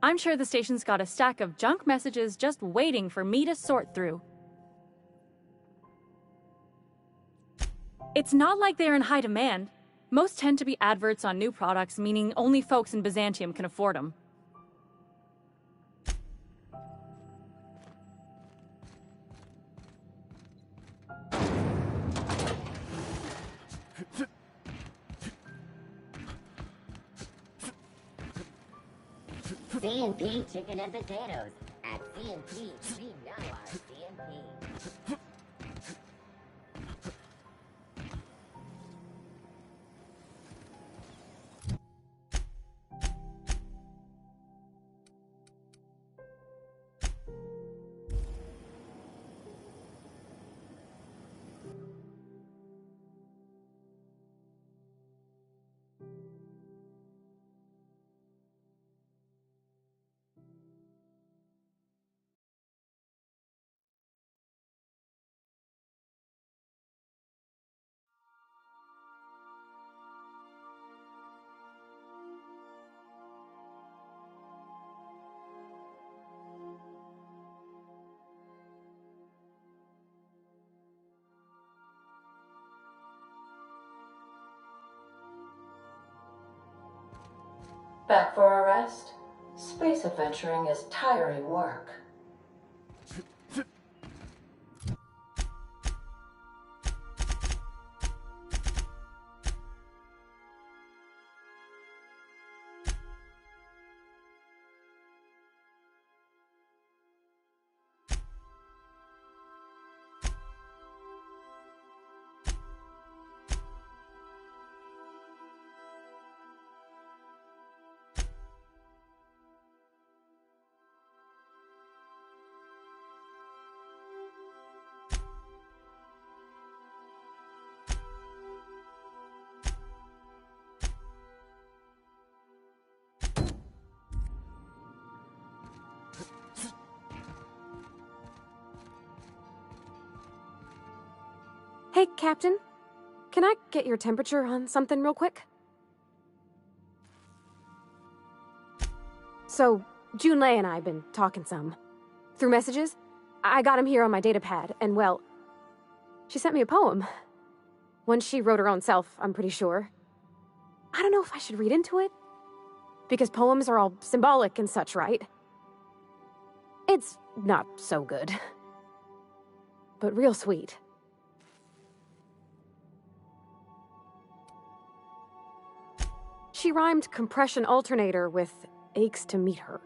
I'm sure the station's got a stack of junk messages just waiting for me to sort through. It's not like they're in high demand. Most tend to be adverts on new products, meaning only folks in Byzantium can afford them.
CNP chicken and potatoes. At CNP, we know our CNP.
Back for a rest? Space adventuring is tiring work.
Hey, Captain. Can I get your temperature on something real quick? So, Junlei and I have been talking some. Through messages, I got him here on my datapad, and well, she sent me a poem. One she wrote her own self, I'm pretty sure. I don't know if I should read into it, because poems are all symbolic and such, right? It's not so good, but real sweet. She rhymed compression alternator with aches to meet her.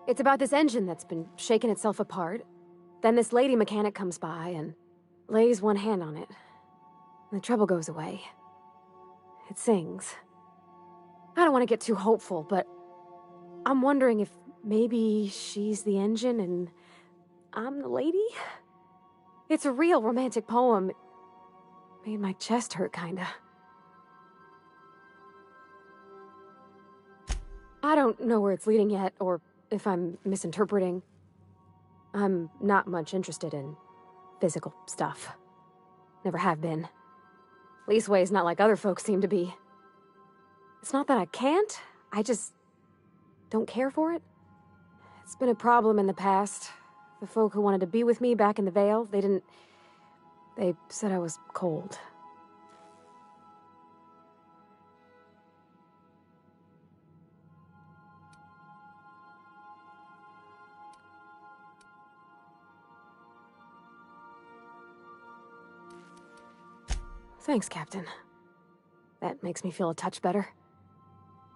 It's about this engine that's been shaking itself apart. Then this lady mechanic comes by and lays one hand on it. The trouble goes away. It sings. I don't want to get too hopeful, but I'm wondering if maybe she's the engine and I'm the lady? It's a real romantic poem. It made my chest hurt, kinda. I don't know where it's leading yet, or if I'm misinterpreting. I'm not much interested in physical stuff. Never have been. Leastway's not like other folks seem to be. It's not that I can't, I just don't care for it. It's been a problem in the past. The folk who wanted to be with me back in the Vale, they said I was cold. Thanks, Captain. That makes me feel a touch better.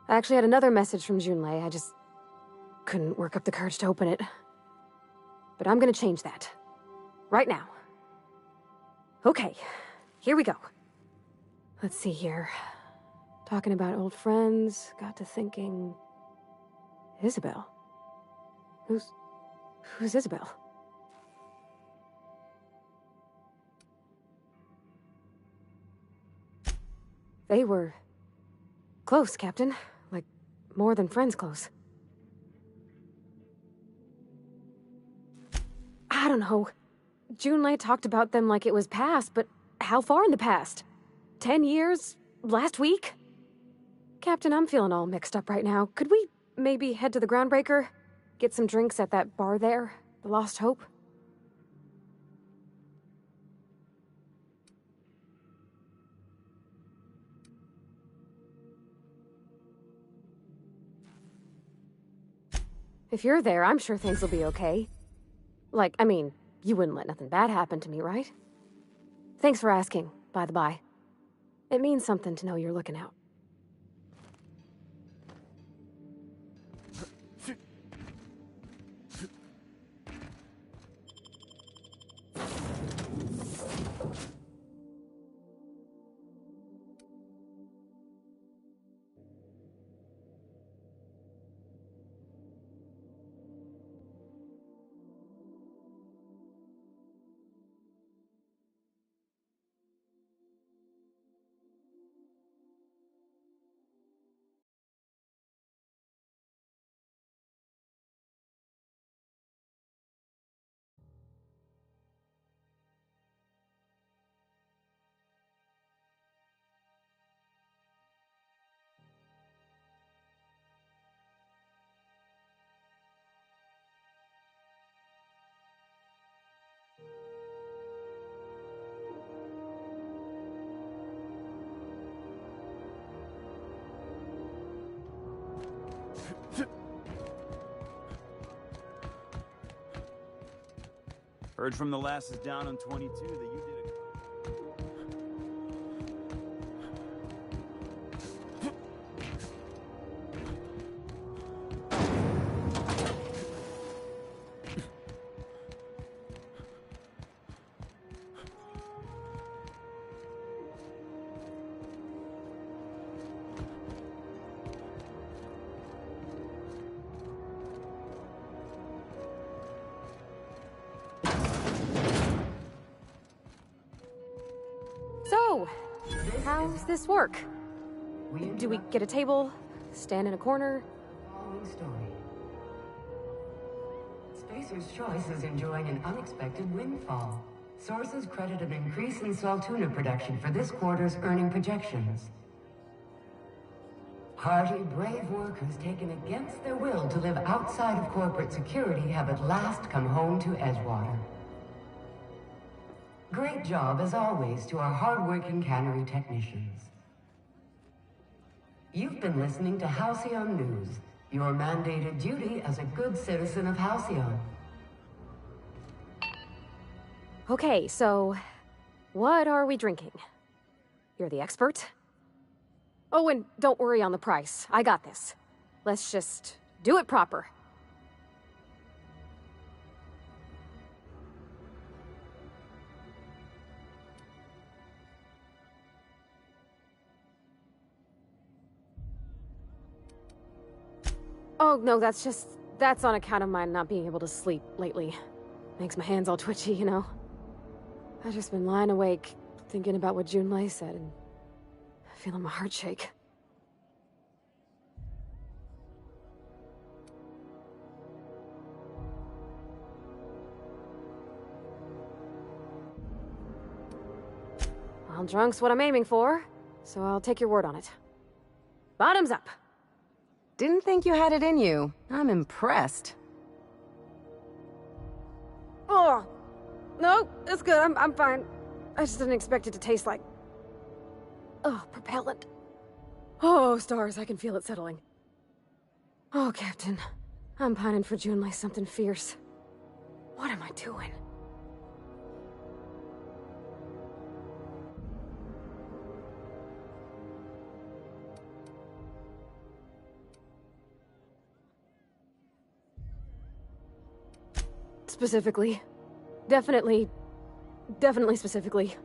I actually had another message from Junlei. I just couldn't work up the courage to open it. But I'm gonna change that. Right now. Okay, here we go. Let's see here. Talking about old friends, got to thinking... Isabel? Who's Isabel? They were... close, Captain. Like, more than friends close. I don't know. Junlei talked about them like it was past, but how far in the past? 10 years? Last week? Captain, I'm feeling all mixed up right now. Could we maybe head to the Groundbreaker? Get some drinks at that bar there? The Lost Hope? If you're there, I'm sure things will be okay. Like, I mean, you wouldn't let nothing bad happen to me, right? Thanks for asking, by the by. It means something to know you're looking out.
Heard from the lasses down on 22 that you did a...
So, how's this work? Do we get a table? Stand in a corner?
Following story. Spacer's Choice is enjoying an unexpected windfall. Sources credit an increase in Saltuna production for this quarter's earning projections. Hardy, brave workers taken against their will to live outside of corporate security have at last come home to Edgewater. Great job, as always, to our hard-working cannery technicians. You've been listening to Halcyon News, your mandated duty as a good citizen of Halcyon.
Okay, so... what are we drinking? You're the expert? Oh, and don't worry on the price. I got this. Let's just do it proper. Oh, no, that's on account of my not being able to sleep lately. Makes my hands all twitchy, you know? I've just been lying awake, thinking about what Junlei said, and feeling my heart shake. Well, drunk's what I'm aiming for, so I'll take your word on it. Bottoms up.
Didn't think you had it in you. I'm impressed.
Oh, no, it's good. I'm fine. I just didn't expect it to taste like... Oh, propellant. Oh, stars, I can feel it settling. Oh, Captain. I'm pining for June like something fierce. What am I doing? Specifically. Definitely specifically.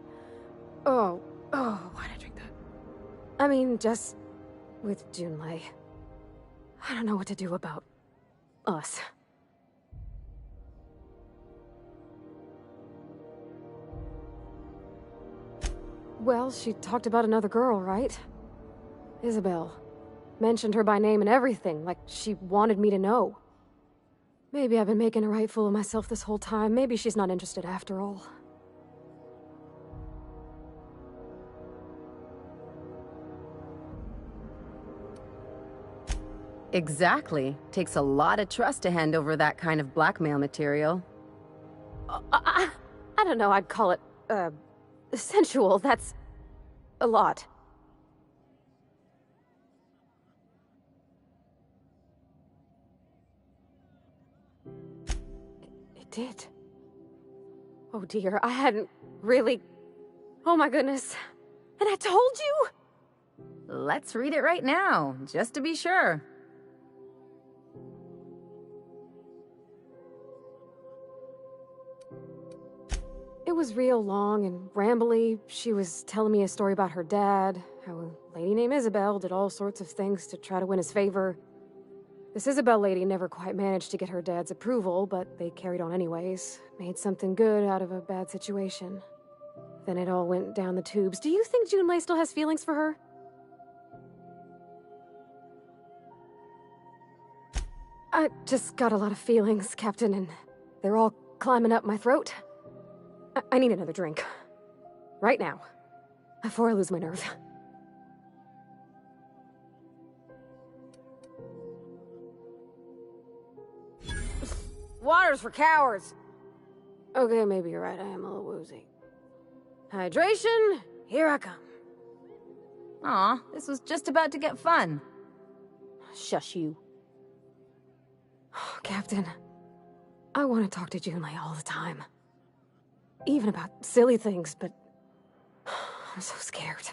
Oh, why'd I drink that? I mean, just with Junlei. I don't know what to do about us. Well, she talked about another girl, right? Isabel. Mentioned her by name and everything, like she wanted me to know. Maybe I've been making a right fool of myself this whole time. Maybe she's not interested after all.
Exactly. Takes a lot of trust to hand over that kind of blackmail material.
I don't know, I'd call it, sensual. That's a lot. It did. Oh dear, I hadn't really... Oh my goodness. And I told you?
Let's read it right now, just to be sure.
It was real long and rambly. She was telling me a story about her dad, how a lady named Isabel did all sorts of things to try to win his favor. This Isabel lady never quite managed to get her dad's approval, but they carried on anyways. Made something good out of a bad situation. Then it all went down the tubes. Do you think Junlei still has feelings for her? I just got a lot of feelings, Captain, and they're all climbing up my throat. I need another drink. Right now. Before I lose my nerve. Water's for cowards! Okay, maybe you're right. I am a little woozy. Hydration, here I come.
Aw, this was just about to get fun.
Shush you. Captain, I want to talk to Junlei all the time. Even about silly things, but I'm so scared.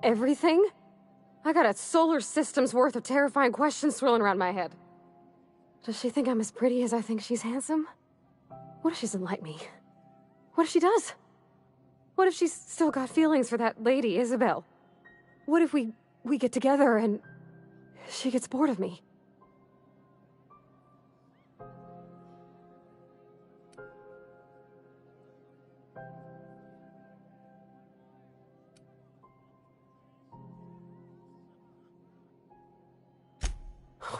Everything? I got a solar system's worth of terrifying questions swirling around my head. Does she think I'm as pretty as I think she's handsome? What if she doesn't like me? What if she does? What if she's still got feelings for that lady, Isabel? What if we get together and she gets bored of me?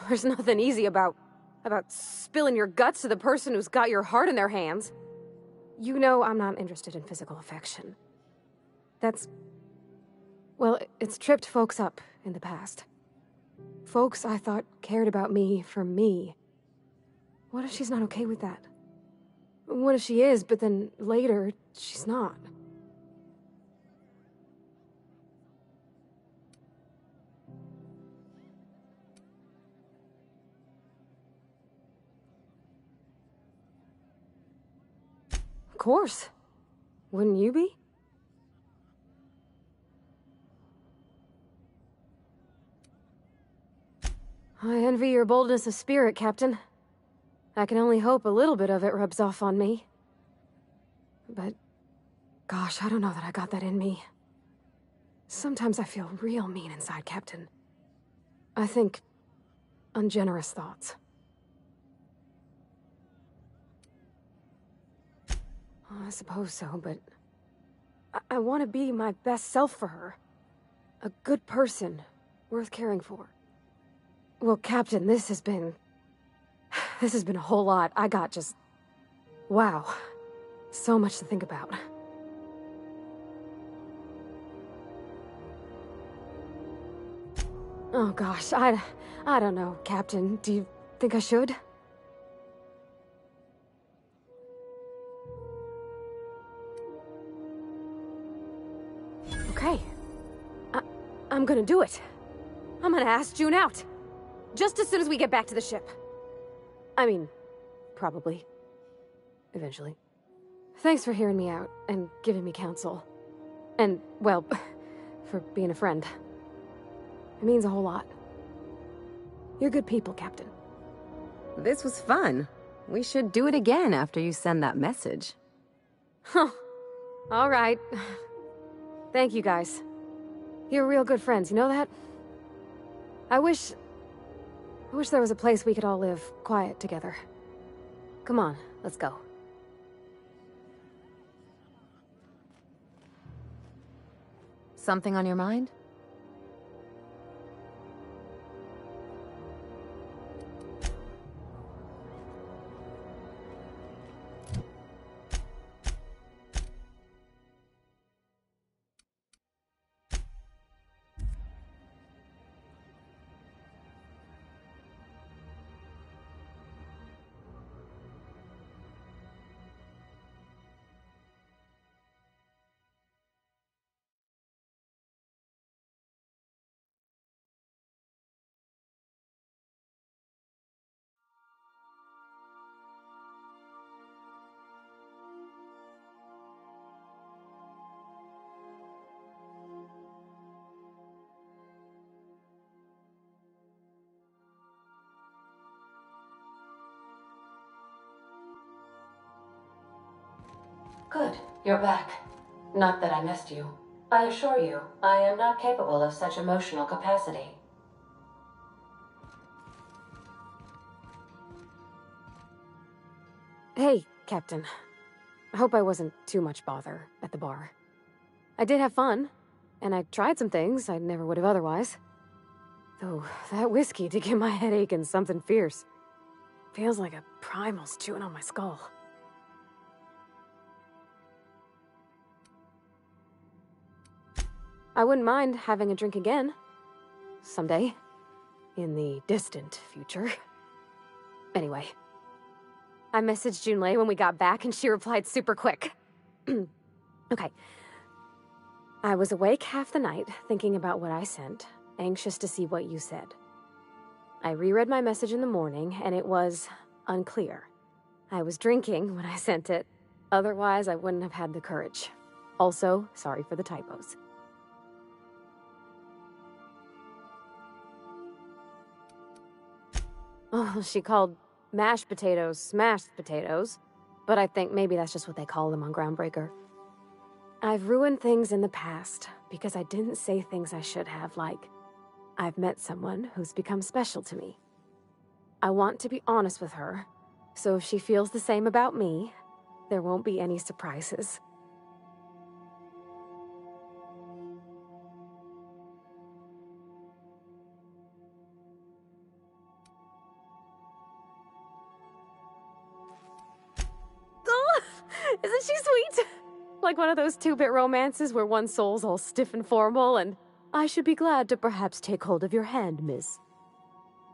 There's nothing easy about spilling your guts to the person who's got your heart in their hands. You know I'm not interested in physical affection. That's... well, it's tripped folks up in the past. Folks I thought cared about me for me. What if she's not okay with that? What if she is, but then later, she's not? Of course. Wouldn't you be? I envy your boldness of spirit, Captain. I can only hope a little bit of it rubs off on me. But, gosh, I don't know that I got that in me. Sometimes I feel real mean inside, Captain. I think ungenerous thoughts. I suppose so, but I want to be my best self for her. A good person, worth caring for. Well, Captain, this has been a whole lot. I got just Wow. So much to think about. Oh gosh, I don't know, Captain. Do you think I should? Okay. I'm gonna do it. I'm gonna ask June out. Just as soon as we get back to the ship. I mean, probably. Eventually. Thanks for hearing me out and giving me counsel. And, well, for being a friend. It means a whole lot. You're good people, Captain.
This was fun. We should do it again after you send that message.
Huh. All right. Thank you, guys. You're real good friends, you know that? I wish there was a place we could all live quiet together. Come on, let's go.
Something on your mind?
Good, you're back. Not that I missed you. I assure you, I am not capable of such emotional capacity.
Hey, Captain. I hope I wasn't too much bother at the bar. I did have fun, and I tried some things I never would have otherwise. Though, that whiskey did give my head aching something fierce. Feels like a primal's chewing on my skull. I wouldn't mind having a drink again. Someday. In the distant future. Anyway. I messaged Junlei when we got back and she replied super quick. Okay. I was awake half the night, thinking about what I sent, anxious to see what you said. I reread my message in the morning, and it was unclear. I was drinking when I sent it. Otherwise, I wouldn't have had the courage. Also, sorry for the typos. Oh, she called mashed potatoes smashed potatoes, but I think maybe that's just what they call them on Groundbreaker. I've ruined things in the past because I didn't say things I should have, like, I've met someone who's become special to me. I want to be honest with her, so if she feels the same about me, there won't be any surprises. Isn't she sweet? Like one of those two-bit romances where one soul's all stiff and formal and, I should be glad to perhaps take hold of your hand, miss.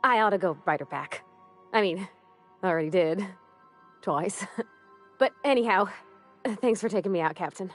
I ought to go write her back. I mean, I already did. Twice. But anyhow, thanks for taking me out, Captain.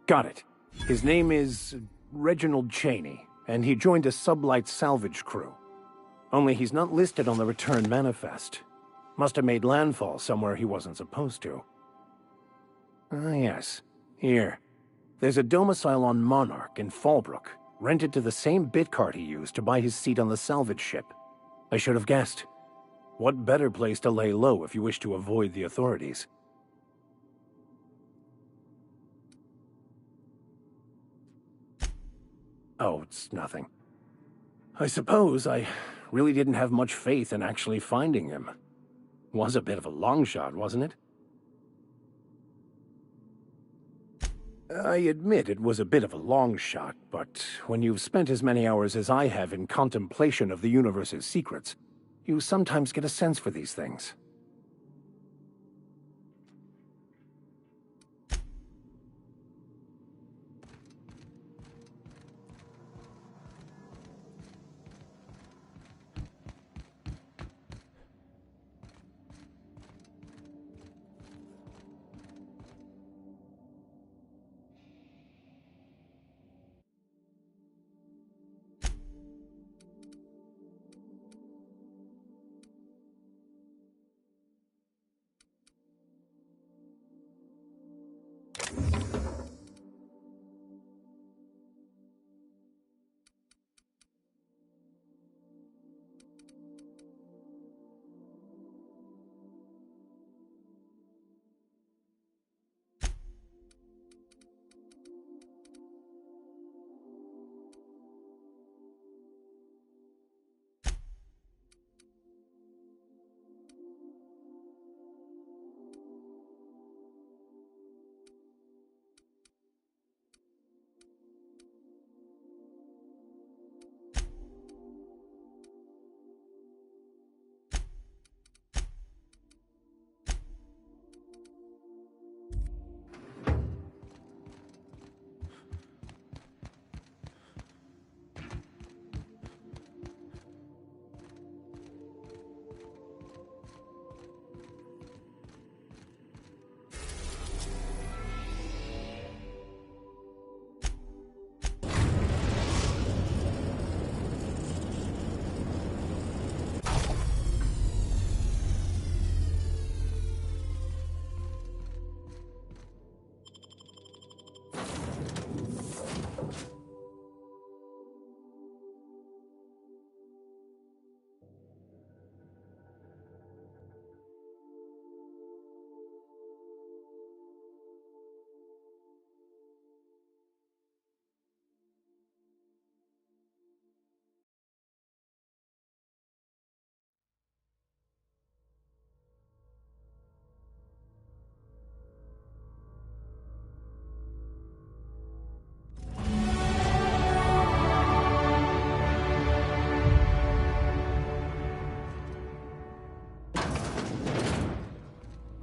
Got it. His name is Reginald Cheney, and he joined a sublight salvage crew. Only he's not listed on the return manifest. Must have made landfall somewhere he wasn't supposed to. Ah, yes. Here. There's a domicile on Monarch in Fallbrook, rented to the same bit card he used to buy his seat on the salvage ship. I should have guessed. What better place to lay low if you wish to avoid the authorities? Oh, it's nothing. I suppose I really didn't have much faith in actually finding him. Was a bit of a long shot, wasn't it? I admit it was a bit of a long shot, but when you've spent as many hours as I have in contemplation of the universe's secrets, you sometimes get a sense for these things.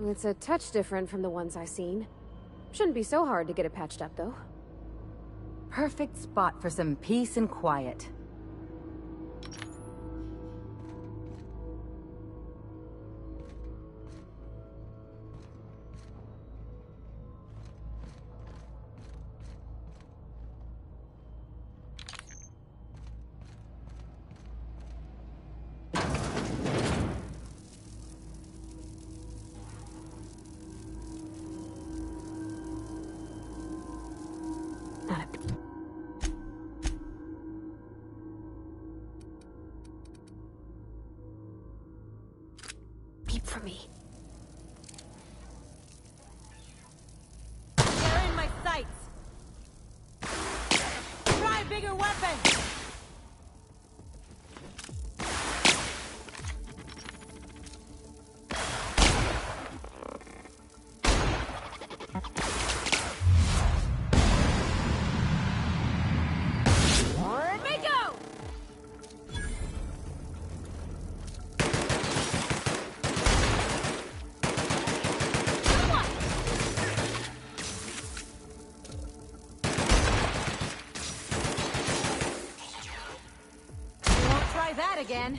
It's a touch different from the ones I've seen. Shouldn't be so hard to get it patched up, though.
Perfect spot for some peace and quiet.
Peep for me.
They're in my sights. Try a bigger weapon. Again.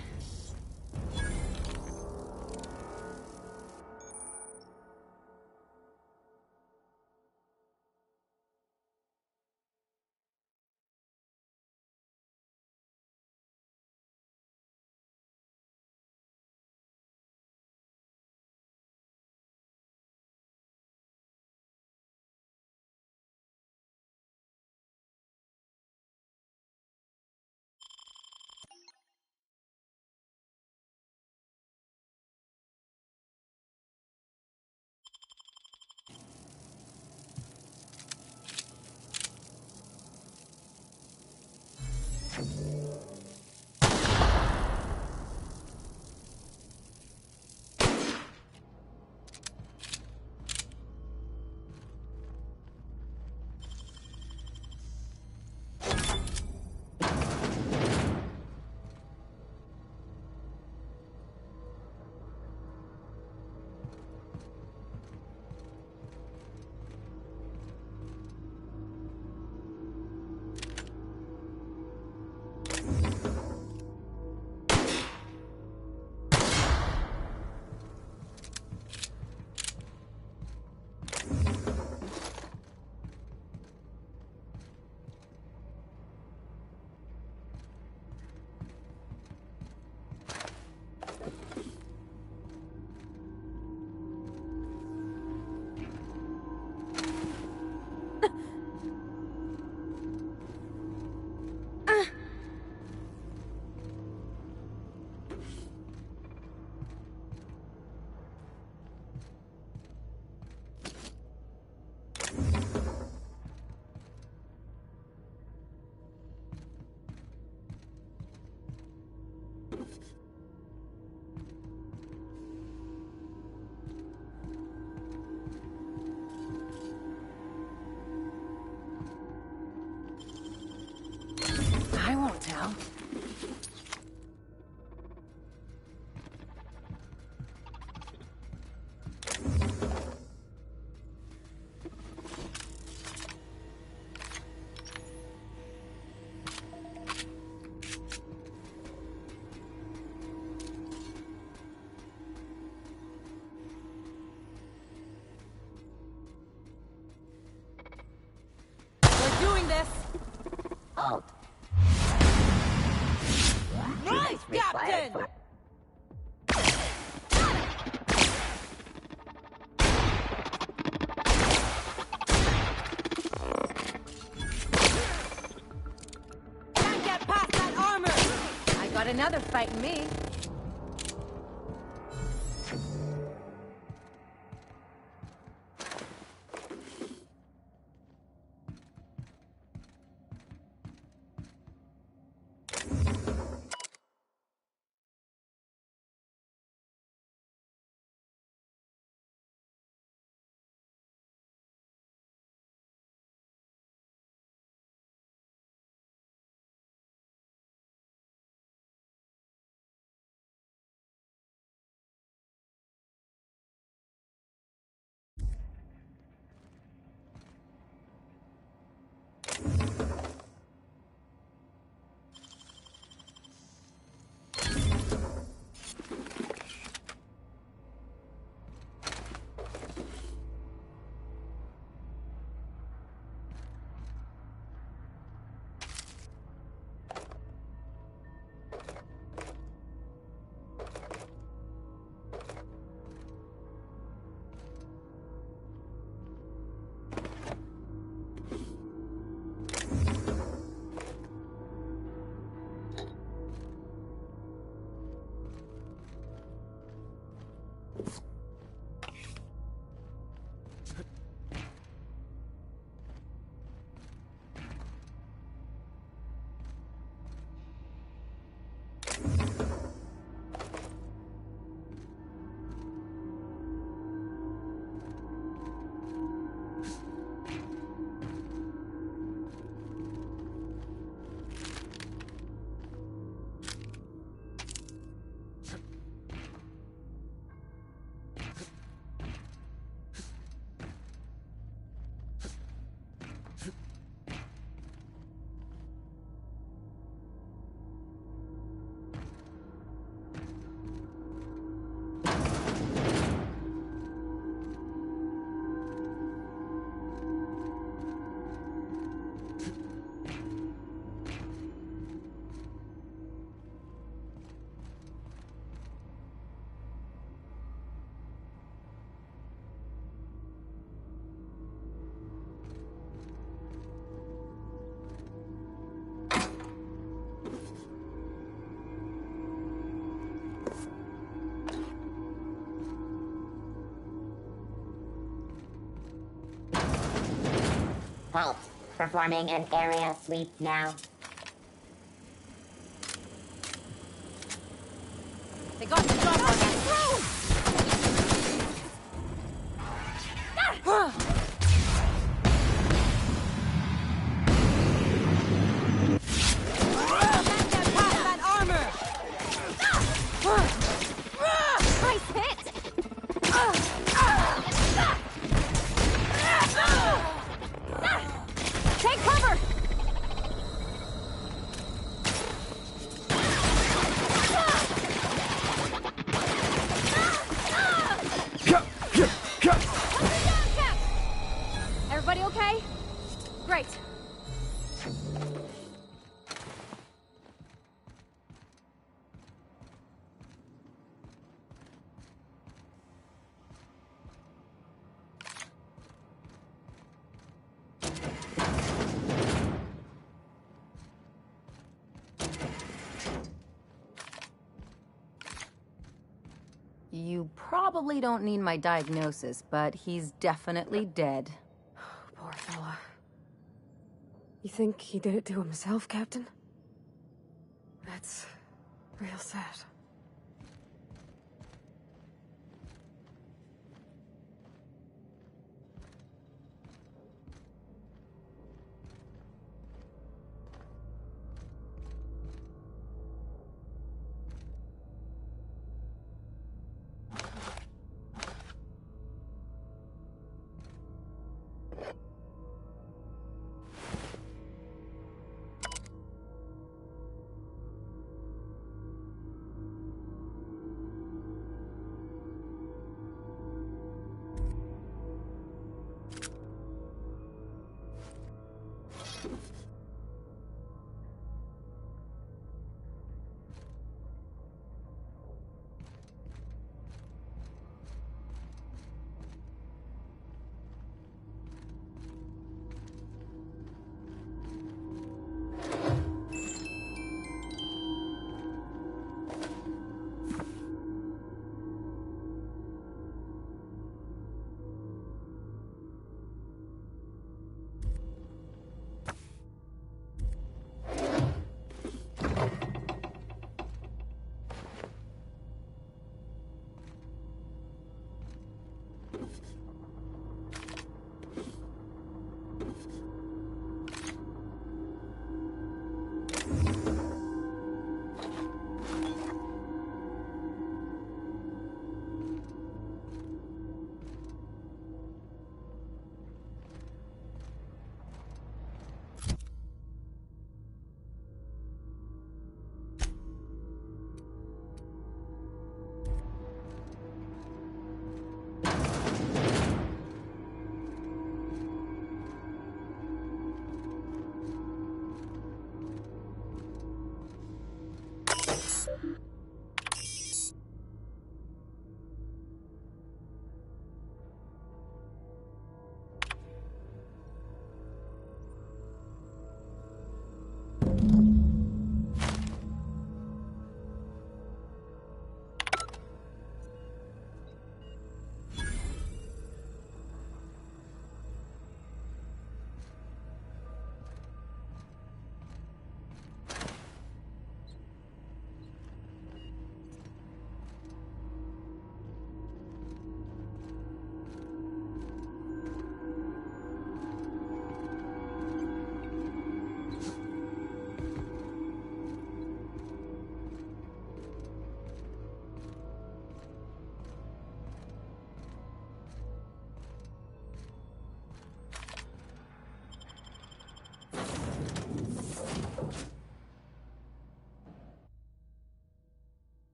tell.
We're doing this!
Halt.
Right,
Required
Captain!
for
Can't get past that armor!
I got another fight in me.
halt. Performing an area sweep now.
They got the jump on that. Can't get past that armor! Nice hit! Take cover! Everybody okay? Great.
You probably don't need my diagnosis, but he's definitely dead.
Poor fella. You think he did it to himself, Captain? That's real sad.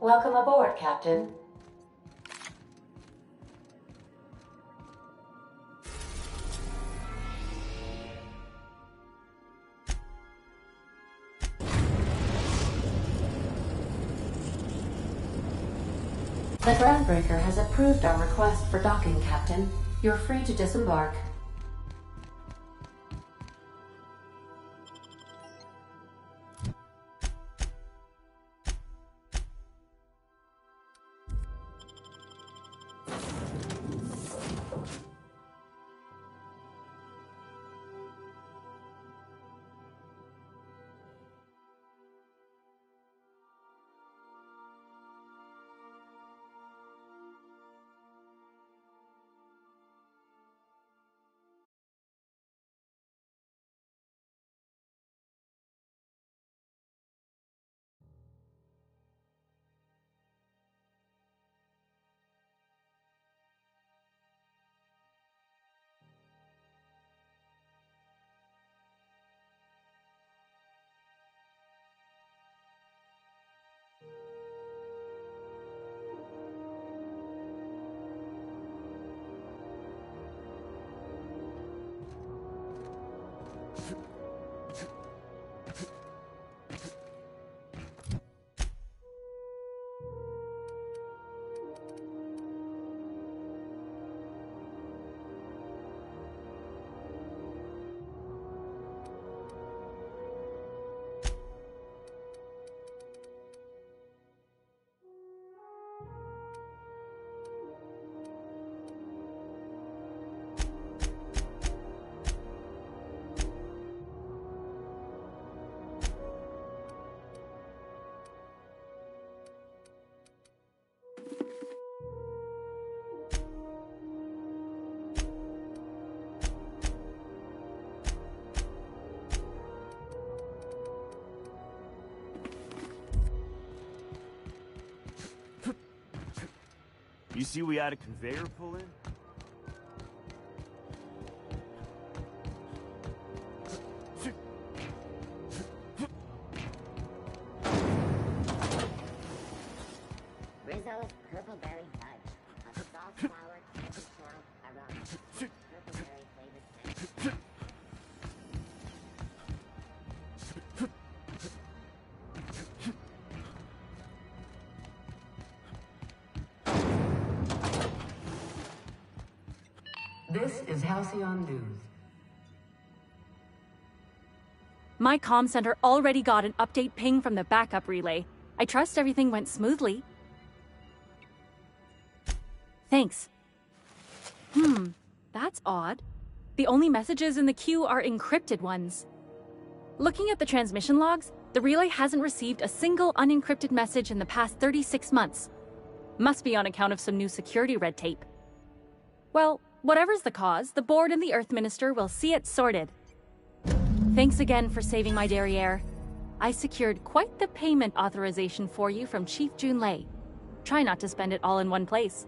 Welcome aboard, Captain. The Groundbreaker has approved our request for docking, Captain. You're free to disembark.
You see we had a conveyor pull in?
Rizzo's Purple Berry Fudge. A soft flour, candy swirl, aroma. Purple berry flavored snack.
This is Halcyon News.
My comm center already got an update ping from the backup relay. I trust everything went smoothly. Thanks. That's odd. The only messages in the queue are encrypted ones. Looking at the transmission logs, the relay hasn't received a single unencrypted message in the past 36 months. Must be on account of some new security red tape. Well, whatever's the cause, the board and the Earth Minister will see it sorted. Thanks again for saving my derriere. I secured quite the payment authorization for you from Chief Junlei. Try not to spend it all in one place.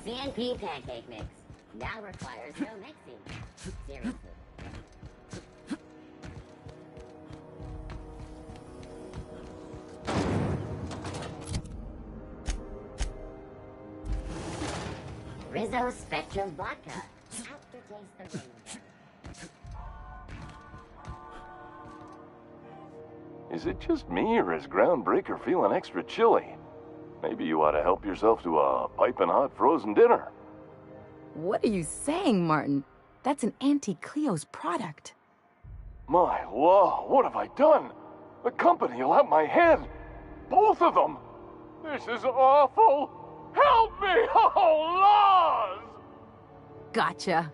CNP pancake mix. Now requires no mixing. Seriously. Rizzo Spectrum Vodka. Aftertaste the rainbow.
Is it just me, or is Groundbreaker feeling extra chilly? Maybe you ought to help yourself to a piping hot frozen dinner.
What are you saying, Martin? That's an Auntie Cleo's product.
My law, what have I done? The company will have my head. Both of them. This is awful. Help me! Oh, laws!
Gotcha.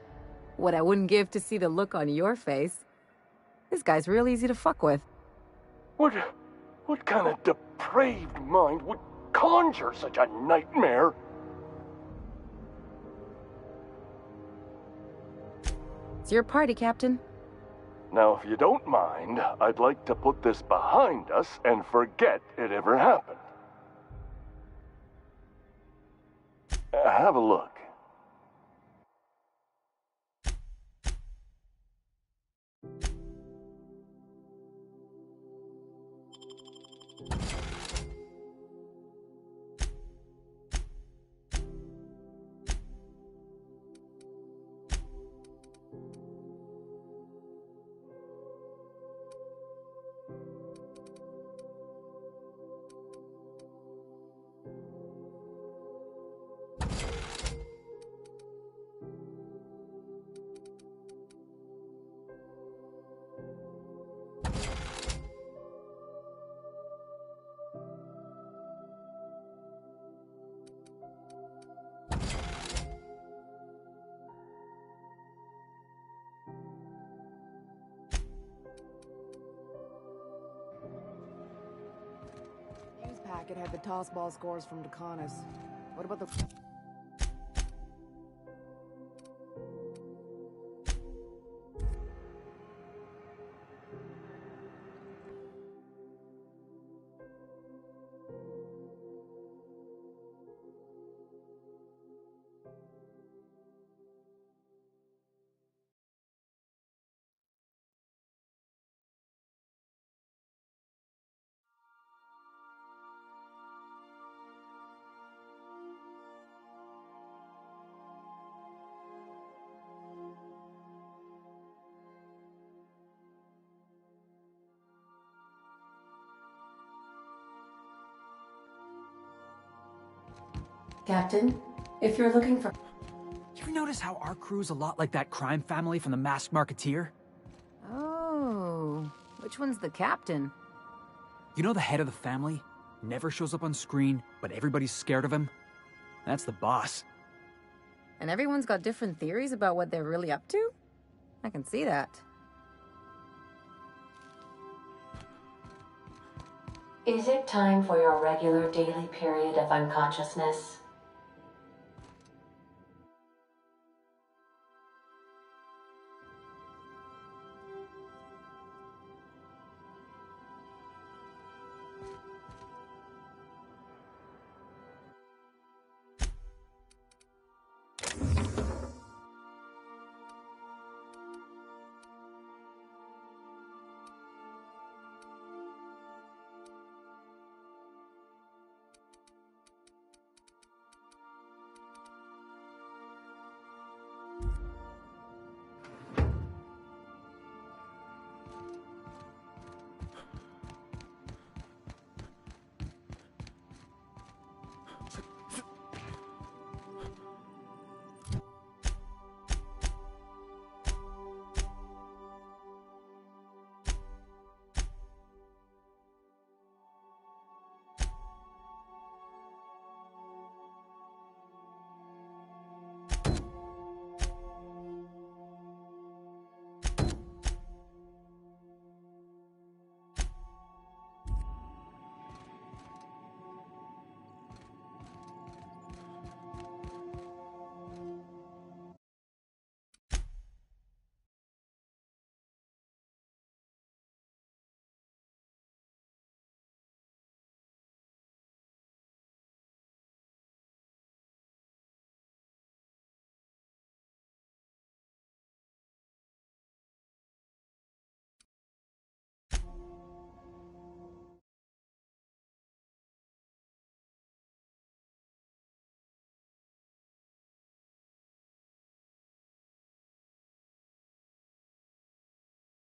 What I wouldn't give to see the look on your face. This guy's real easy to fuck with.
What kind of depraved mind would conjure such a nightmare?
It's your party, Captain.
Now, if you don't mind, I'd like to put this behind us and forget it ever happened. Have a look.
Packet had the toss ball scores from Decanis. What about the...
Captain, if you're looking for...
You ever notice how our crew's a lot like that crime family from The Masked Marketeer?
Oh, which one's the captain?
You know the head of the family? Never shows up on screen, but everybody's scared of him? That's the boss.
And everyone's got different theories about what they're really up to? I can see that.
Is it time for your regular daily period of unconsciousness?